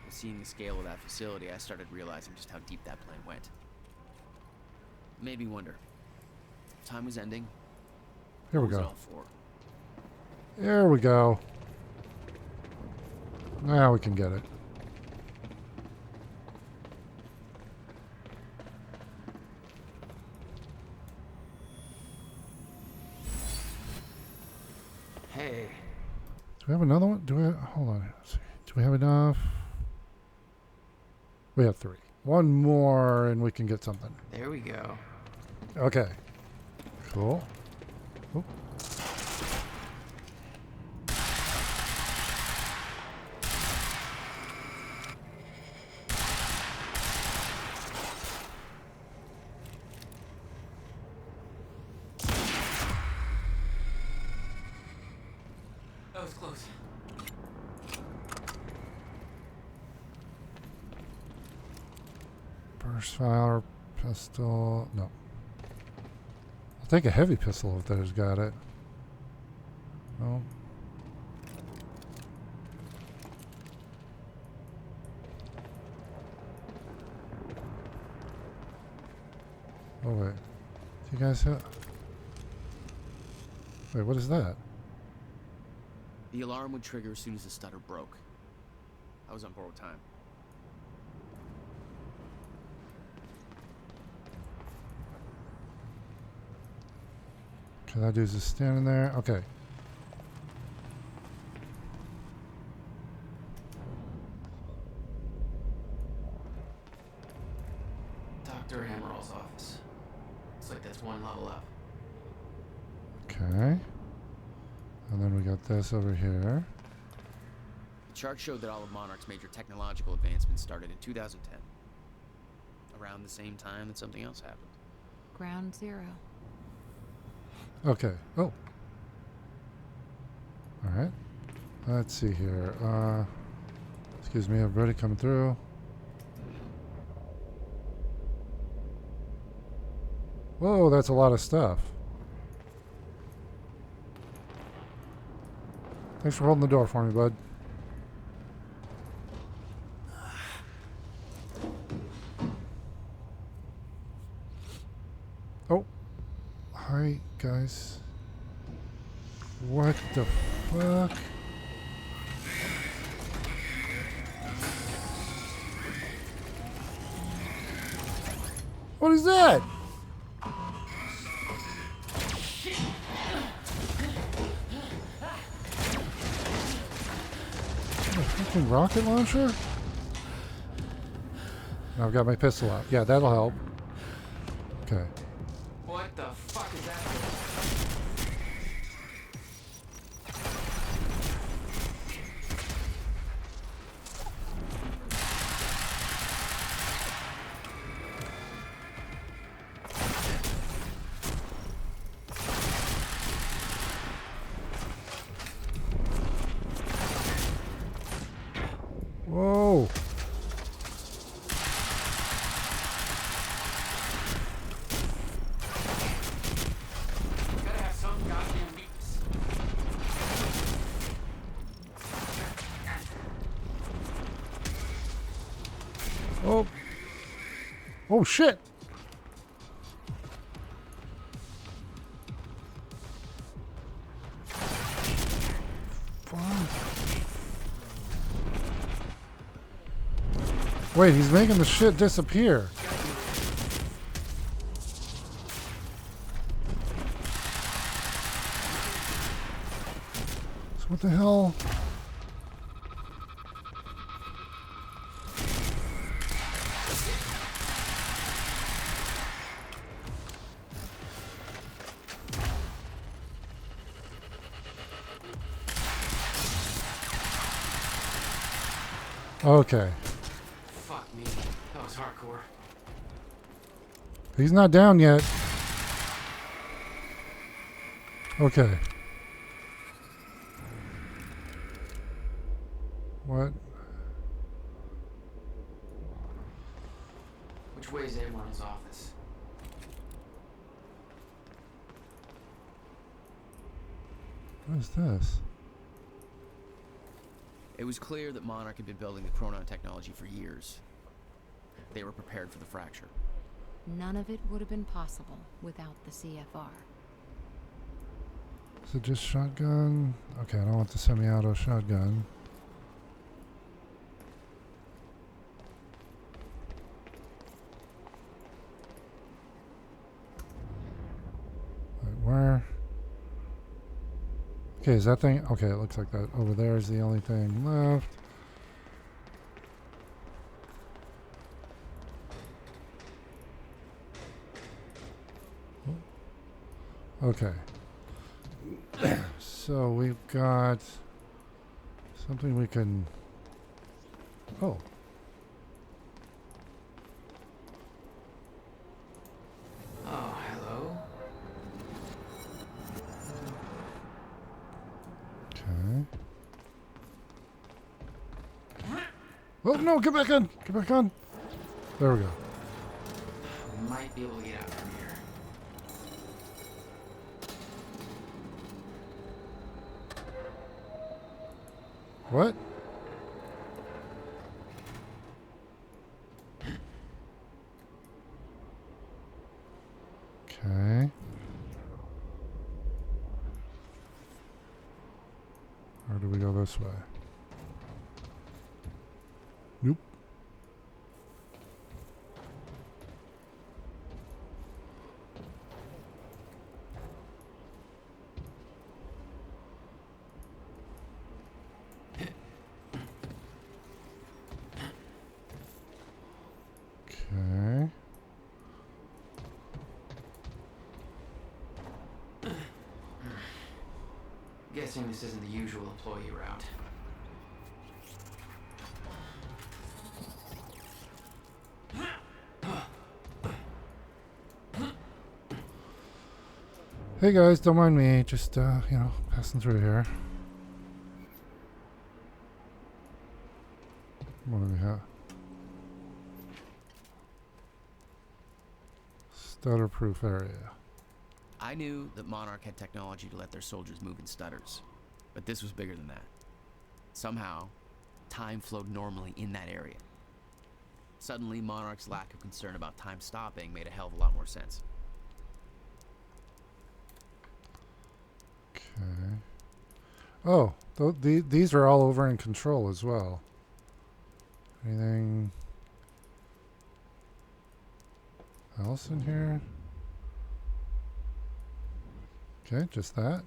S18: With seeing the scale of that facility, I started realizing just how deep that plan went. It made me wonder. Time was ending.
S1: Here we
S18: What was it
S1: go.
S18: all for?
S1: There we go. Now we can get it.
S3: Hey.
S1: Do we have another one? Do we have, hold on. Let's see. Do we have enough? We have 3. One more and we can get something.
S3: There we go.
S1: Okay. Cool. Oop.
S3: That was close.
S1: Burst fire, pistol. No. I'll take a heavy pistol if there's got it. No. Oh wait. Do you guys have? Wait, what is that?
S18: The alarm would trigger as soon as the stutter broke. I was on borrowed time.
S1: Okay, that dude's just standing there. Okay.
S3: Dr. Amaril's office. Looks like that's one level up.
S1: Okay. And then we got this over here.
S18: The chart showed that all of Monarch's major technological advancements started in 2010. Around the same time that something else happened.
S2: Ground Zero.
S1: Okay. Oh. Alright. Let's see here. Excuse me, everybody coming through. Whoa, that's a lot of stuff. Thanks for holding the door for me, bud. Oh. Hi, guys. What the fuck? What is that? A freaking rocket launcher? I've got my pistol out. Yeah, that'll help. Okay.
S3: What the fuck is that?
S1: Whoa.
S3: Gotta have some goddamn weakness.
S1: Oh. Oh shit. Wait, he's making the shit disappear. So what the hell? Okay.
S3: Fuck me. That was hardcore.
S1: He's not down yet. Okay. What?
S3: Which way is Amor's office?
S1: What is this?
S18: It was clear that Monarch had been building the Chronon technology for years. They were prepared for the fracture.
S2: None of it would have been possible without the CFR.
S1: Is it just shotgun? Okay, I don't want the semi-auto shotgun. Wait, where? Okay, is that thing? Okay, it looks like that over there is the only thing left. Okay. So we've got something we can... Oh.
S3: Oh, hello.
S1: Okay. Oh no, get back on! Get back on! There we go.
S3: Might be able to get out from here.
S1: What? Okay. Or do we go this way? Nope. Okay.
S3: Guessing this isn't the usual employee route.
S1: Hey guys, don't mind me, just you know, passing through here. What do we have? Stutter-proof area.
S18: I knew that Monarch had technology to let their soldiers move in stutters, but this was bigger than that. Somehow, time flowed normally in that area. Suddenly, Monarch's lack of concern about time stopping made a hell of a lot more sense.
S1: Okay. Oh, these are all over in control as well. Anything else in here? Okay, just that.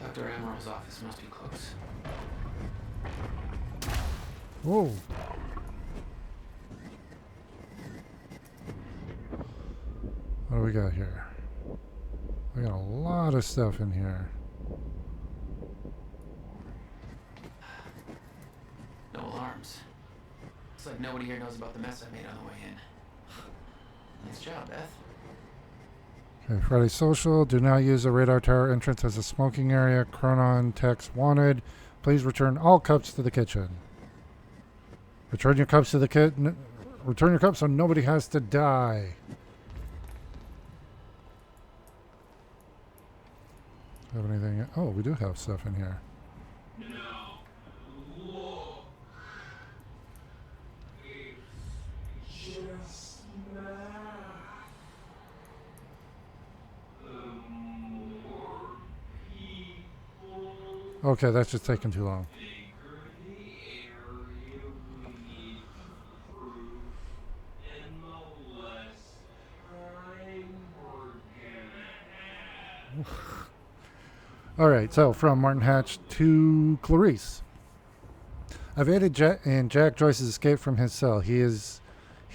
S3: Dr. Amor's office must be close.
S1: Whoa. What do we got here? We got a lot of stuff in here.
S3: No alarms. Looks like nobody here knows about the mess I made on the way in. Nice job, Beth.
S1: Okay, Friday Social. Do not use the radar tower entrance as a smoking area. Chronon text wanted. Please return all cups to the kitchen. Return your cups to the kitchen. Return your cups so nobody has to die. Have anything? Oh, we do have stuff in here. Okay, that's just taking too long. All right, so from Martin Hatch to Clarice. I've aided in Jack Joyce's escape from his cell. He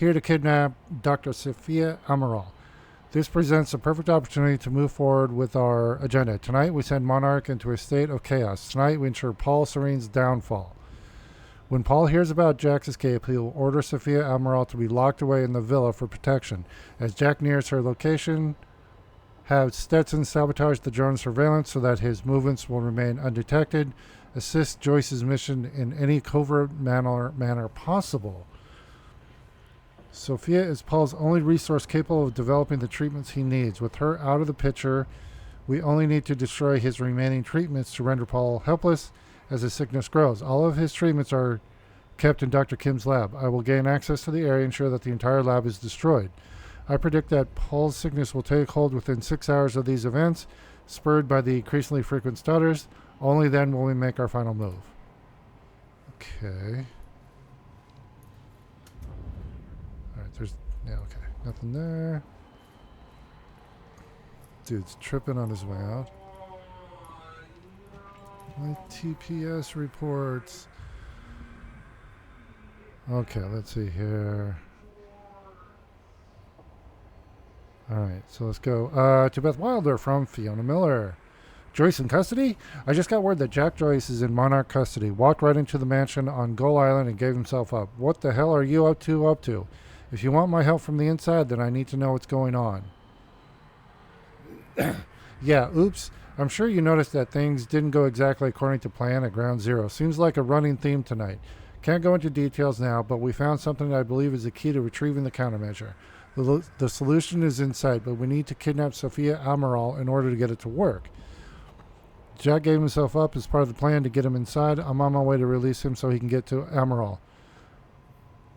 S1: here to kidnap Dr. Sophia Amaral. This presents a perfect opportunity to move forward with our agenda. Tonight, we send Monarch into a state of chaos. Tonight, we ensure Paul Serene's downfall. When Paul hears about Jack's escape, he will order Sophia Amaral to be locked away in the villa for protection. As Jack nears her location, have Stetson sabotage the drone surveillance so that his movements will remain undetected. Assist Joyce's mission in any covert manner possible. Sophia is Paul's only resource capable of developing the treatments he needs. With her out of the picture, we only need to destroy his remaining treatments to render Paul helpless as his sickness grows. All of his treatments are kept in Dr. Kim's lab. I will gain access to the area and ensure that the entire lab is destroyed. I predict that Paul's sickness will take hold within 6 hours of these events, spurred by the increasingly frequent stutters. Only then will we make our final move. Okay. Okay. Nothing there. Dude's tripping on his way out. My TPS reports. Okay, let's see here. Alright, so let's go to Beth Wilder from Fiona Miller. Joyce in custody? I just got word that Jack Joyce is in Monarch custody. Walked right into the mansion on Gull Island and gave himself up. What the hell are you up to? If you want my help from the inside, then I need to know what's going on. Yeah, oops. I'm sure you noticed that things didn't go exactly according to plan at Ground Zero. Seems like a running theme tonight. Can't go into details now, but we found something that I believe is the key to retrieving the countermeasure. The solution is in sight, but we need to kidnap Sophia Amaral in order to get it to work. Jack gave himself up as part of the plan to get him inside. I'm on my way to release him so he can get to Amaral.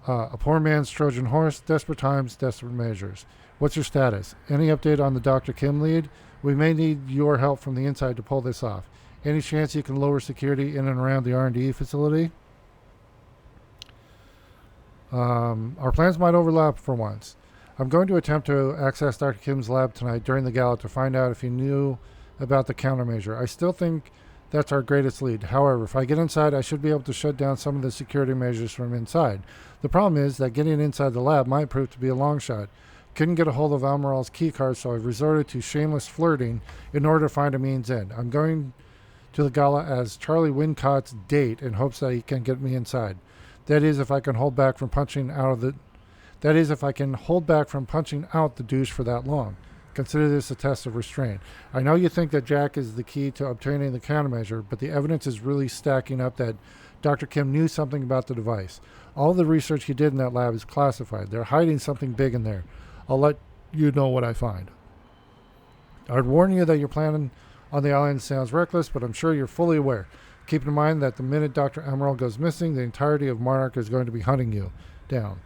S1: A poor man's Trojan horse, desperate times, desperate measures. What's your status? Any update on the Dr. Kim lead? We may need your help from the inside to pull this off. Any chance you can lower security in and around the R&D facility? Our plans might overlap for once. I'm going to attempt to access Dr. Kim's lab tonight during the gala to find out if he knew about the countermeasure. I still think that's our greatest lead. However, if I get inside, I should be able to shut down some of the security measures from inside. The problem is that getting inside the lab might prove to be a long shot. Couldn't get a hold of Amaral's keycard, so I've resorted to shameless flirting in order to find a means in. I'm going to the gala as Charlie Wincott's date in hopes that he can get me inside. That is, if I can hold back from punching out the douche for that long. Consider this a test of restraint. I know you think that Jack is the key to obtaining the countermeasure, but the evidence is really stacking up that Dr. Kim knew something about the device. All the research he did in that lab is classified. They're hiding something big in there. I'll let you know what I find. I'd warn you that your plan on the island sounds reckless, but I'm sure you're fully aware. Keep in mind that the minute Dr. Amaral goes missing, the entirety of Monarch is going to be hunting you down.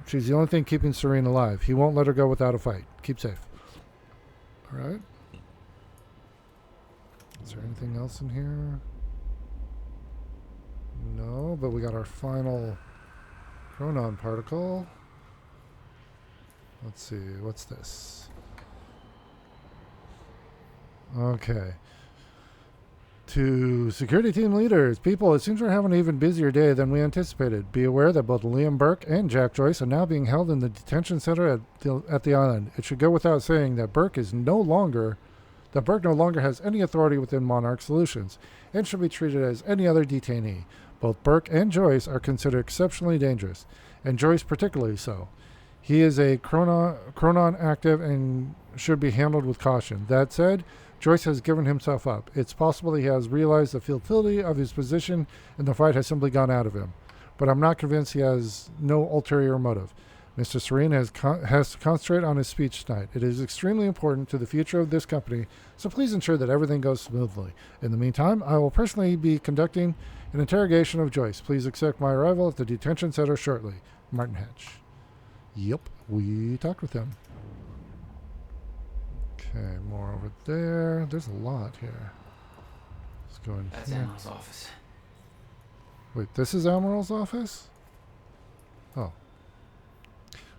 S1: She's the only thing keeping Serene alive. He won't let her go without a fight. Keep safe. All right. Is there anything else in here? No, but we got our final Chronon particle. Let's see. What's this? Okay. To security team leaders, people, it seems we're having an even busier day than we anticipated. Be aware that both Liam Burke and Jack Joyce are now being held in the detention center at the island. It should go without saying that Burke no longer has any authority within Monarch Solutions and should be treated as any other detainee. Both Burke and Joyce are considered exceptionally dangerous, and Joyce particularly so. He is a Chronon active and should be handled with caution. That said, Joyce has given himself up. It's possible he has realized the futility of his position and the fight has simply gone out of him. But I'm not convinced he has no ulterior motive. Mr. Serene has to concentrate on his speech tonight. It is extremely important to the future of this company, so please ensure that everything goes smoothly. In the meantime, I will personally be conducting an interrogation of Joyce. Please accept my arrival at the detention center shortly. Martin Hatch. Yep, we talked with him. Okay, more over there. There's a lot here. Let's go in
S3: That's
S1: here.
S3: Amaral's office.
S1: Wait, this is Amaral's office? Oh.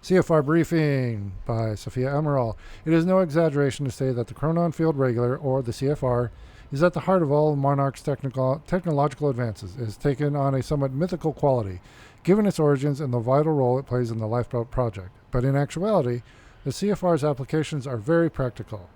S1: CFR briefing by Sophia Amaral. It is no exaggeration to say that the Chronon Field Regulator, or the CFR, is at the heart of all Monarch's technological advances. It has taken on a somewhat mythical quality. given its origins and the vital role it plays in the Lifeboat project. But in actuality, the CFR's applications are very practical.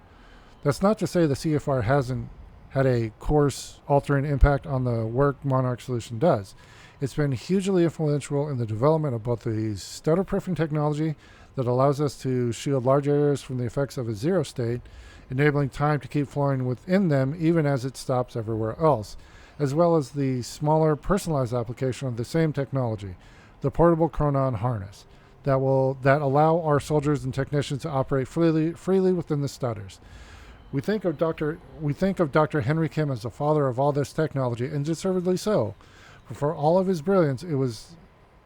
S1: That's not to say the CFR hasn't had a course-altering impact on the work Monarch Solution does. It's been hugely influential in the development of both the stutter-proofing technology that allows us to shield large areas from the effects of a zero state, enabling time to keep flowing within them even as it stops everywhere else, as well as the smaller personalized application of the same technology, the portable Chronon harness, that allow our soldiers and technicians to operate freely within the stutters. We think of Dr. Henry Kim as the father of all this technology, and deservedly so. But for all of his brilliance, it was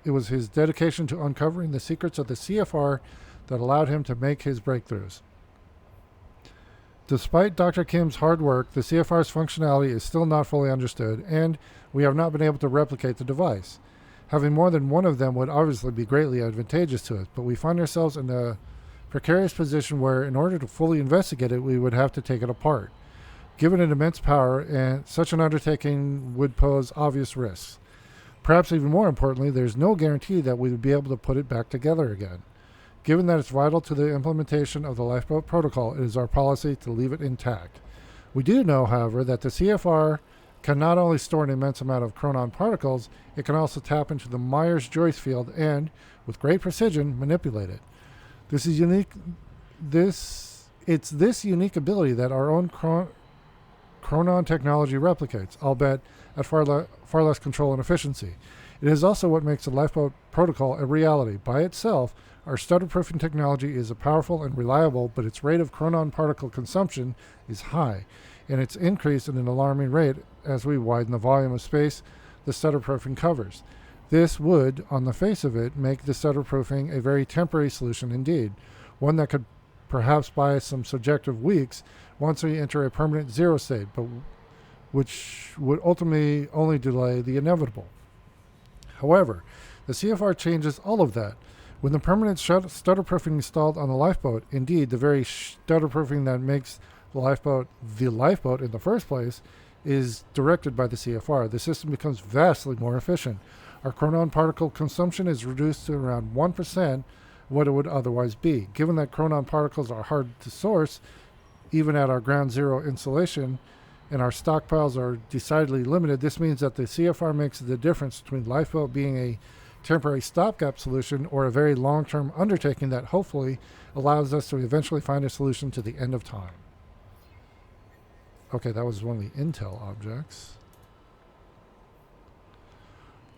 S1: his dedication to uncovering the secrets of the CFR that allowed him to make his breakthroughs. Despite Dr. Kim's hard work, the CFR's functionality is still not fully understood, and we have not been able to replicate the device. Having more than one of them would obviously be greatly advantageous to us, but we find ourselves in a precarious position where, in order to fully investigate it, we would have to take it apart. Given it immense power, and such an undertaking would pose obvious risks. Perhaps even more importantly, there's no guarantee that we would be able to put it back together again. Given that it's vital to the implementation of the Lifeboat Protocol, it is our policy to leave it intact. We do know, however, that the CFR can not only store an immense amount of Chronon particles, it can also tap into the Myers-Joyce field and, with great precision, manipulate it. This is unique. It's this unique ability that our own Chronon technology replicates, albeit at far less control and efficiency. It is also what makes the Lifeboat Protocol a reality. By itself, our stutter-proofing technology is powerful and reliable, but its rate of Chronon particle consumption is high, and it's increased at an alarming rate as we widen the volume of space the stutter-proofing covers. This would, on the face of it, make the stutter-proofing a very temporary solution indeed, one that could perhaps buy us some subjective weeks once we enter a permanent zero state, but which would ultimately only delay the inevitable. However, the CFR changes all of that. When the permanent stutter-proofing installed on the Lifeboat, indeed the very stutter-proofing that makes the Lifeboat in the first place, is directed by the CFR, the system becomes vastly more efficient. Our Chronon particle consumption is reduced to around 1% what it would otherwise be. Given that Chronon particles are hard to source, even at our ground zero installation, and our stockpiles are decidedly limited, this means that the CFR makes the difference between Lifeboat being a temporary stopgap solution or a very long-term undertaking that hopefully allows us to eventually find a solution to the end of time. Okay, that was one of the intel objects.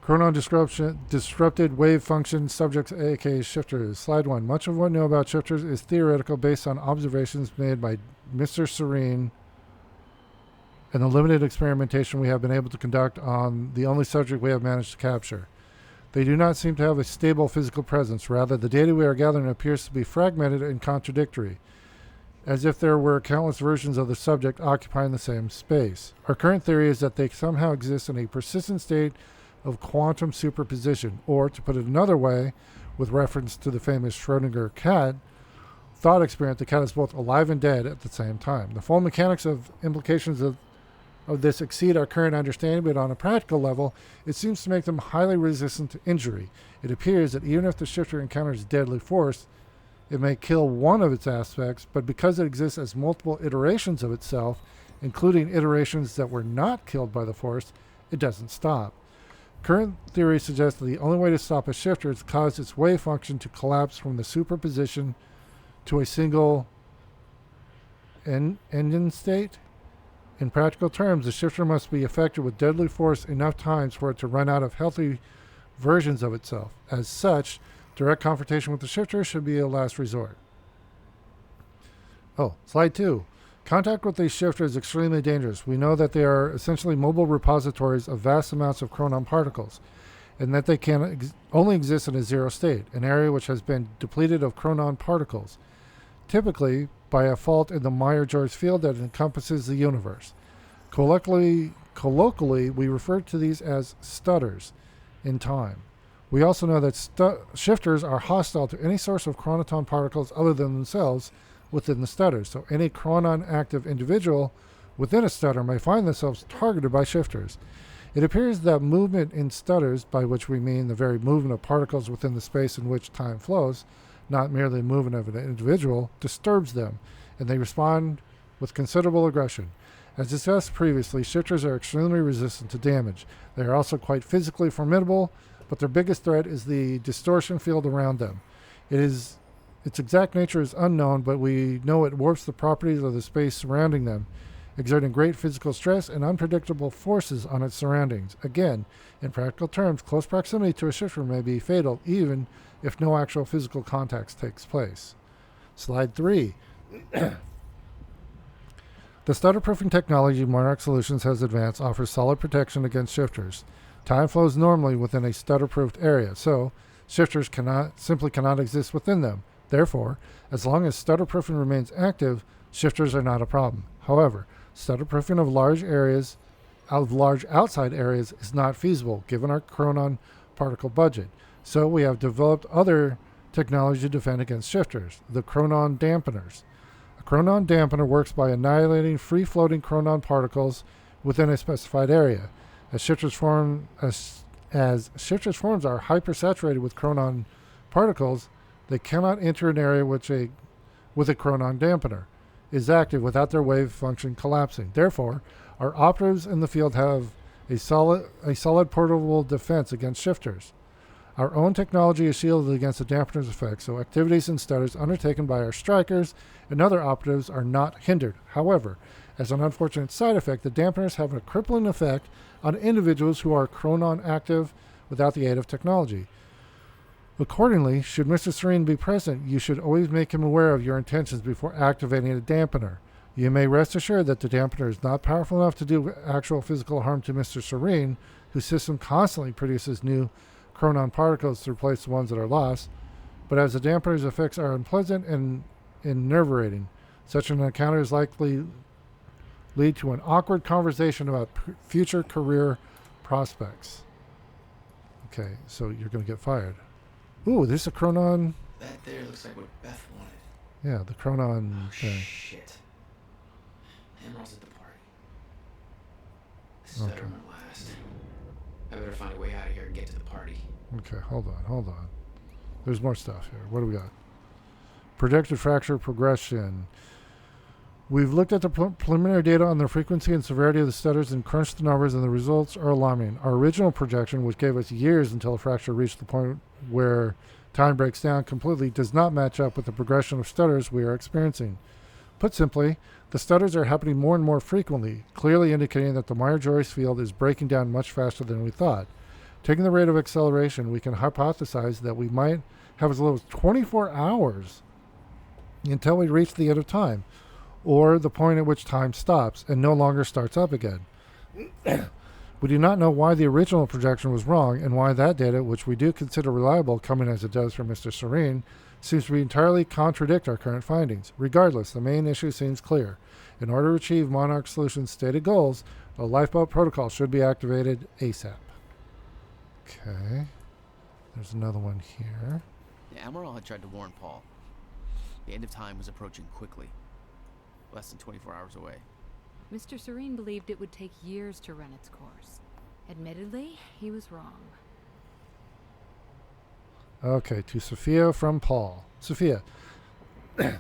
S1: Chronon disrupted wave function subjects, aka shifters. Slide 1. Much of what we know about shifters is theoretical based on observations made by Mr. Serene and the limited experimentation we have been able to conduct on the only subject we have managed to capture. They do not seem to have a stable physical presence. Rather, the data we are gathering appears to be fragmented and contradictory, as if there were countless versions of the subject occupying the same space. Our current theory is that they somehow exist in a persistent state of quantum superposition, or, to put it another way, with reference to the famous Schrödinger cat thought experiment, the cat is both alive and dead at the same time. The full mechanics of implications of this exceed our current understanding, but on a practical level, it seems to make them highly resistant to injury. It appears that even if the shifter encounters deadly force, it may kill one of its aspects, but because it exists as multiple iterations of itself, including iterations that were not killed by the force, it doesn't stop. Current theory suggests that the only way to stop a shifter is to cause its wave function to collapse from the superposition to a single engine state. In practical terms, the shifter must be affected with deadly force enough times for it to run out of healthy versions of itself. As such, direct confrontation with the shifter should be a last resort. Slide 2. Contact with these shifters is extremely dangerous. We know that they are essentially mobile repositories of vast amounts of Chronon particles, and that they can only exist in a zero state, an area which has been depleted of Chronon particles, typically by a fault in the Myers-Joyce field that encompasses the universe. Colloquially, we refer to these as stutters in time. We also know that shifters are hostile to any source of chronoton particles other than themselves within the stutters, so any Chronon active individual within a stutter may find themselves targeted by shifters. It appears that movement in stutters, by which we mean the very movement of particles within the space in which time flows, not merely the movement of an individual, disturbs them, and they respond with considerable aggression. As discussed previously, shifters are extremely resistant to damage. They are also quite physically formidable, but their biggest threat is the distortion field around them. Its exact nature is unknown, but we know it warps the properties of the space surrounding them, exerting great physical stress and unpredictable forces on its surroundings. Again, in practical terms, close proximity to a shifter may be fatal, even if no actual physical contact takes place. Slide 3. The stutter-proofing technology Monarch Solutions has advanced offers solid protection against shifters. Time flows normally within a stutter-proofed area, so shifters simply cannot exist within them. Therefore, as long as stutter-proofing remains active, shifters are not a problem. However, stutter-proofing of large outside areas is not feasible given our chronon particle budget. So we have developed other technology to defend against shifters, the chronon dampeners. A chronon dampener works by annihilating free-floating chronon particles within a specified area. As shifters forms are hypersaturated with chronon particles, they cannot enter an area with a chronon dampener is active without their wave function collapsing. Therefore, our operatives in the field have a solid portable defense against shifters. Our own technology is shielded against the dampener's effects, so activities and stutters undertaken by our strikers and other operatives are not hindered. However, as an unfortunate side effect, the dampeners have a crippling effect on individuals who are chronon active without the aid of technology. Accordingly, should Mr. Serene be present, you should always make him aware of your intentions before activating a dampener. You may rest assured that the dampener is not powerful enough to do actual physical harm to Mr. Serene, whose system constantly produces new chronon particles to replace the ones that are lost, but as the dampener's effects are unpleasant and enervating, such an encounter is likely lead to an awkward conversation about future career prospects. Okay, so you're going to get fired. Ooh, there's a chronon.
S3: That there looks like what Beth wanted.
S1: Yeah, the chronon thing.
S3: Shit. Emerald's at the party. Stutter won't last. I better find a way out of here and get to the party.
S1: Okay, hold on. There's more stuff here. What do we got? Projected fracture progression. We've looked at the preliminary data on the frequency and severity of the stutters and crunched the numbers, and the results are alarming. Our original projection, which gave us years until a fracture reached the point where time breaks down completely, does not match up with the progression of stutters we are experiencing. Put simply, the stutters are happening more and more frequently, clearly indicating that the Meyer-Joyce field is breaking down much faster than we thought. Taking the rate of acceleration, we can hypothesize that we might have as little as 24 hours until we reach the end of time, or the point at which time stops and no longer starts up again. We do not know why the original projection was wrong and why that data, which we do consider reliable, coming as it does from Mr. Serene, seems to entirely contradict our current findings. Regardless, the main issue seems clear. In order to achieve Monarch Solutions' stated goals, the lifeboat protocol should be activated ASAP. Okay. There's another one here.
S18: The Amaral had tried to warn Paul. The end of time was approaching quickly. Less than 24 hours away.
S2: Mr. Serene believed it would take years to run its course. Admittedly, he was wrong.
S1: Okay, to Sophia from Paul. Sophia,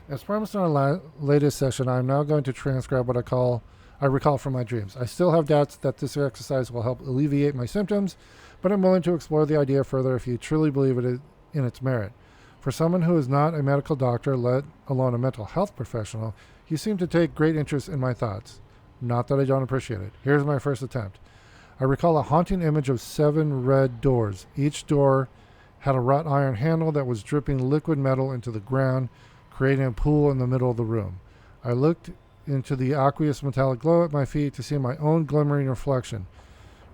S1: as promised in our latest session, I am now going to transcribe what I recall from my dreams. I still have doubts that this exercise will help alleviate my symptoms, but I'm willing to explore the idea further if you truly believe in its merit. For someone who is not a medical doctor, let alone a mental health professional, you seem to take great interest in my thoughts. Not that I don't appreciate it. Here's my first attempt. I recall a haunting image of 7 red doors. Each door had a wrought iron handle that was dripping liquid metal into the ground, creating a pool in the middle of the room. I looked into the aqueous metallic glow at my feet to see my own glimmering reflection,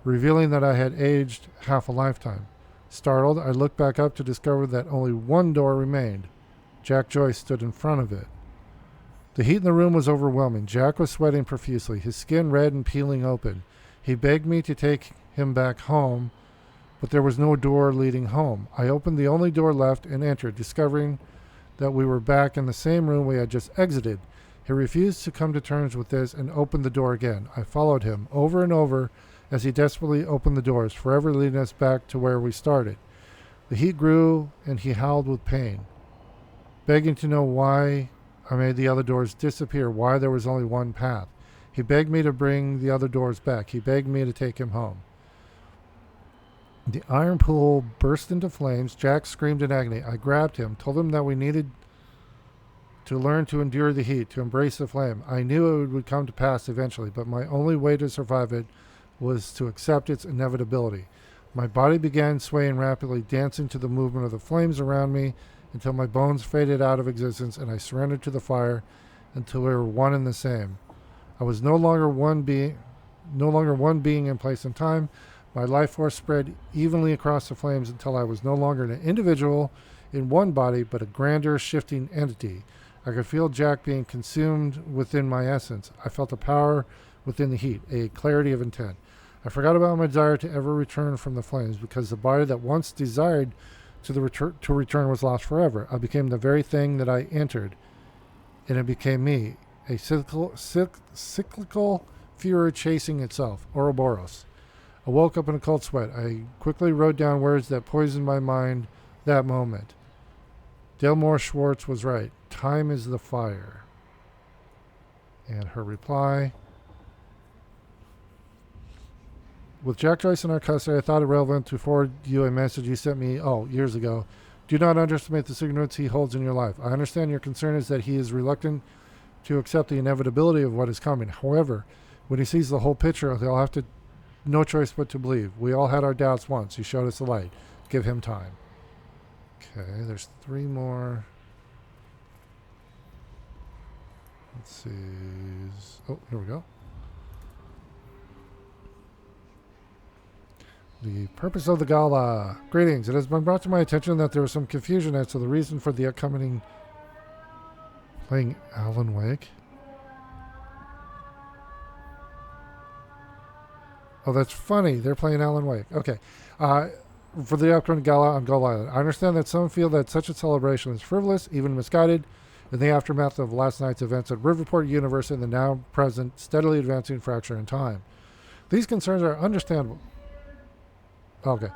S1: revealing that I had aged half a lifetime. Startled, I looked back up to discover that only one door remained. Jack Joyce stood in front of it. The heat in the room was overwhelming. Jack was sweating profusely, his skin red and peeling open. He begged me to take him back home, but there was no door leading home. I opened the only door left and entered, discovering that we were back in the same room we had just exited. He refused to come to terms with this and opened the door again. I followed him over and over as he desperately opened the doors, forever leading us back to where we started. The heat grew, and he howled with pain, begging to know why I made the other doors disappear, why there was only one path. He begged me to bring the other doors back. He begged me to take him home. The iron pool burst into flames. Jack screamed in agony. I grabbed him, told him that we needed to learn to endure the heat, to embrace the flame. I knew it would come to pass eventually, but my only way to survive it was to accept its inevitability. My body began swaying rapidly, dancing to the movement of the flames around me until my bones faded out of existence and I surrendered to the fire until we were one and the same. I was no longer one being in place and time. My life force spread evenly across the flames until I was no longer an individual in one body, but a grander, shifting entity. I could feel Jack being consumed within my essence. I felt a power within the heat, a clarity of intent. I forgot about my desire to ever return from the flames, because the body that once desired to return was lost forever. I became the very thing that I entered, and it became me, a cyclical fury chasing itself, Ouroboros. I woke up in a cold sweat. I quickly wrote down words that poisoned my mind that moment. Delmore Schwartz was right. Time is the fire. And her reply: with Jack Joyce in our custody, I thought it relevant to forward you a message you sent me, years ago. Do not underestimate the significance he holds in your life. I understand your concern is that he is reluctant to accept the inevitability of what is coming. However, when he sees the whole picture, he'll have no choice but to believe. We all had our doubts once. He showed us the light. Give him time. Okay, there's 3 more. Let's see. Oh, here we go. The purpose of the gala. Greetings. It has been brought to my attention that there was some confusion as to the reason for the upcoming playing Alan Wake. Oh, that's funny. They're playing Alan Wake. Okay. For the upcoming gala on Gull Island. I understand that some feel that such a celebration is frivolous, even misguided, in the aftermath of last night's events at Riverport University and the now present, steadily advancing fracture in time. These concerns are understandable. Okay.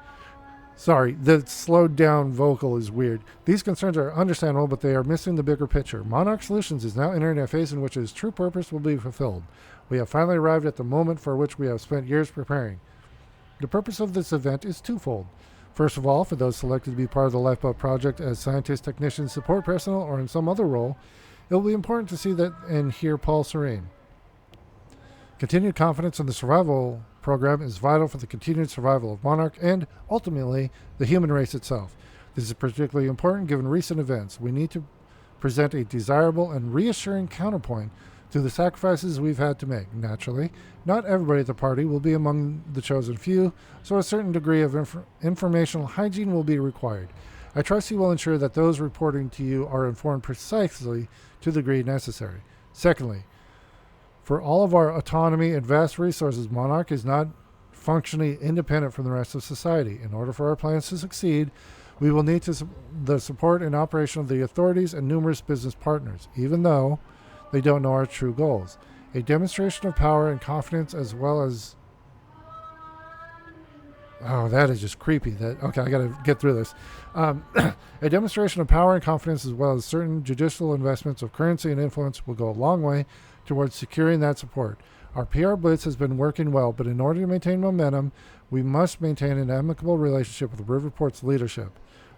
S1: Sorry, the slowed down vocal is weird. These concerns are understandable, but they are missing the bigger picture. Monarch Solutions is now entering a phase in which its true purpose will be fulfilled. We have finally arrived at the moment for which we have spent years preparing. The purpose of this event is twofold. First of all, for those selected to be part of the Lifeboat project as scientists, technicians, support personnel, or in some other role, it will be important to see that and hear Paul Serene. Continued confidence in the survival program is vital for the continued survival of Monarch and, ultimately, the human race itself. This is particularly important given recent events. We need to present a desirable and reassuring counterpoint to the sacrifices we've had to make. Naturally, not everybody at the party will be among the chosen few, so a certain degree of informational hygiene will be required. I trust you will ensure that those reporting to you are informed precisely to the degree necessary. Secondly, for all of our autonomy and vast resources, Monarch is not functionally independent from the rest of society. In order for our plans to succeed, we will need the support and operation of the authorities and numerous business partners, even though they don't know our true goals. A demonstration of power and confidence as well as... Oh, that is just creepy. Okay, I got to get through this. A demonstration of power and confidence as well as certain judicial investments of currency and influence will go a long way towards securing that support. Our PR blitz has been working well, but in order to maintain momentum, we must maintain an amicable relationship with Riverport's leadership.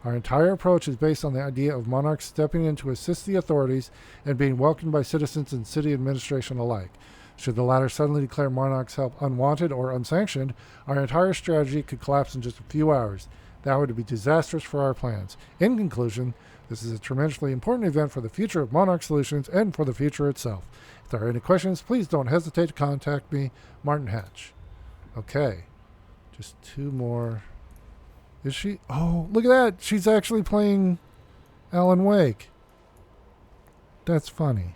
S1: Our entire approach is based on the idea of Monarch stepping in to assist the authorities and being welcomed by citizens and city administration alike. Should the latter suddenly declare Monarch's help unwanted or unsanctioned, our entire strategy could collapse in just a few hours. That would be disastrous for our plans. In conclusion, this is a tremendously important event for the future of Monarch Solutions and for the future itself. If there are any questions, please don't hesitate to contact me, Martin Hatch. Okay, just 2 more. Is she? Oh, look at that. She's actually playing Alan Wake. That's funny.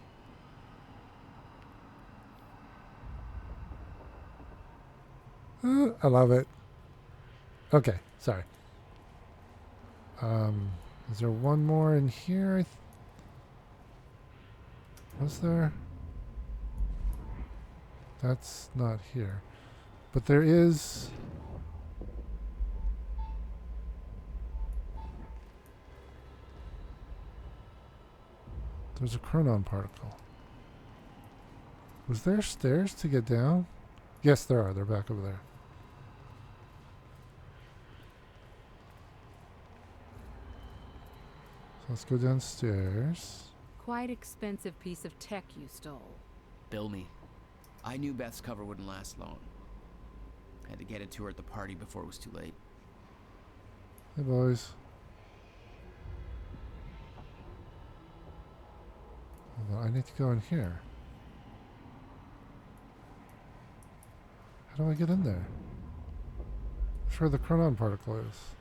S1: I love it. Okay, sorry. Is there one more in here? Was there? That's not here. But there is... There's a chronon particle. Was there stairs to get down? Yes, there are. They're back over there. So let's go downstairs.
S2: Quite expensive piece of tech you stole.
S18: Bill me. I knew Beth's cover wouldn't last long. I had to get it to her at the party before it was too late.
S1: Hey, boys. Hold on, I need to go in here. How do I get in there? That's where the chronon particle is.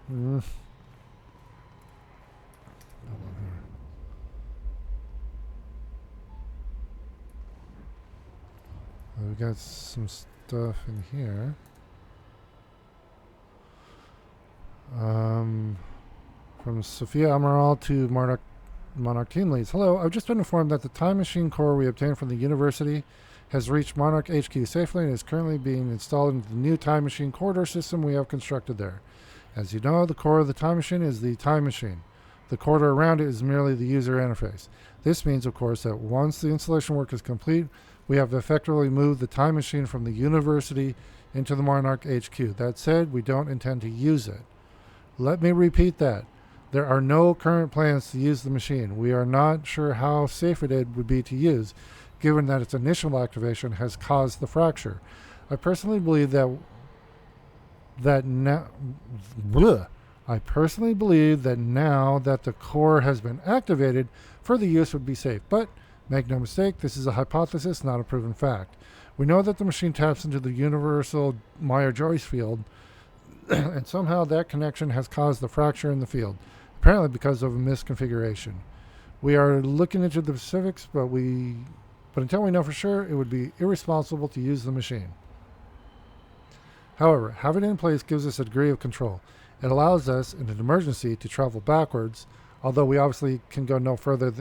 S1: Hold on here. We got some stuff in here. From Sophia Amaral to Monarch team leads. Hello, I've just been informed that the time machine core we obtained from the university has reached Monarch HQ safely and is currently being installed into the new time machine corridor system we have constructed there. As you know, the core of the time machine is the time machine. The corridor around it is merely the user interface. This means, of course, that once the installation work is complete, we have effectively moved the time machine from the university into the Monarch HQ. That said, we don't intend to use it. Let me repeat that. There are no current plans to use the machine. We are not sure how safe it would be to use, given that its initial activation has caused the fracture. I personally believe that now that the core has been activated, further use would be safe. But make no mistake, this is a hypothesis, not a proven fact. We know that the machine taps into the universal Meyer-Joyce field, and somehow that connection has caused the fracture in the field, apparently because of a misconfiguration. We are looking into the specifics, but until we know for sure, it would be irresponsible to use the machine. However, having it in place gives us a degree of control. It allows us, in an emergency, to travel backwards, although we obviously can go no further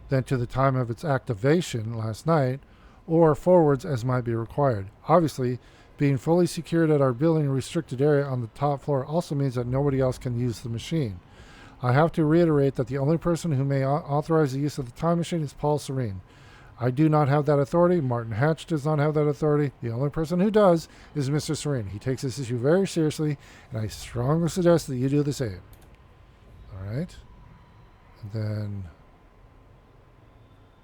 S1: than to the time of its activation last night, or forwards as might be required. Obviously, being fully secured at our building restricted area on the top floor also means that nobody else can use the machine. I have to reiterate that the only person who may authorize the use of the time machine is Paul Serene. I do not have that authority. Martin Hatch does not have that authority. The only person who does is Mr. Serene. He takes this issue very seriously, and I strongly suggest that you do the same. All right? And then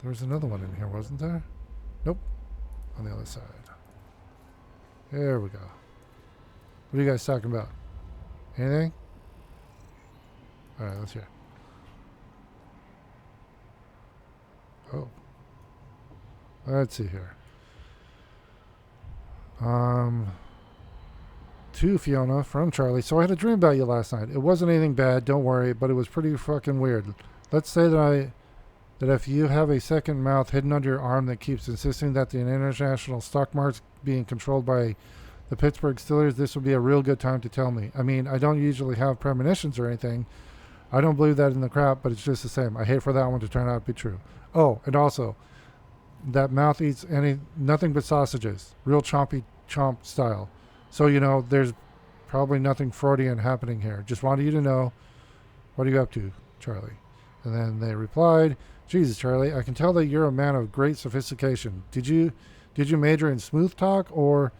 S1: there was another one in here, wasn't there? Nope. On the other side. There we go. What are you guys talking about? Anything? All right, let's hear. Oh. Let's see here. To Fiona from Charlie. So I had a dream about you last night. It wasn't anything bad, don't worry, but it was pretty fucking weird. Let's say that if you have a second mouth hidden under your arm that keeps insisting that the international stock market's being controlled by the Pittsburgh Steelers, this would be a real good time to tell me. I mean, I don't usually have premonitions or anything. I don't believe that in the crap, but it's just the same. I hate for that one to turn out to be true. Oh, and also, that mouth eats nothing but sausages, real chompy chomp style. So, you know, there's probably nothing Freudian happening here. Just wanted you to know, what are you up to, Charlie? And then they replied, Jesus, Charlie, I can tell that you're a man of great sophistication. Did you major in smooth talk or...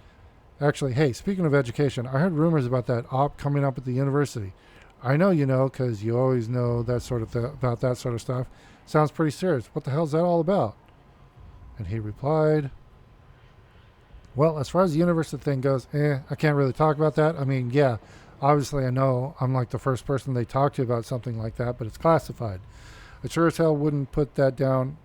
S1: Actually, hey, speaking of education, I heard rumors about that op coming up at the university. I know you know, because you always know that sort of about that sort of stuff. Sounds pretty serious. What the hell's that all about? And he replied, well, as far as the university thing goes, I can't really talk about that. I mean, yeah, obviously I know I'm like the first person they talk to about something like that, but it's classified. I sure as hell wouldn't put that down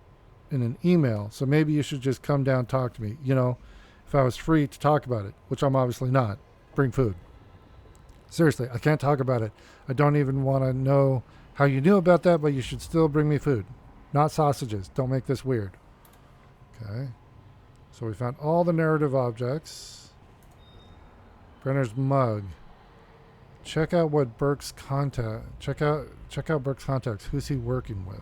S1: in an email, so maybe you should just come down and talk to me, you know, if I was free to talk about it, which I'm obviously not. Bring food. Seriously, I can't talk about it. I don't even want to know how you knew about that, but you should still bring me food. Not sausages. Don't make this weird. Okay. So we found all the narrative objects. Brenner's mug. Check out what Burke's contact. Check out Burke's contacts. Who's he working with?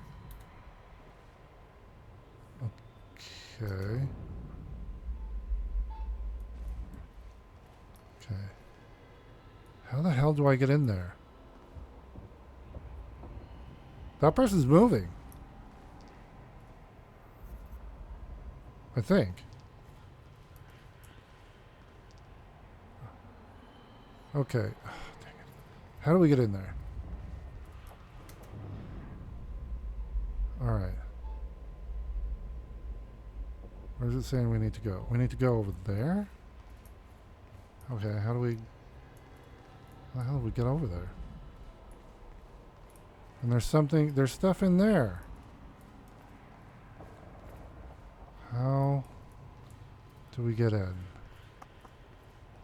S1: Okay. Okay. How the hell do I get in there? That person's moving. I think. Okay. Oh, dang it. How do we get in there? Alright. Where's it saying we need to go? We need to go over there? Okay, how do we... How the hell do we get over there? And there's something... There's stuff in there. How do we get in?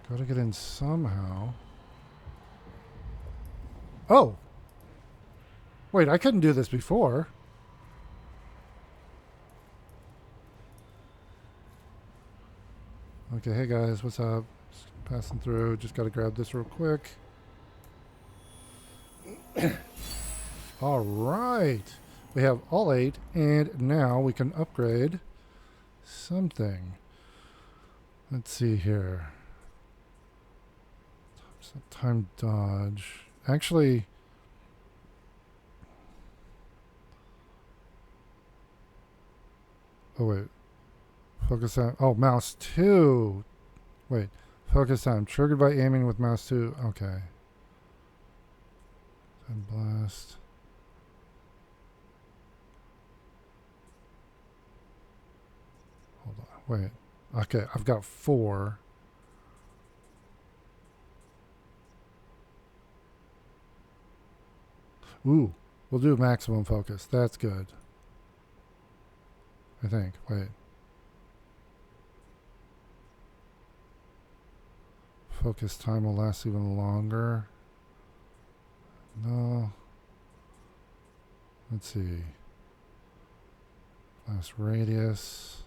S1: Gotta get in somehow. Oh! Wait, I couldn't do this before. Okay, hey guys, what's up? Just passing through. Just gotta grab this real quick. Alright. We have all 8, and now we can upgrade something. Let's see here. Time dodge. Actually, oh wait. Focus on, oh, mouse 2. Wait. Focus time. Triggered by aiming with mouse 2. Okay. And blast. Hold on. Wait. Okay, I've got 4. Ooh. We'll do maximum focus. That's good. I think. Wait. Focus time will last even longer. No. Let's see. Last radius.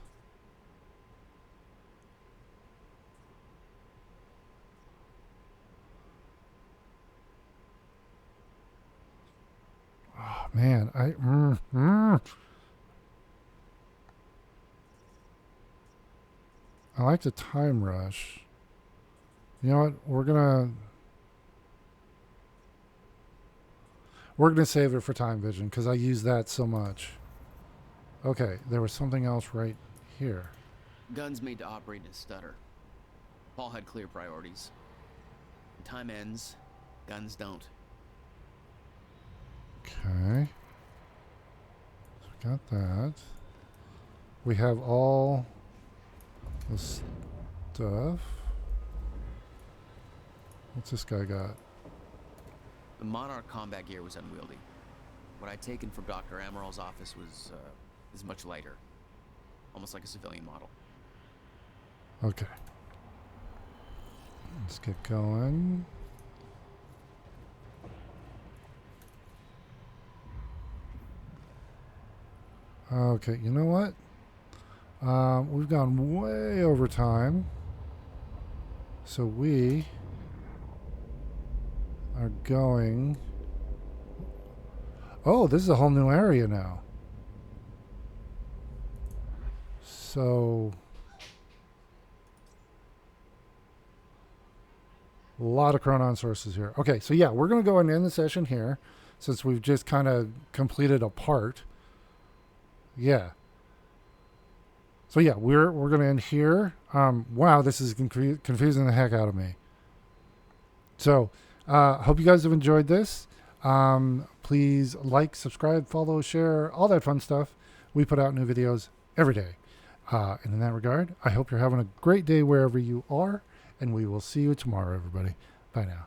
S1: Oh man, I like the time rush. You know what? We're gonna save it for time vision because I use that so much. Okay, there was something else right here.
S18: Guns made to operate in a stutter. Paul had clear priorities. When time ends, guns don't.
S1: Okay. So we got that. We have all the stuff. What's this guy got?
S18: The Monarch combat gear was unwieldy. What I'd taken from Dr. Amaral's office is much lighter. Almost like a civilian model.
S1: Okay. Let's get going. Okay, you know what? We've gone way over time. So we are going... Oh, this is a whole new area now. So... a lot of Chronon sources here. Okay, so yeah, we're going to go and end the session here since we've just kind of completed a part. Yeah. So yeah, we're going to end here. Wow, this is confusing the heck out of me. So, hope you guys have enjoyed this. Please like, subscribe, follow, share, all that fun stuff. We put out new videos every day. And in that regard, I hope you're having a great day wherever you are, and we will see you tomorrow, everybody. Bye now.